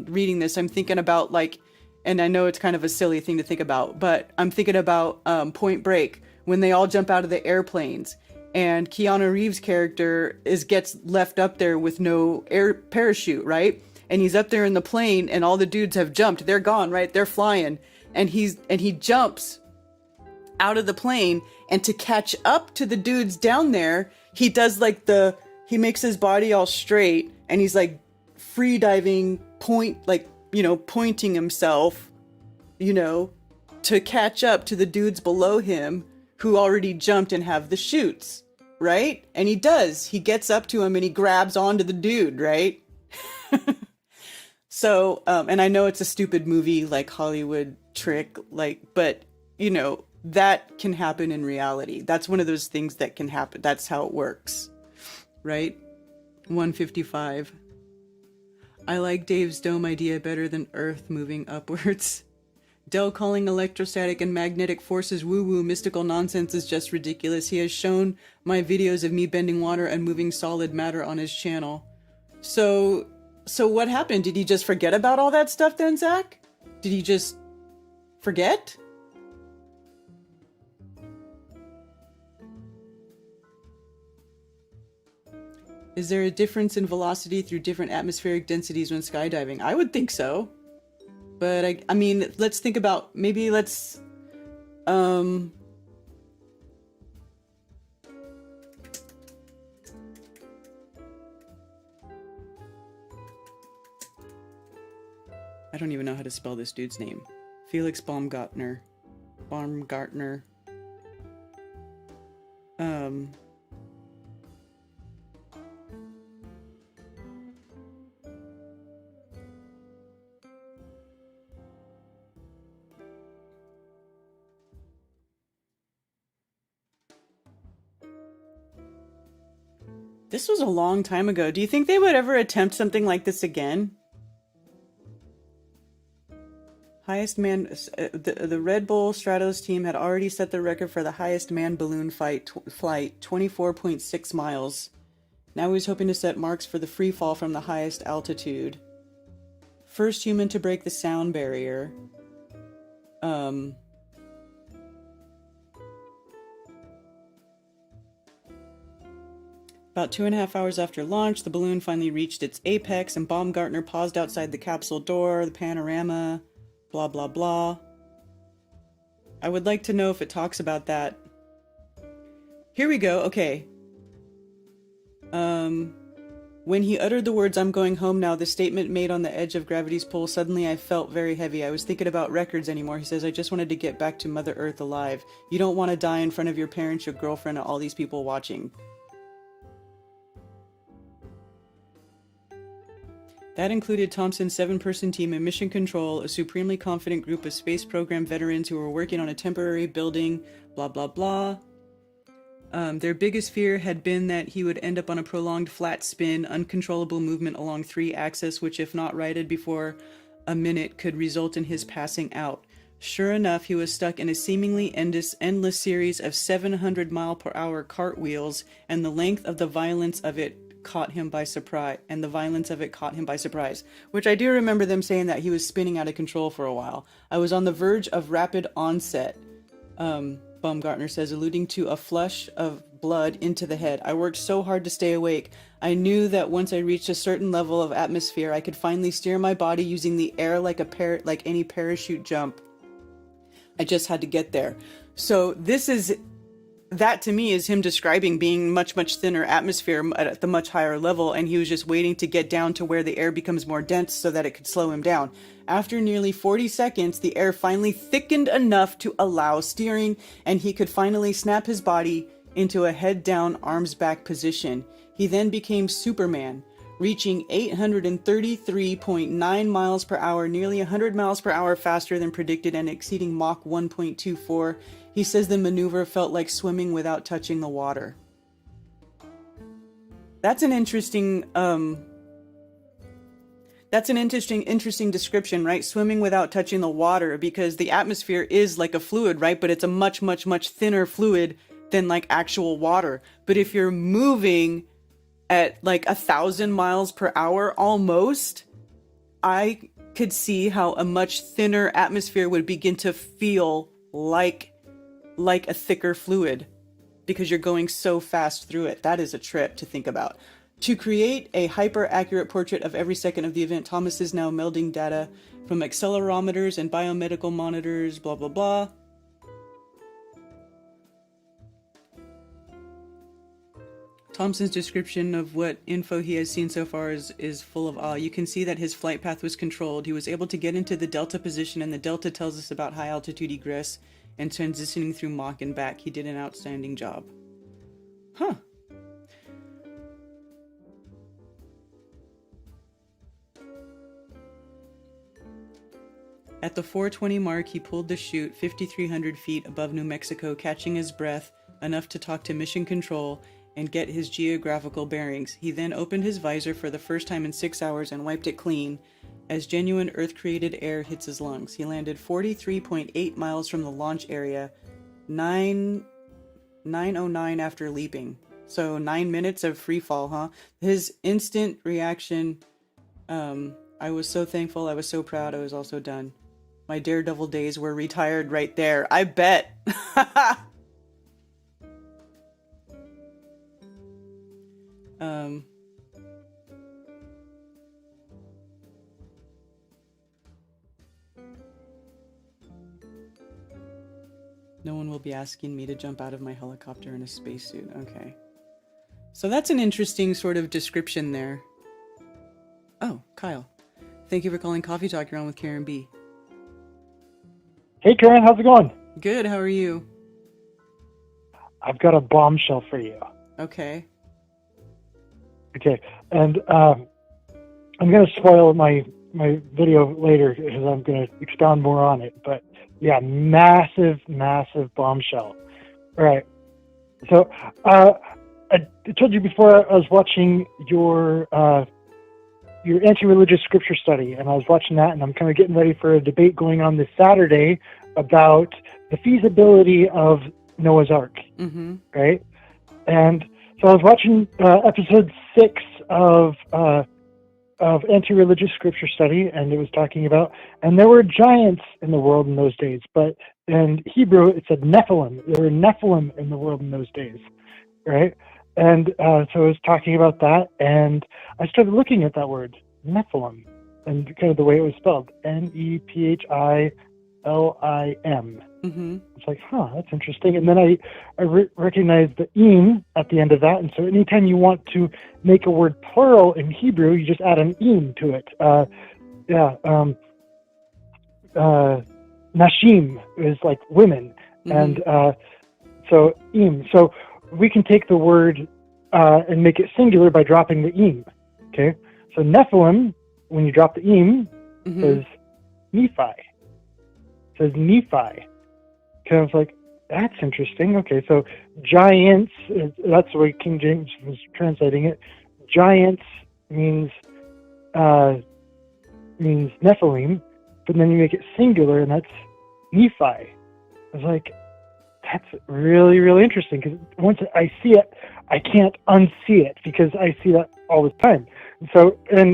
reading this, I'm thinking about and I know it's kind of a silly thing to think about, but I'm thinking about Point Break, when they all jump out of the airplanes and Keanu Reeves' character gets left up there with no air parachute, right? And he's up there in the plane and all the dudes have jumped. They're gone, right? They're flying. And he jumps out of the plane, and to catch up to the dudes down there, he does he makes his body all straight and he's like free diving, pointing himself, to catch up to the dudes below him who already jumped and have the chutes, right? And he gets up to him and he grabs onto the dude, right? So, and I know it's a stupid movie, Hollywood trick, but that can happen in reality. That's one of those things that can happen. That's how it works, right? 155. I like Dave's dome idea better than Earth moving upwards. Dell calling electrostatic and magnetic forces woo-woo mystical nonsense is just ridiculous. He has shown my videos of me bending water and moving solid matter on his channel. So what happened? Did he just forget about all that stuff then, Zach? Did he just forget? Is there a difference in velocity through different atmospheric densities when skydiving? I would think so. But I mean, let's think about, maybe let's, I don't even know how to spell this dude's name. Felix Baumgartner. Baumgartner. This was a long time ago. Do you think they would ever attempt something like this again? Highest man, the Red Bull Stratos team had already set the record for the highest manned balloon flight, 24.6 miles. Now he was hoping to set marks for the free fall from the highest altitude. First human to break the sound barrier. About 2.5 hours after launch, the balloon finally reached its apex, and Baumgartner paused outside the capsule door, the panorama, blah blah blah. I would like to know if it talks about that. Here we go, okay. When he uttered the words, "I'm going home now," the statement made on the edge of gravity's pull, suddenly I felt very heavy. I was thinking about records anymore. He says, "I just wanted to get back to Mother Earth alive. You don't want to die in front of your parents, your girlfriend, and all these people watching." That included Thompson's 7-person team in Mission Control, a supremely confident group of space program veterans who were working on a temporary building, blah blah blah. Their biggest fear had been that he would end up on a prolonged flat spin, uncontrollable movement along 3 axes, which if not righted before a minute could result in his passing out. Sure enough, he was stuck in a seemingly endless series of 700-mile-per-hour cartwheels, and the length of the violence of it caught him by surprise, which I do remember them saying that he was spinning out of control for a while. I was on the verge of rapid onset, Baumgartner says, alluding to a flush of blood into the head. I worked so hard to stay awake. I knew that once I reached a certain level of atmosphere, I could finally steer my body using the air like any parachute jump. I just had to get there. So that to me is him describing being much thinner atmosphere at the much higher level, and he was just waiting to get down to where the air becomes more dense so that it could slow him down. After nearly 40 seconds, the air finally thickened enough to allow steering, and he could finally snap his body into a head down, arms back position. He then became Superman, reaching 833.9 miles per hour, nearly 100 miles per hour faster than predicted and exceeding Mach 1.24. He says the maneuver felt like swimming without touching the water. That's an interesting description, right? Swimming without touching the water, because the atmosphere is like a fluid, right? But it's a much thinner fluid than like actual water. But if you're moving at like 1,000 miles per hour almost, I could see how a much thinner atmosphere would begin to feel like a thicker fluid, because you're going so fast through it. That is a trip to think about. To create a hyper-accurate portrait of every second of the event, Thomas is now melding data from accelerometers and biomedical monitors, blah, blah, blah. Thompson's description of what info he has seen so far is full of awe. You can see that his flight path was controlled. He was able to get into the delta position, and the delta tells us about high altitude egress and transitioning through Mach and back. He did an outstanding job. Huh. At the 420 mark, he pulled the chute 5,300 feet above New Mexico, catching his breath enough to talk to Mission Control and get his geographical bearings. He then opened his visor for the first time in 6 hours and wiped it clean as genuine Earth-created air hits his lungs. He landed 43.8 miles from the launch area, 9:09 after leaping. So 9 minutes of free fall, huh? His instant reaction, I was so thankful, I was so proud, I was also done. My daredevil days were retired right there. I bet. No one will be asking me to jump out of my helicopter in a spacesuit. Okay. So that's an interesting sort of description there. Oh, Kyle. Thank you for calling Coffee Talk. You're on with Karen B. Hey, Karen, how's it going? Good, how are you? I've got a bombshell for you. Okay. Okay, and I'm going to spoil my video later because I'm going to expound more on it. But yeah, massive bombshell. All right. So I told you before I was watching your anti-religious scripture study, and I was watching that, and I'm kind of getting ready for a debate going on this Saturday about the feasibility of Noah's Ark, right? And so I was watching episode 6 of anti-religious scripture study, and it was talking about, and there were giants in the world in those days, but in Hebrew it said Nephilim. There were Nephilim in the world in those days, right? And so I was talking about that, and I started looking at that word, Nephilim, and kind of the way it was spelled, Nephilim. It's like, that's interesting. And then I recognized the im at the end of that, and so anytime you want to make a word plural in Hebrew, you just add an im to it. Nashim is like women, and so im. So we can take the word and make it singular by dropping the im. Okay, so Nephilim, when you drop the im, says Nephi. Says Nephi. Kind of like, that's interesting. Okay, so giants, that's the way King James was translating it. Giants means Nephilim, but then you make it singular, and that's Nephi. I was like, that's really, really interesting, because once I see it, I can't unsee it, because I see that all the time. And so in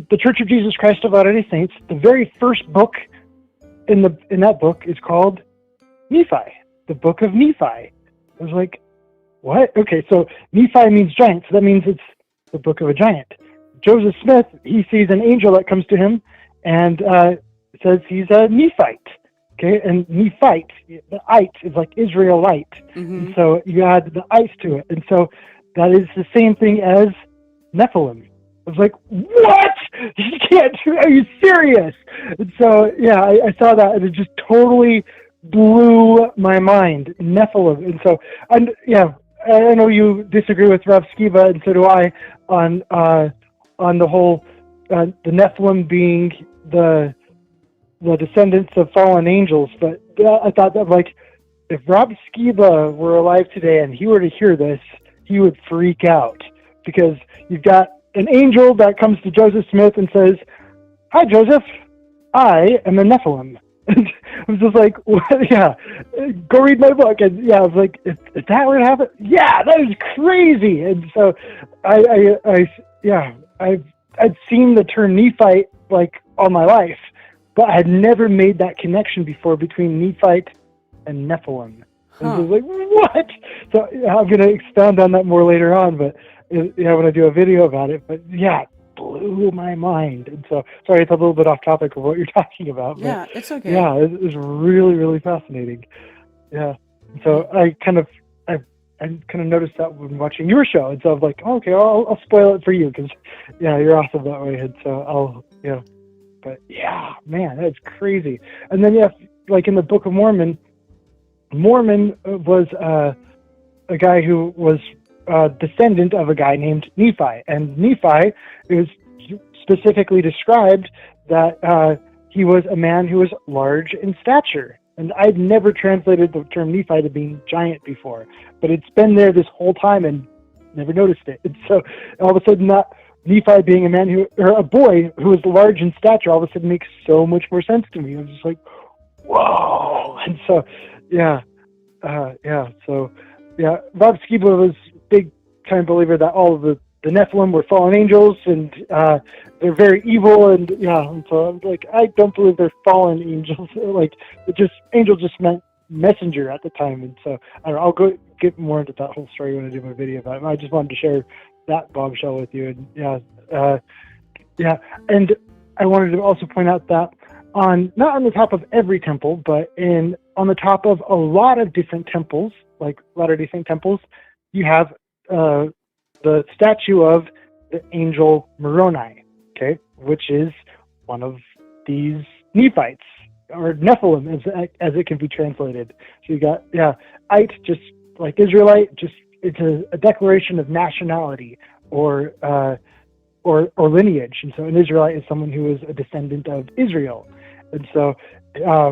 the Church of Jesus Christ of Latter-day Saints, the very first book in that book is called Nephi, the book of Nephi. I was like, what? Okay, so Nephi means giant, so that means it's the book of a giant. Joseph Smith, he sees an angel that comes to him and says he's a Nephite. Okay, and Nephite, the ite is like Israelite. And so you add the ice to it. And so that is the same thing as Nephilim. I was like, what? You can't do it. Are you serious? And so, yeah, I saw that, and it just totally blew my mind. Nephilim. And so, I know you disagree with Rav Skiba, and so do I, on the whole, the Nephilim being the descendants of fallen angels. But I thought that, like, if Rob Skiba were alive today and he were to hear this, he would freak out, because you've got an angel that comes to Joseph Smith and says, "Hi, Joseph, I am a Nephilim." And I was just like, what? Yeah, go read my book. And yeah, I was like, is that what happened? Yeah, that is crazy. And so I'd seen the term Nephite like all my life, but I had never made that connection before between Nephite and Nephilim. And I was like, what? So I'm going to expound on that more later on, but when I do a video about it. But yeah, it blew my mind. And so, sorry, it's a little bit off topic of what you're talking about. Yeah, but it's okay. yeah, it was really, really fascinating. Yeah. So I kind of noticed that when watching your show. And so I'm like, okay, I'll spoil it for you, because yeah, you're awesome that way. And so but yeah, man, that's crazy. And then yeah, like in the Book of Mormon was a guy who was descendant of a guy named Nephi, and Nephi is specifically described that he was a man who was large in stature. And I'd never translated the term Nephi to being giant before, but it's been there this whole time and never noticed it. And so all of a sudden, Nephi being a man or a boy who was large in stature, all of a sudden makes so much more sense to me. I was just like, whoa! And so, Bob Skiba was a big time believer that all of the Nephilim were fallen angels, and they're very evil, and so I'm like, I don't believe they're fallen angels. Like, angel just meant messenger at the time. And so I don't know, I'll go get more into that whole story when I do my video about it. I just wanted to share that bombshell with you. And and I wanted to also point out that on not on the top of every temple, but on the top of a lot of different temples, like Latter-day Saint temples, you have the statue of the angel Moroni, okay, which is one of these Nephites, or Nephilim, as it can be translated. So you got, Ite, just like Israelite, just it's a declaration of nationality or lineage. And so an Israelite is someone who is a descendant of Israel. And so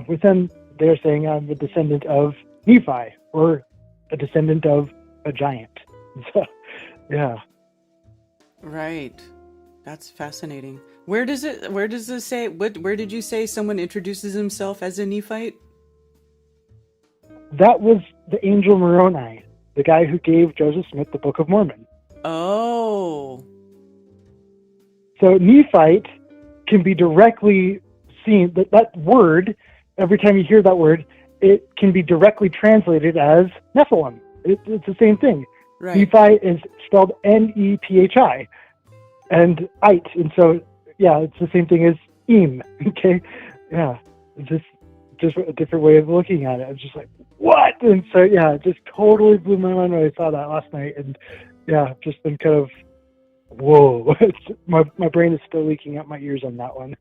with them, they're saying I'm a descendant of Nephi, or a descendant of a giant. So, yeah. Right. That's fascinating. Where does it say, where did you say someone introduces himself as a Nephite? That was the angel Moroni, the guy who gave Joseph Smith the Book of Mormon. Oh. So Nephite can be directly seen, that word, every time you hear that word, it can be directly translated as Nephilim. It's the same thing. Right. Nephi is spelled Nephi, and Ite, and so it's the same thing as Im. Okay, it's just a different way of looking at it. I'm just like, what? And so it just totally blew my mind when I saw that last night, and just been kind of whoa. My brain is still leaking out my ears on that one.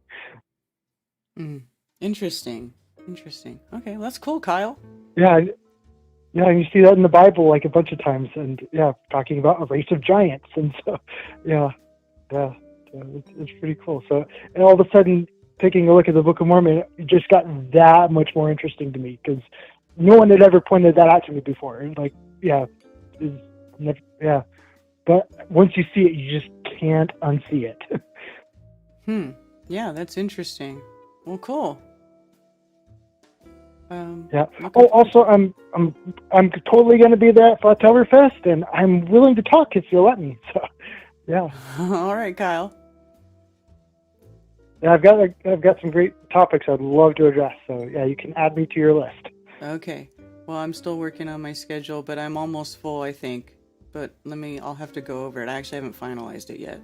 Interesting. Okay, well, that's cool, Kyle. Yeah, and you see that in the Bible like a bunch of times, and talking about a race of giants, and so it's pretty cool. So, and all of a sudden, taking a look at the Book of Mormon, it just got that much more interesting to me, because no one had ever pointed that out to me before. And like, but once you see it, you just can't unsee it. Yeah, that's interesting. Well, cool. Oh, also, I'm totally going to be there at Flatoverfest, and I'm willing to talk if you'll let me. So, yeah. All right, Kyle. Yeah, I've got some great topics I'd love to address. So, you can add me to your list. Okay. Well, I'm still working on my schedule, but I'm almost full, I think. But I'll have to go over it. I actually haven't finalized it yet.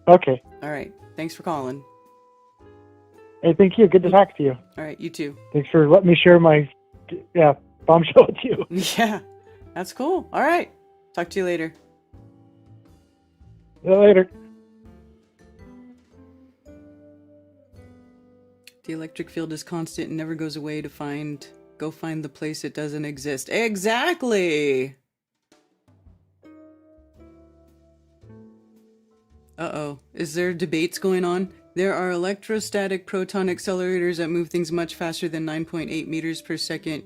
Okay. All right. Thanks for calling. Hey, thank you. Good to talk to you. All right, you too. Thanks for letting me share my bombshell with you. Yeah, that's cool. All right. Talk to you later. See you later. The electric field is constant and never goes away. Go find the place it doesn't exist. Exactly. Uh-oh. Is there debates going on? There are electrostatic proton accelerators that move things much faster than 9.8 meters per second.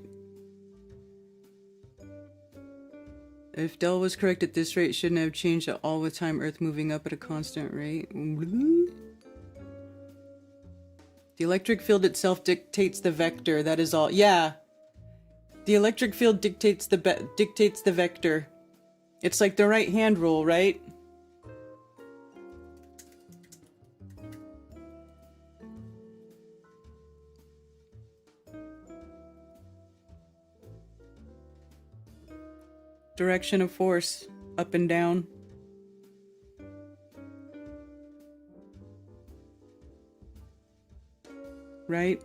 If Dell was correct at this rate, shouldn't have changed at all with time, Earth moving up at a constant rate. The electric field itself dictates the vector, that is all. Yeah. The electric field dictates the vector. It's like the right-hand rule, right? Direction of force, up and down. Right?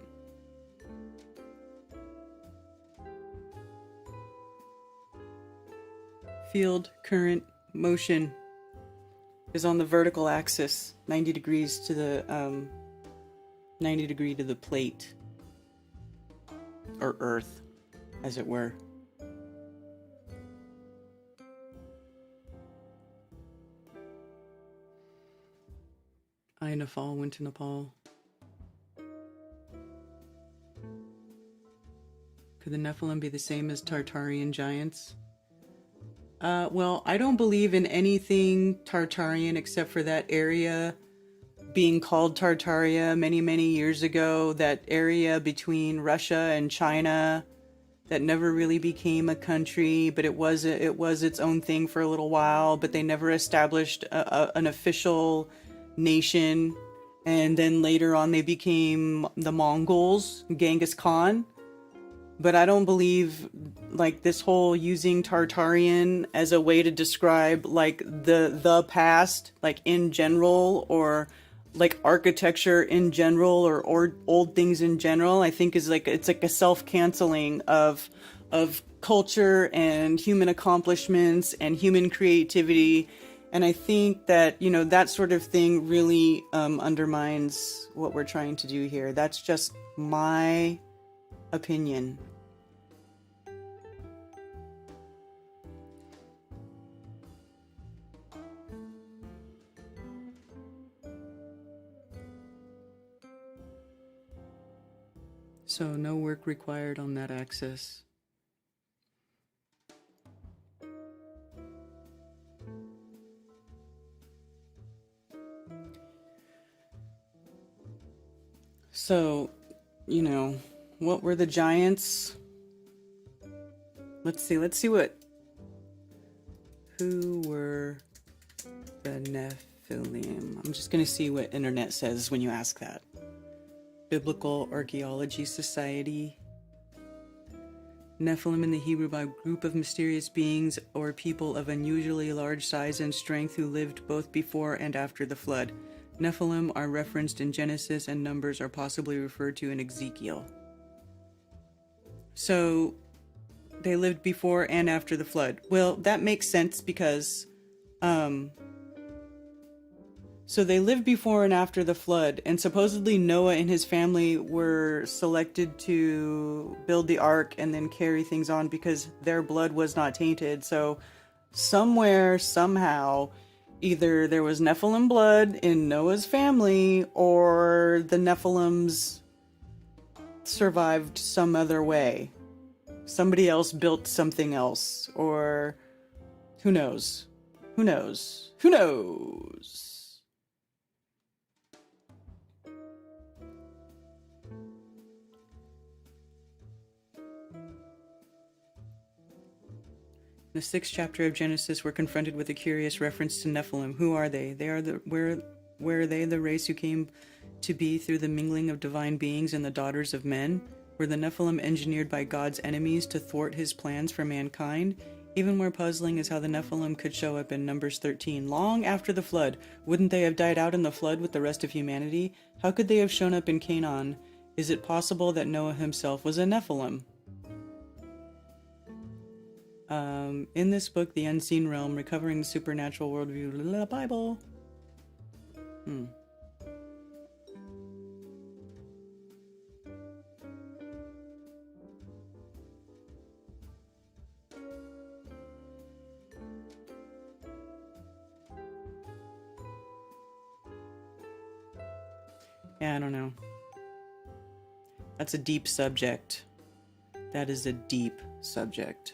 Field, current, motion is on the vertical axis, 90 degrees to the 90 degree to the plate, or Earth, as it were. I Nepal went to Nepal. Could the Nephilim be the same as Tartarian giants? Well, I don't believe in anything Tartarian except for that area being called Tartaria many, many years ago. That area between Russia and China that never really became a country, but it was its own thing for a little while, but they never established an official nation. And then later on they became the Mongols, Genghis Khan. But I don't believe like this whole using Tartarian as a way to describe like the past, like in general, or like architecture in general or old things in general, I think is like, it's like a self-canceling of culture and human accomplishments and human creativity. And I think that, you know, that sort of thing really undermines what we're trying to do here. That's just my opinion. So no work required on that axis. So, you know, what were the giants? Let's see who were the Nephilim? I'm just going to see what internet says when you ask that. Biblical Archaeology Society. Nephilim in the Hebrew by group of mysterious beings or people of unusually large size and strength who lived both before and after the flood. Nephilim are referenced in Genesis and Numbers are possibly referred to in Ezekiel. So they lived before and after the flood. Well, that makes sense because so they lived before and after the flood, and supposedly Noah and his family were selected to build the ark and then carry things on because their blood was not tainted. So somewhere, somehow, either there was Nephilim blood in Noah's family or the Nephilims survived some other way. Somebody else built something else, or who knows? Who knows? Who knows? In the 6th chapter of Genesis, we're confronted with a curious reference to Nephilim. Who are they? Where are they the race who came to be through the mingling of divine beings and the daughters of men? Were the Nephilim engineered by God's enemies to thwart his plans for mankind? Even more puzzling is how the Nephilim could show up in Numbers 13, long after the flood. Wouldn't they have died out in the flood with the rest of humanity? How could they have shown up in Canaan? Is it possible that Noah himself was a Nephilim? In this book, The Unseen Realm, Recovering the Supernatural Worldview, the Bible. Yeah, I don't know. That's a deep subject. That is a deep subject.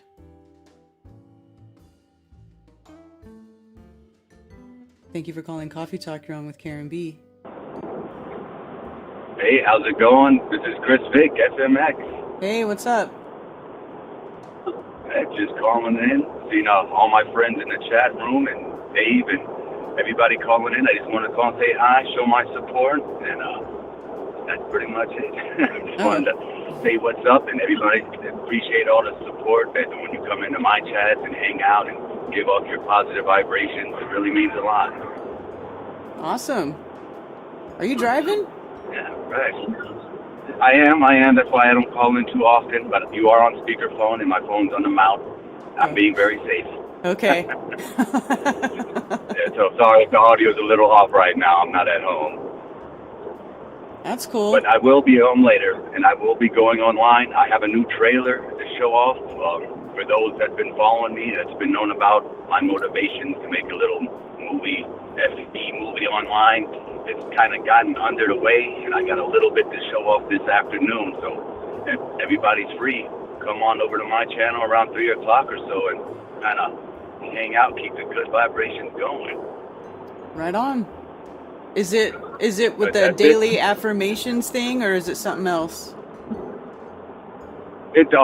Thank you for calling Coffee Talk. You're on with Karen B. Hey, how's it going? This is Chris Vick, SMX. Hey, what's up? Just calling in, seeing all my friends in the chat room and Dave and everybody calling in. I just want to call and say hi, show my support, and that's pretty much it. Just wanted to say what's up, and everybody appreciate all the support that when you come into my chats and hang out and give off your positive vibrations. It really means a lot. Awesome. Are you driving? Yeah, right. I am. That's why I don't call in too often, but you are on speakerphone and my phone's on the mount. I'm being very safe. Okay. Yeah, so sorry if the audio is a little off right now. I'm not at home. That's cool. But I will be home later, and I will be going online. I have a new trailer to show off. For those that's been following me, that's been known about my motivations to make a little movie, FB movie online. It's kind of gotten under the way, and I got a little bit to show off this afternoon. So if everybody's free, come on over to my channel around 3 o'clock or so and kind of hang out, keep the good vibrations going. Right on. Is it with the daily affirmations thing, or is it something else? This is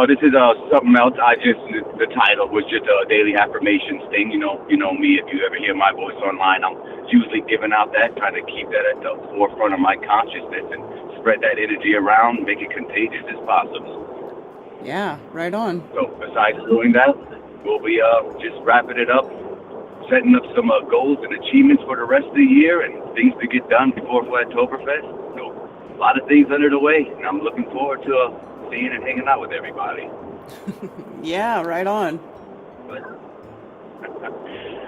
something else. The title was just a daily affirmations thing. You know me. If you ever hear my voice online, I'm usually giving out that, trying to keep that at the forefront of my consciousness and spread that energy around, make it contagious as possible. Yeah, right on. So besides doing that, we'll be just wrapping it up setting up some goals and achievements for the rest of the year and things to get done before Flattoberfest. So a lot of things under the way, and I'm looking forward to seeing and hanging out with everybody. Yeah, right on.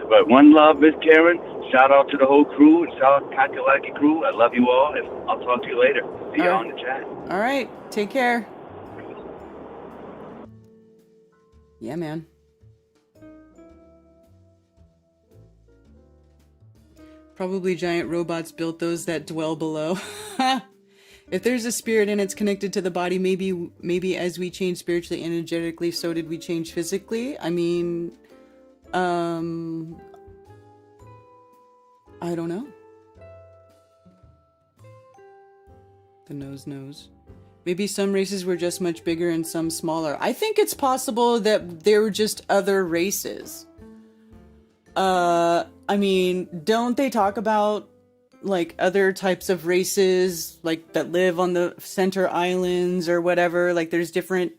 But one love, Miss Karen. Shout out to the whole crew and shout out to Kakalaki crew. I love you all, and I'll talk to you later. See y'all in the chat. All right. Take care. Yeah, man. Probably giant robots built those that dwell below. If there's a spirit and it's connected to the body, maybe as we change spiritually, energetically, so did we change physically? I mean, I don't know. The nose knows. Maybe some races were just much bigger and some smaller. I think it's possible that there were just other races. I mean, don't they talk about like other types of races like that live on the center islands or whatever? Like there's different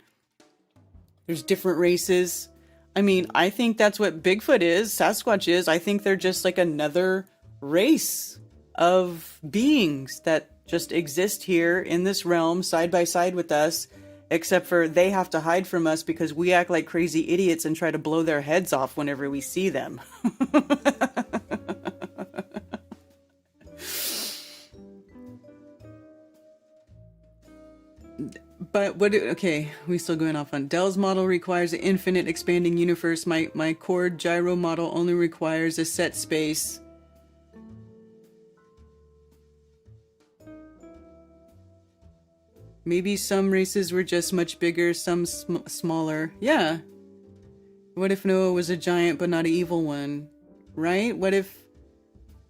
races. I mean, I think that's what Bigfoot is, Sasquatch is. I think they're just like another race of beings that just exist here in this realm side by side with us, except for they have to hide from us because we act like crazy idiots and try to blow their heads off whenever we see them. But okay, we still going off on Dell's model requires an infinite expanding universe. My chord gyro model only requires a set space. Maybe some races were just much bigger, some smaller. Yeah. What if Noah was a giant but not an evil one? Right? What if,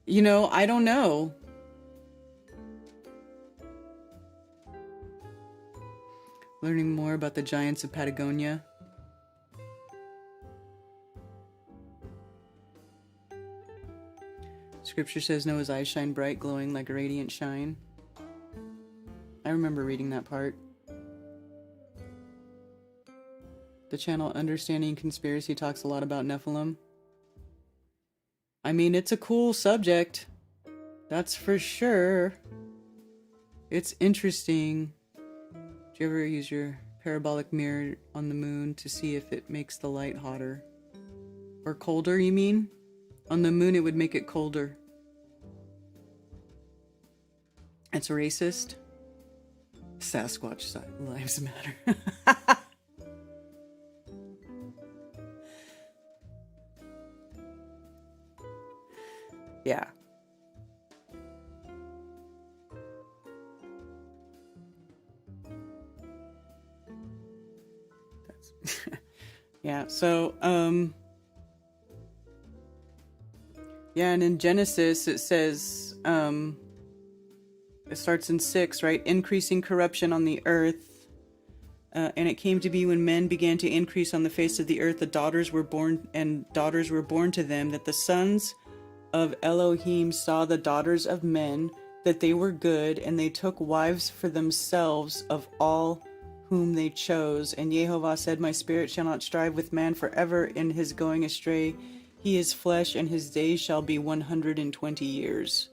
I don't know. Learning more about the giants of Patagonia. Scripture says Noah's eyes shine bright, glowing like a radiant shine. I remember reading that part. The channel Understanding Conspiracy talks a lot about Nephilim. I mean, it's a cool subject. That's for sure. It's interesting. Do you ever use your parabolic mirror on the moon to see if it makes the light hotter? Or colder, you mean? On the moon, it would make it colder. It's racist. Sasquatch lives matter. Yeah. Yeah, so yeah, and in Genesis it says it starts in 6, right? Increasing corruption on the earth. And it came to be when men began to increase on the face of the earth, the daughters were born, and daughters were born to them, that the sons of Elohim saw the daughters of men, that they were good, and they took wives for themselves of all whom they chose. And Jehovah said, my spirit shall not strive with man forever in his going astray. He is flesh, and his days shall be 120 years.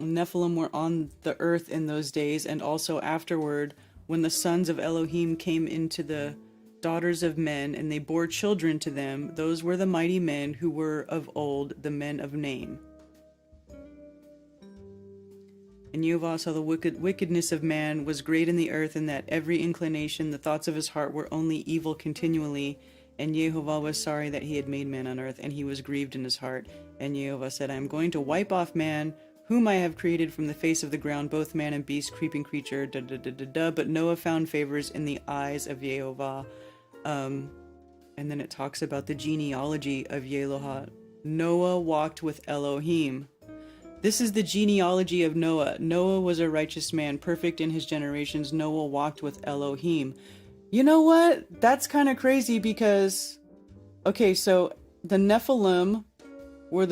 Nephilim were on the earth in those days, and also afterward, when the sons of Elohim came into the daughters of men, and they bore children to them. Those were the mighty men who were of old, the men of name. And Jehovah saw the wickedness of man was great in the earth, and that every inclination, the thoughts of his heart were only evil continually. And Jehovah was sorry that he had made man on earth, and he was grieved in his heart. And Jehovah said, I am going to wipe off man, whom I have created from the face of the ground, both man and beast, creeping creature, But Noah found favors in the eyes of Jehovah. And then it talks about the genealogy of Yehovah. Noah walked with Elohim. This is the genealogy of Noah. Noah was a righteous man, perfect in his generations. Noah walked with Elohim. You know what? That's kind of crazy because, okay, so the Nephilim were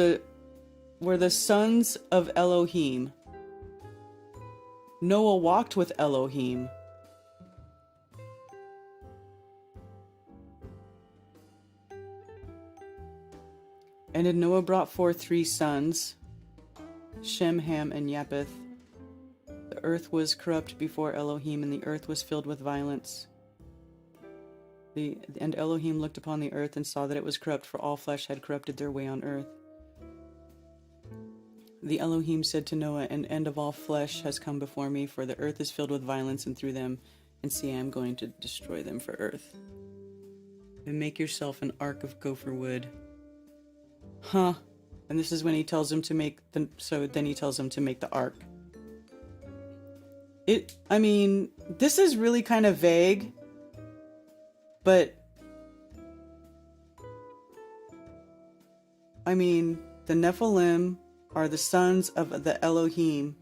the sons of Elohim. Noah walked with Elohim. And then Noah brought forth 3 sons, Shem, Ham, and Japheth. The earth was corrupt before Elohim, and the earth was filled with violence. And Elohim looked upon the earth and saw that it was corrupt, for all flesh had corrupted their way on earth. The Elohim said to Noah, an end of all flesh has come before me, for the earth is filled with violence, and through them, and see, I am going to destroy them for earth. And make yourself an ark of gopher wood. Huh. And this is when he tells him to make then he tells him to make the ark. I mean, this is really kind of vague, but I mean, the Nephilim are the sons of the Elohim.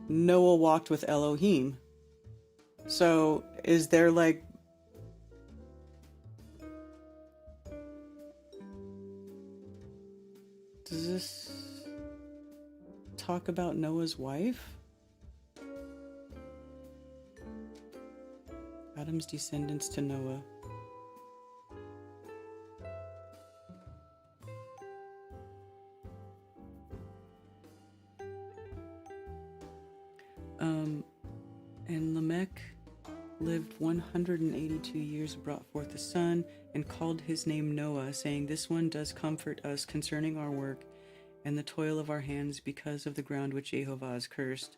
Noah walked with Elohim. So, is there like... Does this talk about Noah's wife? Adam's descendants to Noah. And Lamech lived 182 years, brought forth a son, and called his name Noah, saying, this one does comfort us concerning our work and the toil of our hands, because of the ground which Jehovah has cursed.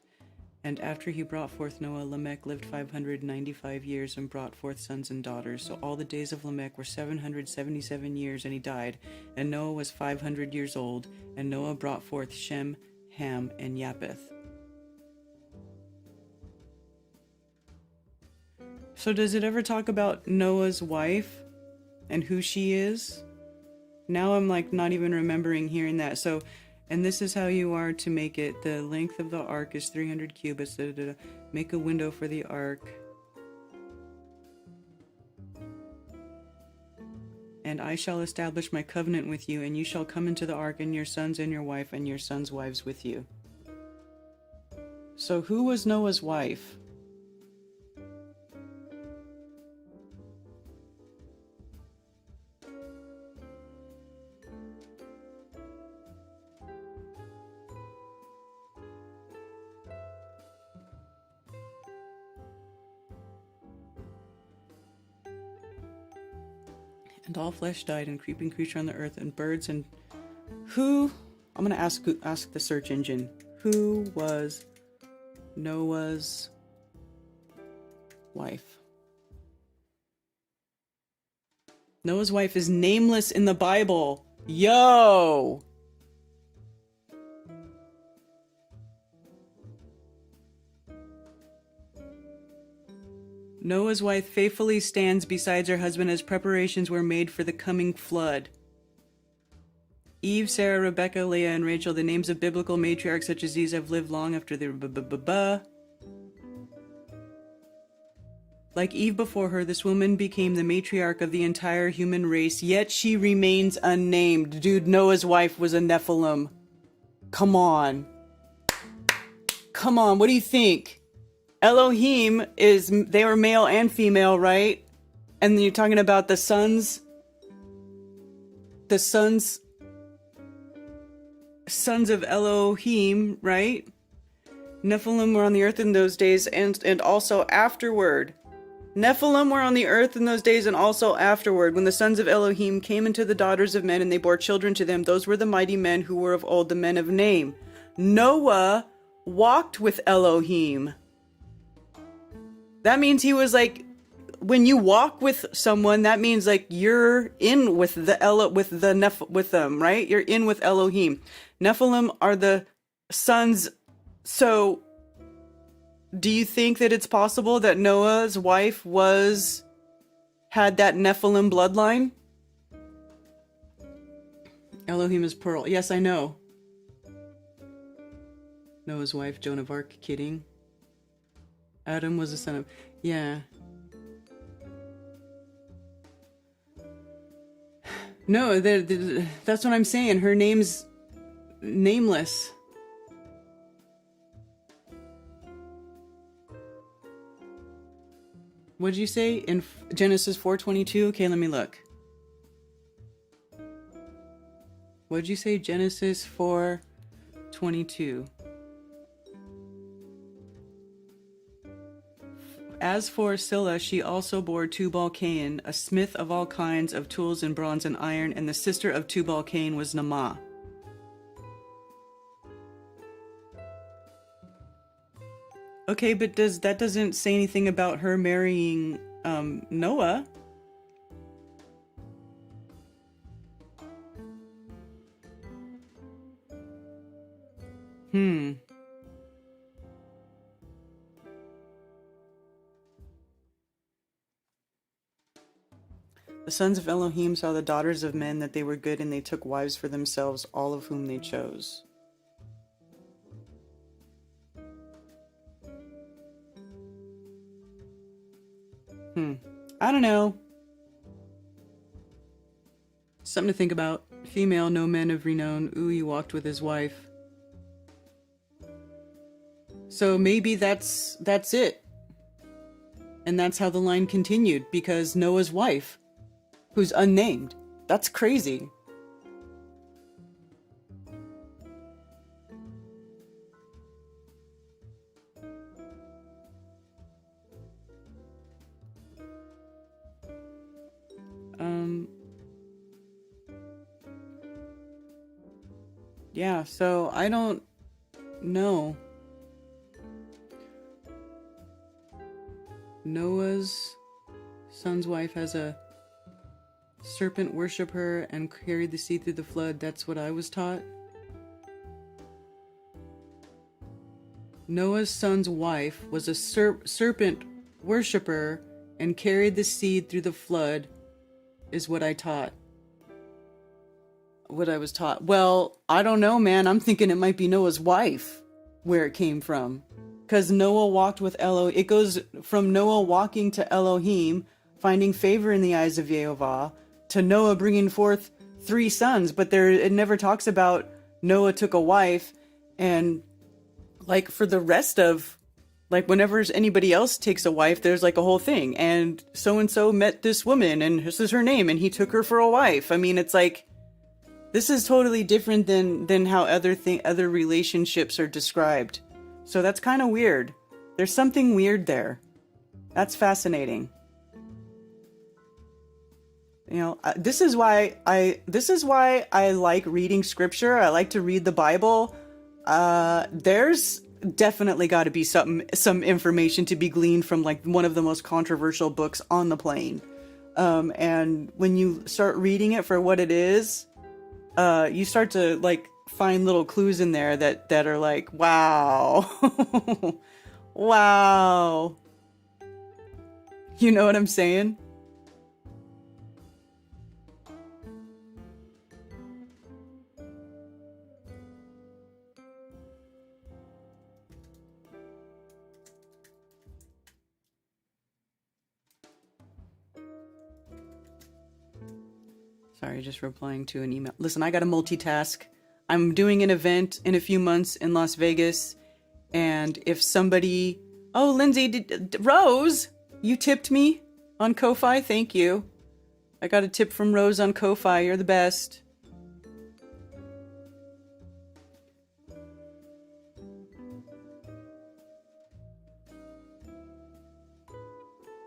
And after he brought forth Noah, Lamech lived 595 years, and brought forth sons and daughters. So all the days of Lamech were 777 years, and he died. And Noah was 500 years old, and Noah brought forth Shem, Ham, and Japheth. So does it ever talk about Noah's wife and who she is? Now I'm like not even remembering hearing that. So, and this is how you are to make it. The length of the ark is 300 cubits. Make a window for the ark. And I shall establish my covenant with you, and you shall come into the ark, and your sons and your wife and your sons' wives with you. So who was Noah's wife? And all flesh died, and creeping creature on the earth, and birds, and who? I'm gonna ask the search engine. Who was Noah's wife? Noah's wife is nameless in the Bible. Yo! Noah's wife faithfully stands beside her husband as preparations were made for the coming flood. Eve, Sarah, Rebecca, Leah, and Rachel, the names of biblical matriarchs such as these, have lived long after the Like Eve before her, this woman became the matriarch of the entire human race, yet she remains unnamed. Dude, Noah's wife was a Nephilim. Come on. Come on, what do you think? Elohim they were male and female, right? And then you're talking about the sons of Elohim, right? Nephilim were on the earth in those days and also afterward. Nephilim were on the earth in those days and also afterward. When the sons of Elohim came into the daughters of men and they bore children to them, those were the mighty men who were of old, the men of name. Noah walked with Elohim. That means he was like, when you walk with someone, that means like you're in with with them, right? You're in with Elohim. Nephilim are the sons. So, do you think that it's possible that Noah's wife had that Nephilim bloodline? Elohim is pearl. Yes, I know. Noah's wife, Joan of Arc. Kidding. Adam was a son of... Yeah. No, that's what I'm saying. Her name's nameless. What'd you say? In Genesis 4:22? Okay, let me look. What'd you say? Genesis 4:22. As for Scylla, she also bore Tubal-Cain, a smith of all kinds of tools in bronze and iron, and the sister of Tubal-Cain was Naamah. Okay, but that doesn't say anything about her marrying Noah. The sons of Elohim saw the daughters of men that they were good, and they took wives for themselves, all of whom they chose. I don't know. Something to think about. Female, no men of renown. Ooh, he walked with his wife. So maybe that's it. And that's how the line continued, because Noah's wife, who's unnamed. That's crazy. Yeah, so I don't know. Noah's son's wife has a serpent worship her and carried the seed through the flood. That's what I was taught. Noah's son's wife was a serpent worshiper and carried the seed through the flood is what I taught. What I was taught. Well, I don't know, man. I'm thinking it might be Noah's wife where it came from. Because Noah walked with Elohim. It goes from Noah walking to Elohim, finding favor in the eyes of Yehovah, to Noah bringing forth 3 sons. But it never talks about Noah took a wife. And like for the rest of, like whenever anybody else takes a wife, there's like a whole thing. And so-and-so met this woman and this is her name and he took her for a wife. I mean, it's like, this is totally different than how other relationships are described. So that's kind of weird. There's something weird there. That's fascinating. You know, this is why I like reading scripture. I like to read the Bible. There's definitely got to be some information to be gleaned from like one of the most controversial books on the plane. And when you start reading it for what it is, you start to like find little clues in there that are like, wow, wow. You know what I'm saying? Sorry, just replying to an email. Listen, I got to multitask. I'm doing an event in a few months in Las Vegas. And if somebody... Oh, Lindsay, Rose, you tipped me on Ko-Fi. Thank you. I got a tip from Rose on Ko-Fi. You're the best.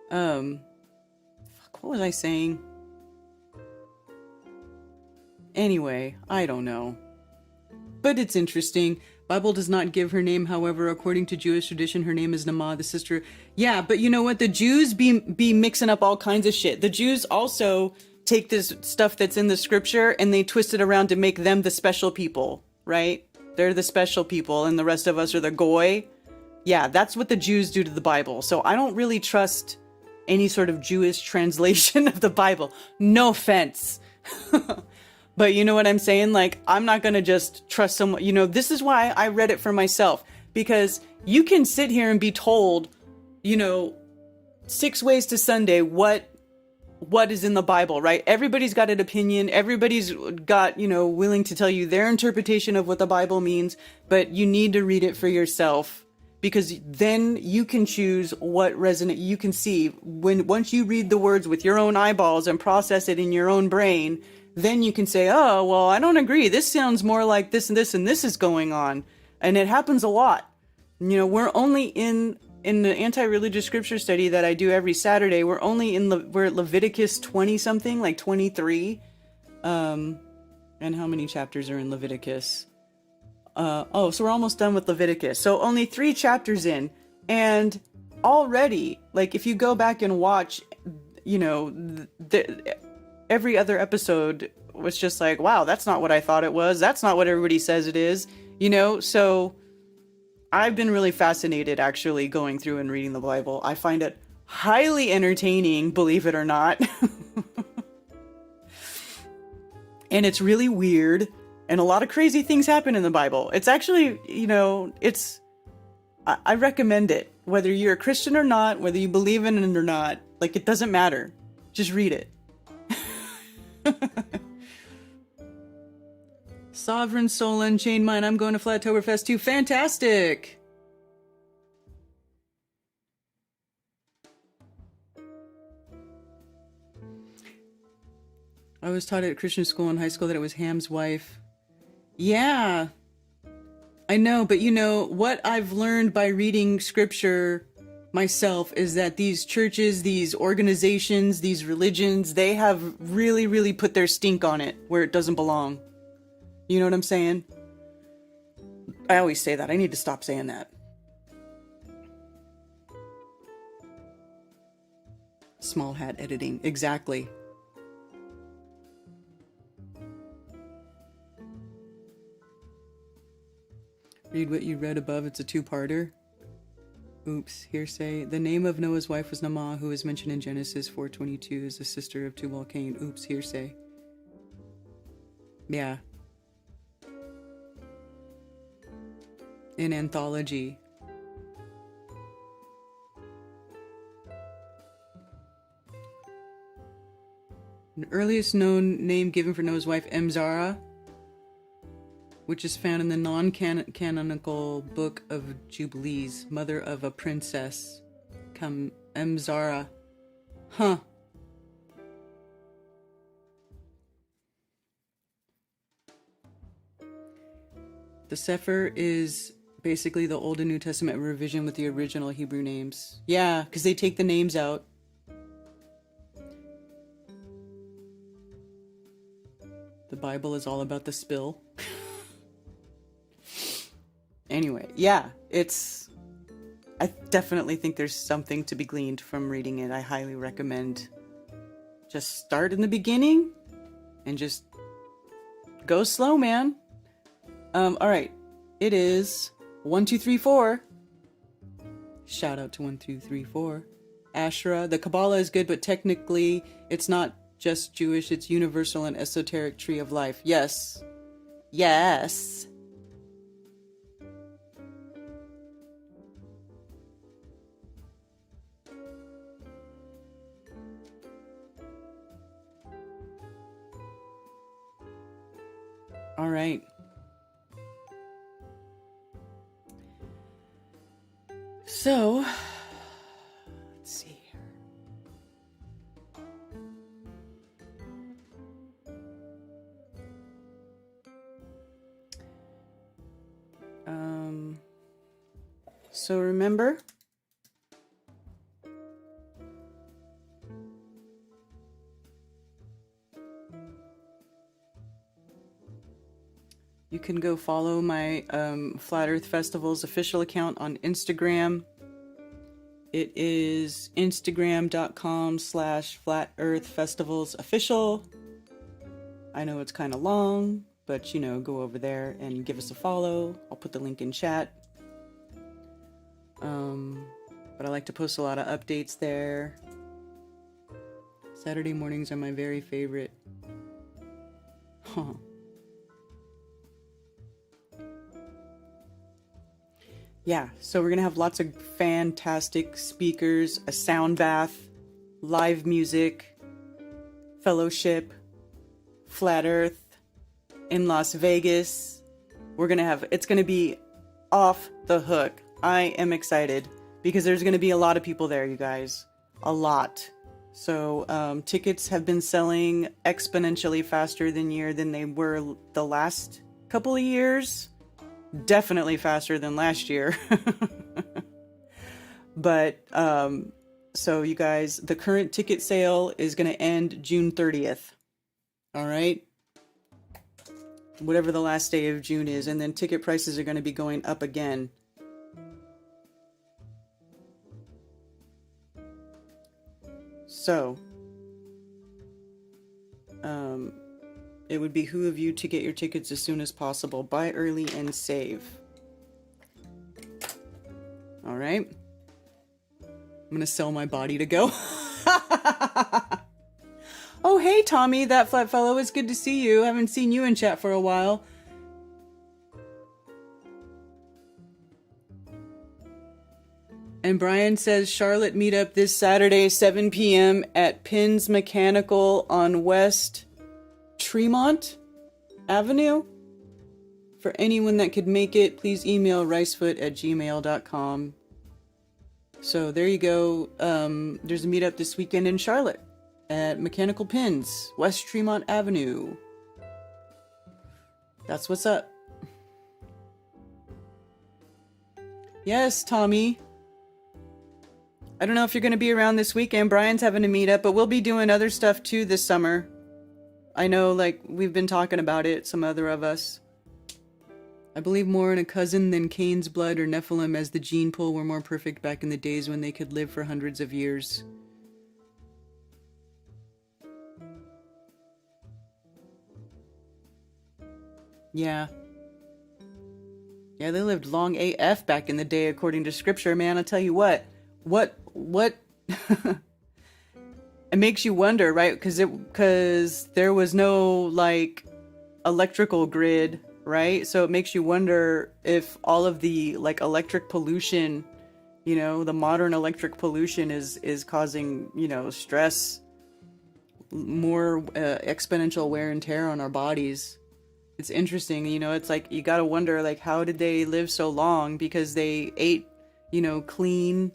Fuck, what was I saying? Anyway, I don't know. But it's interesting. Bible does not give her name. However, according to Jewish tradition, her name is Naamah, the sister. Yeah, but you know what? The Jews be mixing up all kinds of shit. The Jews also take this stuff that's in the scripture and they twist it around to make them the special people, right? They're the special people and the rest of us are the goy. Yeah, that's what the Jews do to the Bible. So I don't really trust any sort of Jewish translation of the Bible. No offense. But you know what I'm saying? Like, I'm not going to just trust someone. You know, this is why I read it for myself. Because you can sit here and be told, you know, 6 ways to Sunday what is in the Bible, right? Everybody's got an opinion. Everybody's got, you know, willing to tell you their interpretation of what the Bible means. But you need to read it for yourself. Because then you can choose what resonate. You can see once you read the words with your own eyeballs and process it in your own brain, then you can say, oh, well, I don't agree. This sounds more like this and this and this is going on. And it happens a lot. You know, we're only in the anti-religious scripture study that I do every Saturday, we're only we're at Leviticus 20 something, like 23. And how many chapters are in Leviticus? So we're almost done with Leviticus. So only 3 chapters in. And already, like, if you go back and watch, you know, every other episode was just like, wow, that's not what I thought it was. That's not what everybody says it is. You know, so I've been really fascinated actually going through and reading the Bible. I find it highly entertaining, believe it or not. And it's really weird. And a lot of crazy things happen in the Bible. It's actually, you know, I recommend it. Whether you're a Christian or not, whether you believe in it or not, like, it doesn't matter. Just read it. Sovereign Soul Unchained Mind, I'm going to Flattoberfest too. Fantastic! I was taught at Christian school in high school that it was Ham's wife. Yeah, I know, but you know, what I've learned by reading scripture myself is that these churches, these organizations, these religions, they have really, really put their stink on it where it doesn't belong. You know what I'm saying? I always say that. I need to stop saying that. Small hat editing. Exactly. Read what you read above. It's a 2-parter. Oops, hearsay. The name of Noah's wife was Naamah, who is mentioned in Genesis 4:22 as the sister of Tubal-Cain. Oops, hearsay. Yeah. In anthology. The earliest known name given for Noah's wife, Emzara, which is found in the non-canonical Book of Jubilees, mother of a princess. Emzara. Huh. The Sefer is basically the Old and New Testament revision with the original Hebrew names. Yeah, because they take the names out. The Bible is all about the spill. Anyway, yeah, I definitely think there's something to be gleaned from reading it. I highly recommend just start in the beginning and just go slow, man. All right, it is 1, 2, 3, 4. Shout out to 1, 2, 3, 4. Asherah. The Kabbalah is good, but technically it's not just Jewish. It's universal and esoteric tree of life. Yes. Yes. All right. So, let's see here. So remember, you can go follow my Flat Earth Festival's official account on Instagram. It is instagram.com/Flat Earth Festivals official. I know it's kind of long, but you know, go over there and give us a follow. I'll put the link in chat. But I like to post a lot of updates there. Saturday mornings are my very favorite. Huh. Yeah, so we're gonna have lots of fantastic speakers, a sound bath, live music, fellowship, Flat Earth in Las Vegas. It's gonna be off the hook. I am excited because there's gonna be a lot of people there, you guys. A lot. So tickets have been selling exponentially faster than they were the last couple of years. Definitely faster than last year. But so you guys, the current ticket sale is going to end June 30th. All right. Whatever the last day of June is. And then ticket prices are going to be going up again. So, it would behoove you to get your tickets as soon as possible. Buy early and save. All right. I'm going to sell my body to go. Oh, hey, Tommy, that flat fellow. It's good to see you. Haven't seen you in chat for a while. And Brian says, Charlotte meetup this Saturday, 7 p.m. at Pins Mechanical on West Tremont Avenue. For anyone that could make it, please email ricefoot@gmail.com. So there you go. There's a meetup this weekend in Charlotte at Mechanical Pins, West Tremont Avenue. That's what's up. Yes, Tommy. I don't know if you're going to be around this weekend. Brian's having a meetup, but we'll be doing other stuff too this summer. I know, like, we've been talking about it, some other of us. I believe more in a cousin than Cain's blood or Nephilim, as the gene pool were more perfect back in the days when they could live for hundreds of years. Yeah. Yeah, they lived long AF back in the day, according to scripture, man. I'll tell you what it makes you wonder, right? Because there was no, like, electrical grid, right? So it makes you wonder if all of the, like, electric pollution, you know, the modern electric pollution is causing, you know, stress, more exponential wear and tear on our bodies. It's interesting, you know, it's like, you gotta wonder, like, how did they live so long? Because they ate, you know, clean,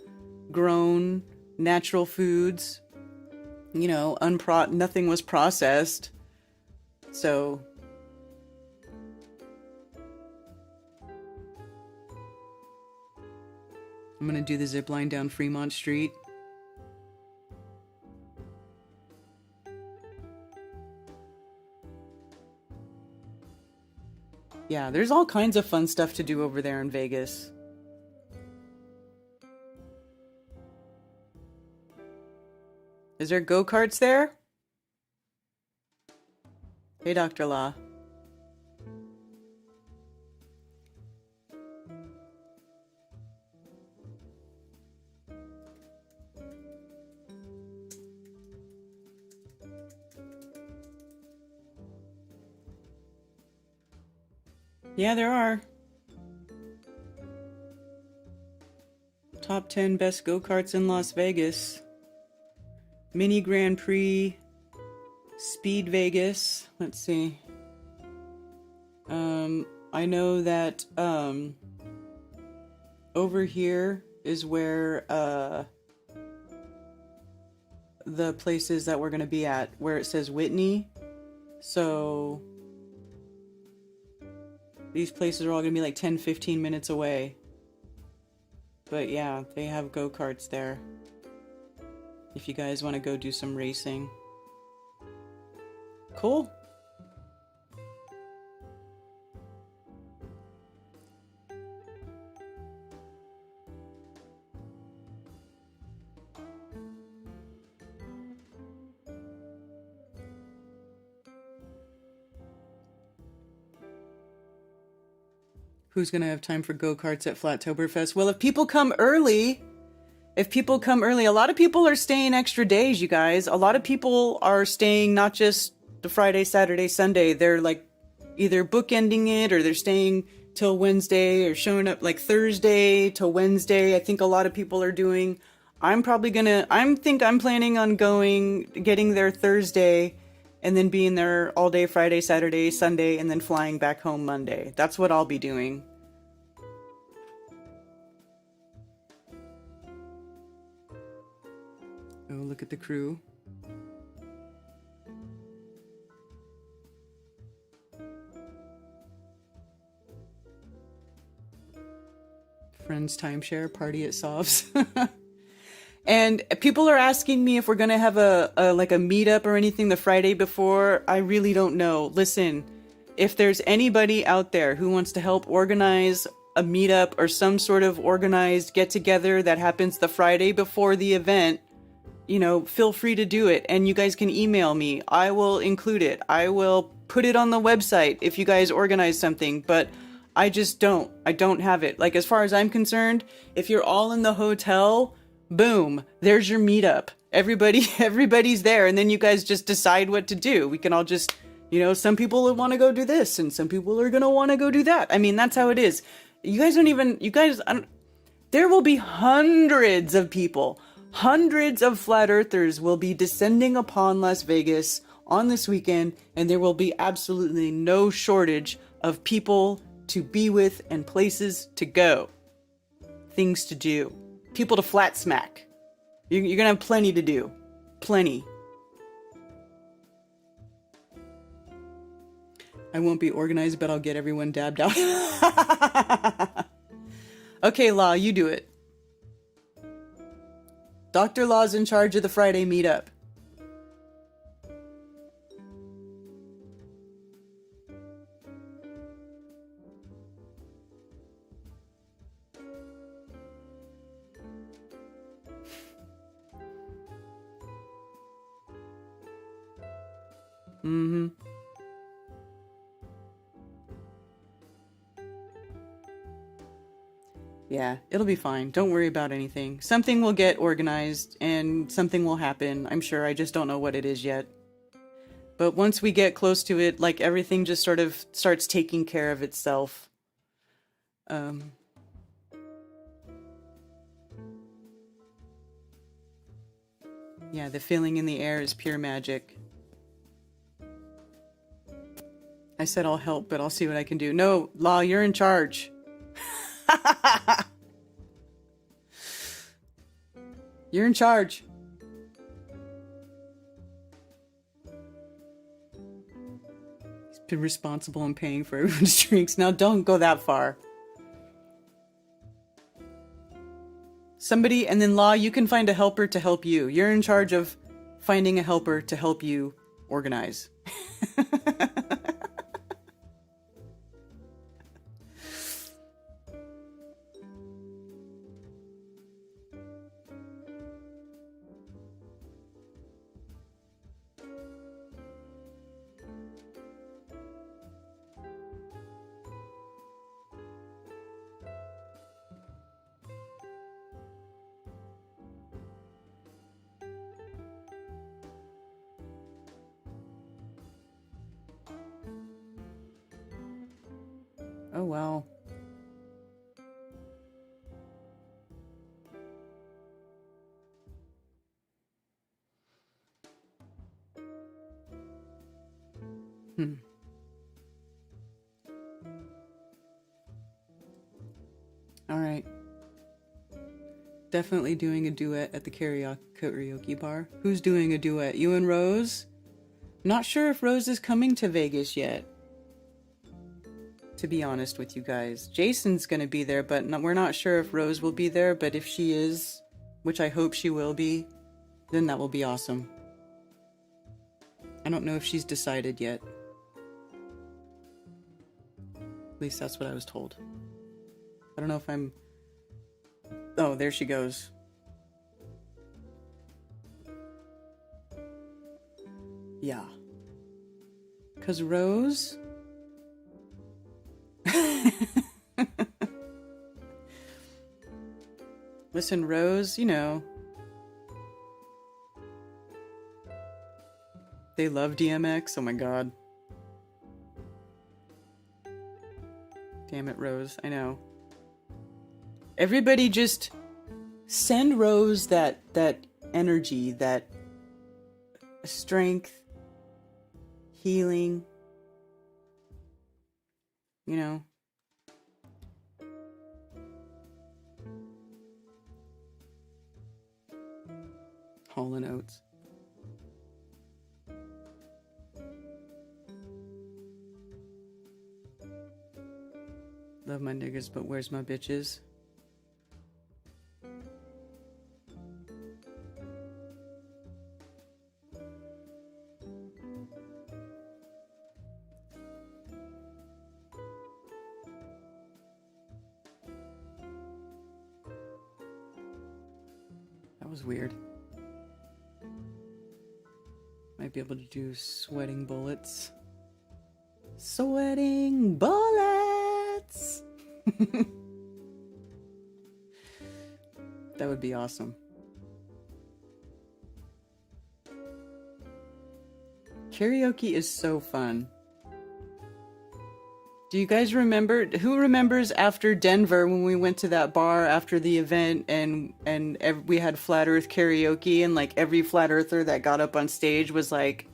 grown, natural foods, you know, nothing was processed. So I'm gonna do the zip line down Fremont Street. Yeah, there's all kinds of fun stuff to do over there in Vegas. Is there go-karts there? Hey, Dr. Law. Yeah, there are. Top 10 best go-karts in Las Vegas. Mini Grand Prix, Speed Vegas. Let's see. I know that over here is where the places that we're gonna be at, where it says Whitney. So these places are all gonna be like 10-15 minutes away. But yeah, they have go-karts there. If you guys want to go do some racing. Cool. Who's going to have time for go-karts at Flattoberfest? Well, if people come early, a lot of people are staying extra days, you guys. A lot of people are staying not just the Friday, Saturday, Sunday. They're like either bookending it, or they're staying till Wednesday, or showing up like Thursday to Wednesday. I think a lot of people are doing. I'm planning on getting there Thursday, and then being there all day Friday, Saturday, Sunday, and then flying back home Monday. That's what I'll be doing. Oh, look at the crew. friend's timeshare party at Sov's. And people are asking me if we're going to have a meetup or anything the Friday before. I really don't know. Listen, if there's anybody out there who wants to help organize a meetup or some sort of organized get together that happens the Friday before the event, you know, feel free to do it. And you guys can email me. I will include it. I will put it on the website if you guys organize something, but I don't have it. Like, as far as I'm concerned, if you're all in the hotel, boom, there's your meetup. Everybody's there. And then you guys just decide what to do. We can all just, you know, some people will want to go do this and some people are going to want to go do that. I mean, that's how it is. There will be hundreds of people, hundreds of flat earthers will be descending upon Las Vegas on this weekend. And there will be absolutely no shortage of people to be with and places to go. Things to do. People to flat smack. You're going to have plenty to do. Plenty. I won't be organized, but I'll get everyone dabbed out. Okay, Law, you do it. Dr. Law's in charge of the Friday meetup. Mm-hmm. Yeah, it'll be fine. Don't worry about anything. Something will get organized and something will happen. I'm sure. I just don't know what it is yet. But once we get close to it, like, everything just sort of starts taking care of itself. Yeah, the feeling in the air is pure magic. I said I'll help, but I'll see what I can do. No, Law, you're in charge. You're in charge. He's been responsible in paying for everyone's drinks. Now don't go that far. Somebody, and then Law, you can find a helper to help you. You're in charge of finding a helper to help you organize. Oh, wow. All right. Definitely doing a duet at the karaoke bar. Who's doing a duet? You and Rose? Not sure if Rose is coming to Vegas yet, to be honest with you guys. Jason's going to be there, but we're not sure if Rose will be there. But if she is, which I hope she will be, then that will be awesome. I don't know if she's decided yet. At least that's what I was told. I don't know if I'm... Oh, there she goes. Yeah. 'Cause Rose... Listen, Rose, you know... They love DMX? Oh my god. Damn it, Rose. I know. Everybody just send Rose that energy, that strength, healing, you know. Hall & Oates. Love my niggas, but where's my bitches? That was weird. Might be able to do sweating bullets. Sweating bullets! That would be awesome. Karaoke is so fun. Do you guys remember, who remembers after Denver when we went to that bar after the event and we had Flat Earth karaoke and like every Flat Earther that got up on stage was like,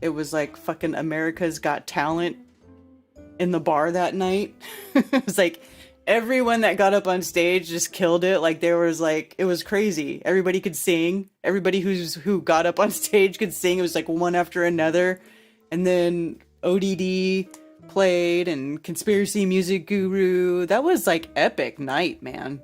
it was like fucking America's Got Talent in the bar that night. It was like everyone that got up on stage just killed it. Like there was like, it was crazy. Everybody could sing. Everybody who got up on stage could sing. It was like one after another. And then ODD played and Conspiracy Music Guru. That was like epic night, man.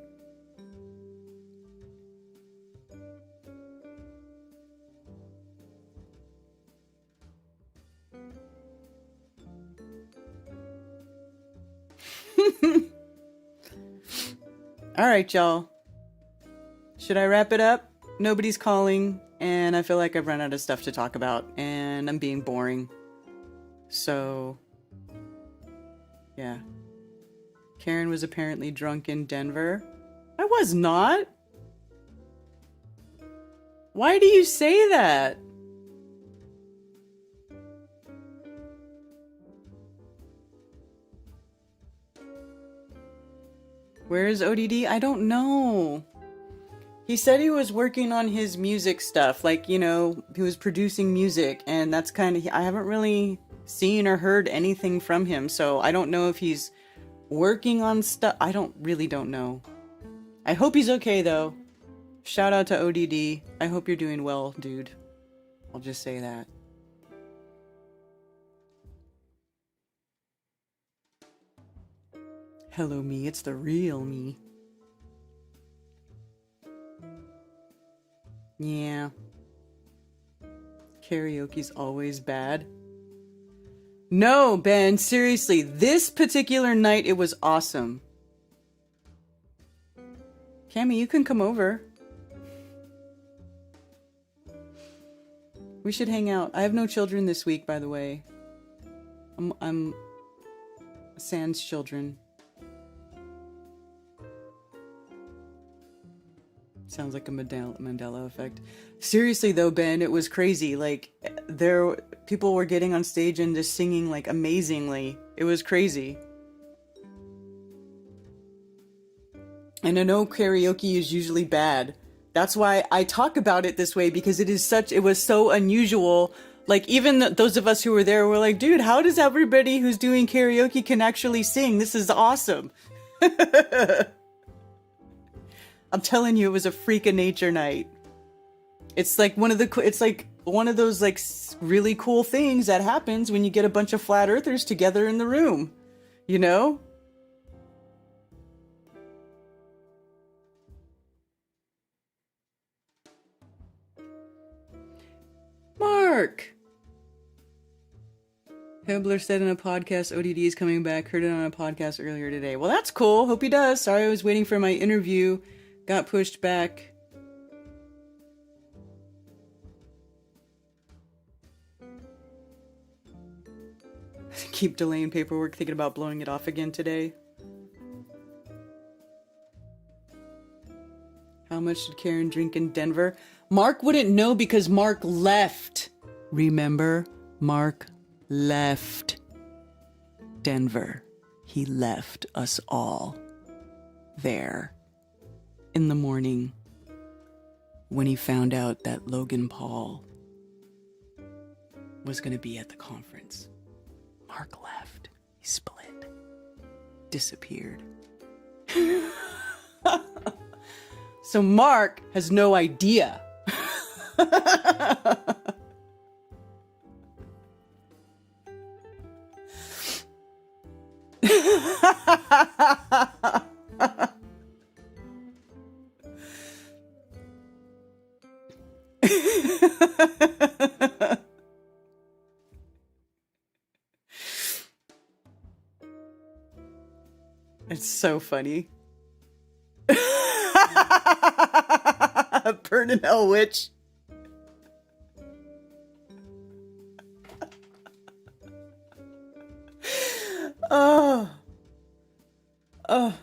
All right, y'all. Should I wrap it up? Nobody's calling, and I feel like I've run out of stuff to talk about, and I'm being boring. So, yeah. Karen was apparently drunk in Denver. I was not. Why do you say that? Where is ODD? I don't know. He said he was working on his music stuff. Like, you know, he was producing music. And that's kind of... I haven't really seen or heard anything from him. So I don't know if he's working on stuff. I really don't know. I hope he's okay, though. Shout out to ODD. I hope you're doing well, dude. I'll just say that. Hello, me. It's the real me. Yeah. Karaoke's always bad. No, Ben, seriously. This particular night, it was awesome. Cammy, you can come over. We should hang out. I have no children this week, by the way. I'm Sans children. Sounds like a Mandela effect. Seriously though, Ben, it was crazy. Like people were getting on stage and just singing like amazingly. It was crazy. And I know karaoke is usually bad. That's why I talk about it this way, because it was so unusual. Like even those of us who were there were like, dude, how does everybody who's doing karaoke can actually sing? This is awesome. I'm telling you, it was a freak of nature night. It's like one of those like really cool things that happens when you get a bunch of flat earthers together in the room, you know? Mark! Hebler said in a podcast, ODD is coming back. Heard it on a podcast earlier today. Well, that's cool. Hope he does. Sorry, I was waiting for my interview. Got pushed back. Keep delaying paperwork, thinking about blowing it off again today. How much did Karen drink in Denver? Mark wouldn't know because Mark left. Remember? Mark left Denver. He left us all there in the morning when he found out that Logan Paul was going to be at the conference. Mark left. He split. Disappeared. So Mark has no idea. It's so funny. Burn in hell, witch. Oh. Oh.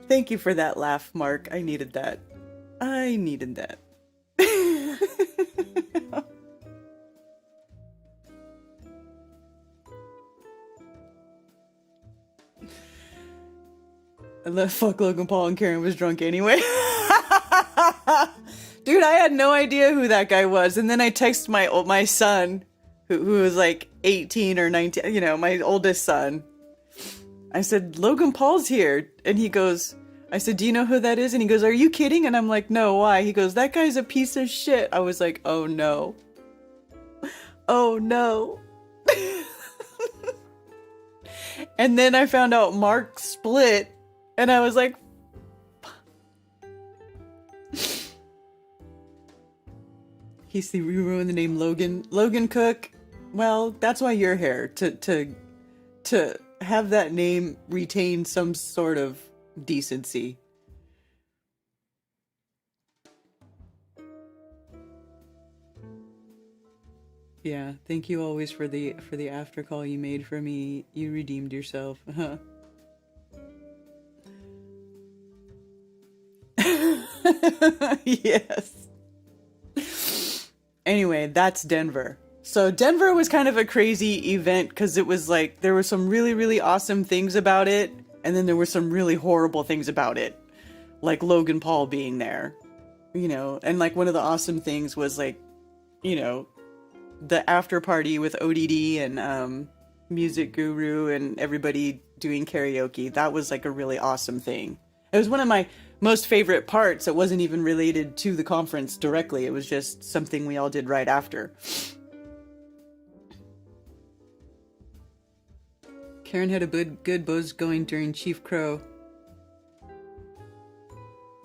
Thank you for that laugh, Mark. I needed that. I needed that. Fuck Logan Paul and Karen was drunk anyway. Dude, I had no idea who that guy was. And then I texted my son, who was like 18 or 19, you know, my oldest son. I said, Logan Paul's here. And he goes, I said, do you know who that is? And he goes, are you kidding? And I'm like, no, why? He goes, that guy's a piece of shit. I was like, oh no. Oh no. And then I found out Mark split. And I was like, he ruined the name Logan. Logan Cook. Well, that's why you're here, to have that name retain some sort of decency. Yeah, thank you always for the after call you made for me. You redeemed yourself. Huh. Yes. Anyway, that's Denver. So Denver was kind of a crazy event because it was like there were some really, really awesome things about it, and then there were some really horrible things about it, like Logan Paul being there, you know. And like one of the awesome things was like, you know, the after party with ODD and Music Guru and everybody doing karaoke. That was like a really awesome thing. It was one of my most favorite parts. It wasn't even related to the conference directly. It was just something we all did right after. Karen had a good buzz going during Chief Crow.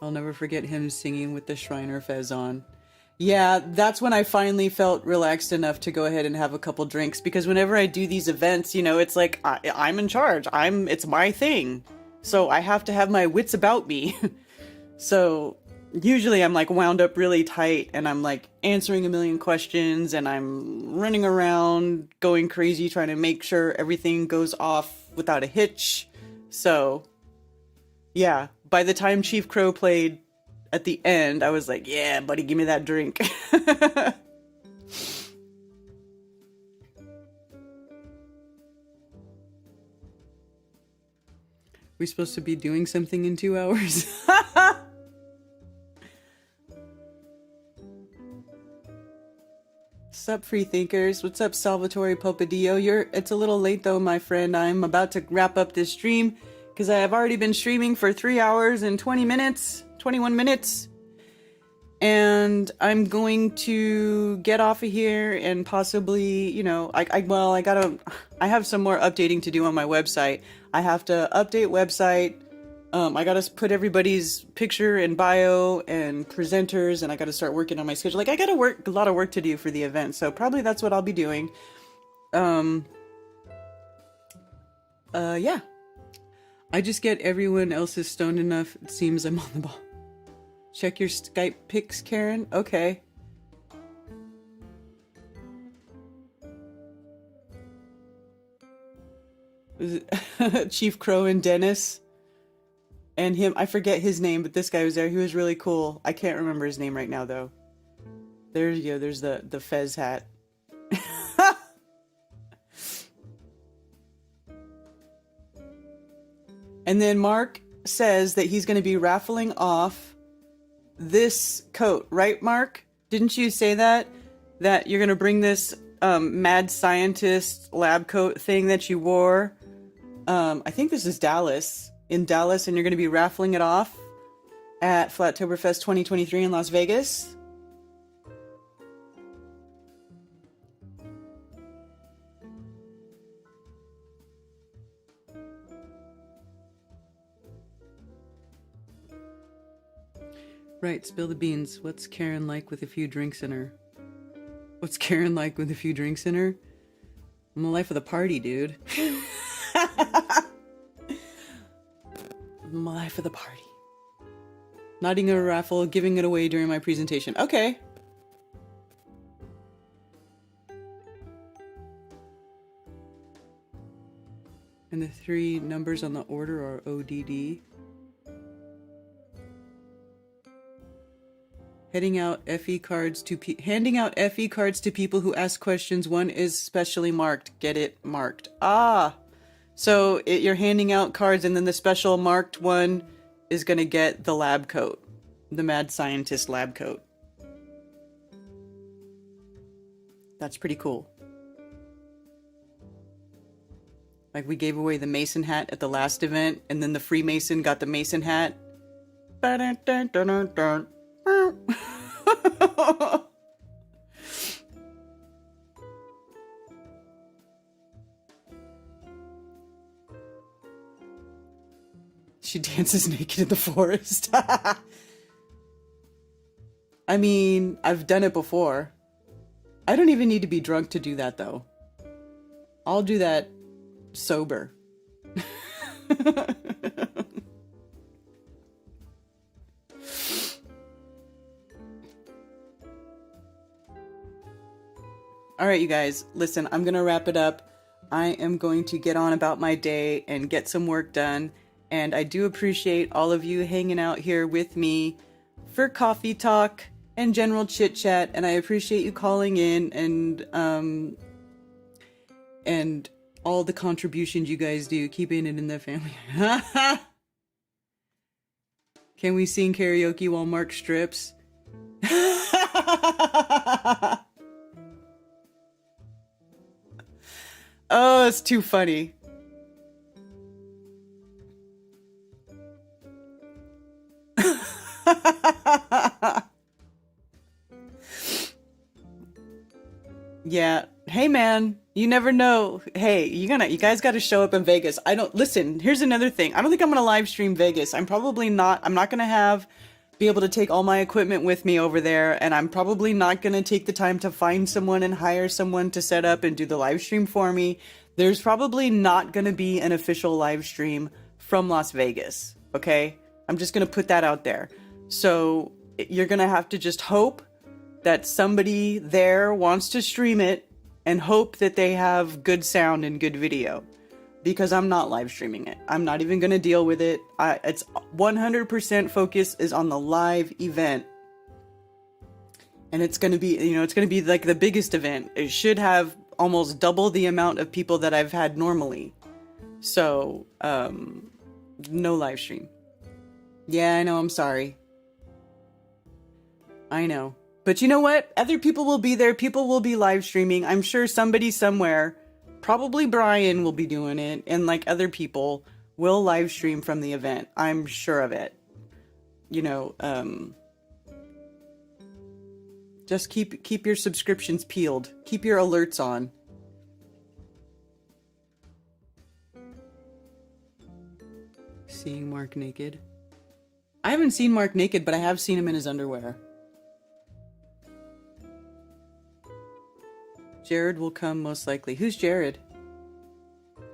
I'll never forget him singing with the Shriner Fez on. Yeah, that's when I finally felt relaxed enough to go ahead and have a couple drinks, because whenever I do these events, you know, it's like I'm in charge. It's my thing. So I have to have my wits about me. So usually I'm like wound up really tight and I'm like answering a million questions and I'm running around going crazy trying to make sure everything goes off without a hitch. So yeah, by the time Chief Crow played at the end, I was like, yeah, buddy, give me that drink. We're supposed to be doing something in 2 hours. What's up, free thinkers? What's up, Salvatore Popadillo? It's a little late though, my friend. I'm about to wrap up this stream because I have already been streaming for 3 hours and 21 minutes. And I'm going to get off of here and possibly, you know, I have some more updating to do on my website. I have to update website. I got to put everybody's picture and bio and presenters, and I got to start working on my schedule. Like, I got a lot of work to do for the event, so probably that's what I'll be doing. Yeah. I just get everyone else's stoned enough. It seems I'm on the ball. Check your Skype pics, Karen. Okay. Chief Crow and Dennis. And him, I forget his name, but this guy was there. He was really cool. I can't remember his name right now, though. There you go. There's the Fez hat. And then Mark says that he's going to be raffling off this coat, right, Mark? Didn't you say that you're gonna bring this mad scientist lab coat thing that you wore? I think this is in Dallas, and you're gonna be raffling it off at Flattoberfest 2023 in Las Vegas. Right, spill the beans. What's Karen like with a few drinks in her? What's Karen like with a few drinks in her? I'm the life of the party, dude. I'm the life of the party. Not in a raffle, giving it away during my presentation. Okay. And the 3 numbers on the order are ODD. Handing out FE cards to people who ask questions. One is specially marked. Get it marked. Ah, so you're handing out cards, and then the special marked one is gonna get the lab coat, the mad scientist lab coat. That's pretty cool. Like we gave away the Mason hat at the last event, and then the Freemason got the Mason hat. Ba-dun-dun-dun-dun-dun. She dances naked in the forest. I mean, I've done it before. I don't even need to be drunk to do that, though. I'll do that sober. All right, you guys, listen, I'm going to wrap it up. I am going to get on about my day and get some work done. And I do appreciate all of you hanging out here with me for coffee talk and general chit chat. And I appreciate you calling in and all the contributions you guys do, keeping it in the family. Can we sing karaoke while Mark strips? Oh, it's too funny. Yeah. Hey man, you never know. Hey, you guys got to show up in Vegas. Listen, here's another thing. I don't think I'm going to live stream Vegas. I'm not going to be able to take all my equipment with me over there, and I'm probably not going to take the time to find someone and hire someone to set up and do the live stream for me. There's probably not going to be an official live stream from Las Vegas, okay? I'm just going to put that out there. So you're going to have to just hope that somebody there wants to stream it and hope that they have good sound and good video, because I'm not live streaming it. I'm not even going to deal with it. It's 100% focus is on the live event. And it's going to be, it's going to be like the biggest event. It should have almost double the amount of people that I've had normally. So, no live stream. Yeah, I know, I'm sorry. I know. But you know what? Other people will be there. People will be live streaming. I'm sure somebody somewhere, probably Brian, will be doing it. And like other people will live stream from the event. I'm sure of it. Just keep your subscriptions peeled. Keep your alerts on. Seeing Mark naked. I haven't seen Mark naked, but I have seen him in his underwear. Jared will come most likely. Who's Jared?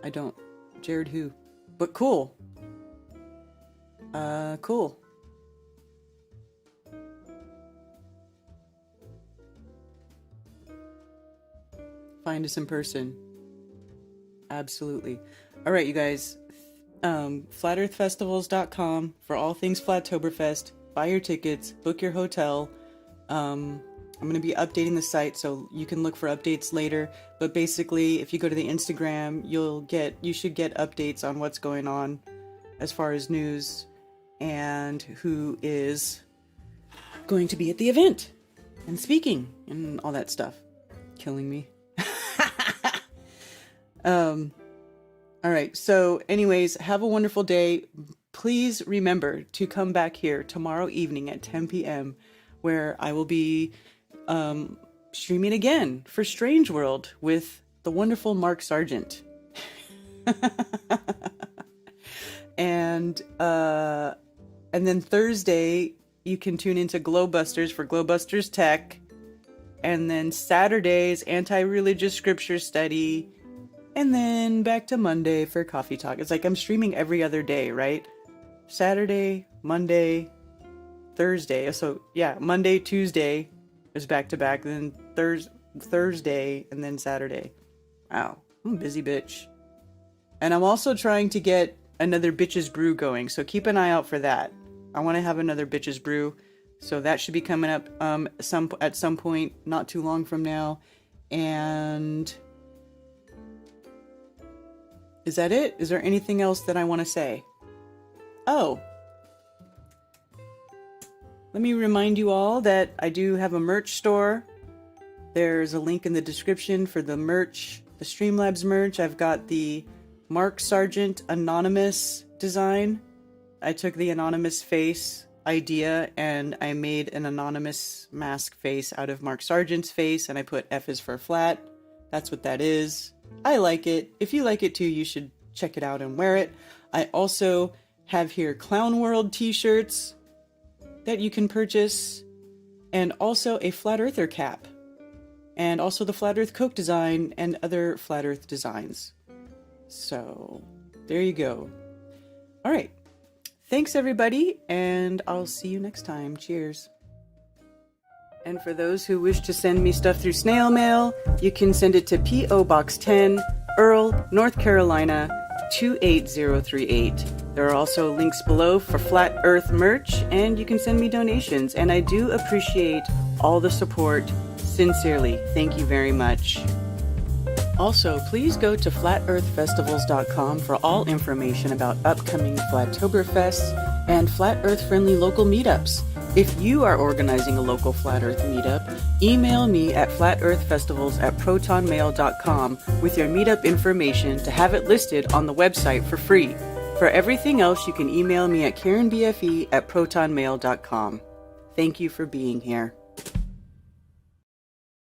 I don't. Jared who? But cool. Cool. Find us in person. Absolutely. All right, you guys. FlatEarthFestivals.com for all things Flattoberfest. Buy your tickets. Book your hotel. I'm going to be updating the site so you can look for updates later. But basically, if you go to the Instagram, you should get updates on what's going on as far as news and who is going to be at the event and speaking and all that stuff. Killing me. All right. So anyways, have a wonderful day. Please remember to come back here tomorrow evening at 10 p.m. where I will be streaming again for Strange World with the wonderful Mark Sargent. And then Thursday you can tune into Glowbusters for Glowbusters Tech, and then Saturday's anti-religious scripture study, and then back to Monday for coffee talk. It's like I'm streaming every other day, right? Saturday, Monday, Thursday. So yeah, Monday, Tuesday is back to back, then Thursday, and then Saturday. Wow, I'm a busy bitch. And I'm also trying to get another Bitches Brew going, so keep an eye out for that. I want to have another Bitches Brew, so that should be coming up at some point, not too long from now. And is that it? Is there anything else that I want to say? Oh, let me remind you all that I do have a merch store. There's a link in the description for the merch, the Streamlabs merch. I've got the Mark Sargent Anonymous design. I took the anonymous face idea and I made an anonymous mask face out of Mark Sargent's face, and I put F is for flat. That's what that is. I like it. If you like it too, you should check it out and wear it. I also have here Clown World t-shirts that you can purchase, and also a Flat Earther cap, and also the Flat Earth Coke design and other Flat Earth designs. So there you go. All right. Thanks everybody, and I'll see you next time. Cheers. And for those who wish to send me stuff through snail mail, you can send it to P.O. Box 10, Earl, North Carolina, 28038. There are also links below for Flat Earth merch, and you can send me donations, and I do appreciate all the support. Sincerely, thank you very much. Also, please go to flatearthfestivals.com for all information about upcoming Flattoberfests and Flat Earth-friendly local meetups. If you are organizing a local Flat Earth meetup, email me at flatearthfestivals@protonmail.com with your meetup information to have it listed on the website for free. For everything else, you can email me at karenbfe@protonmail.com. Thank you for being here.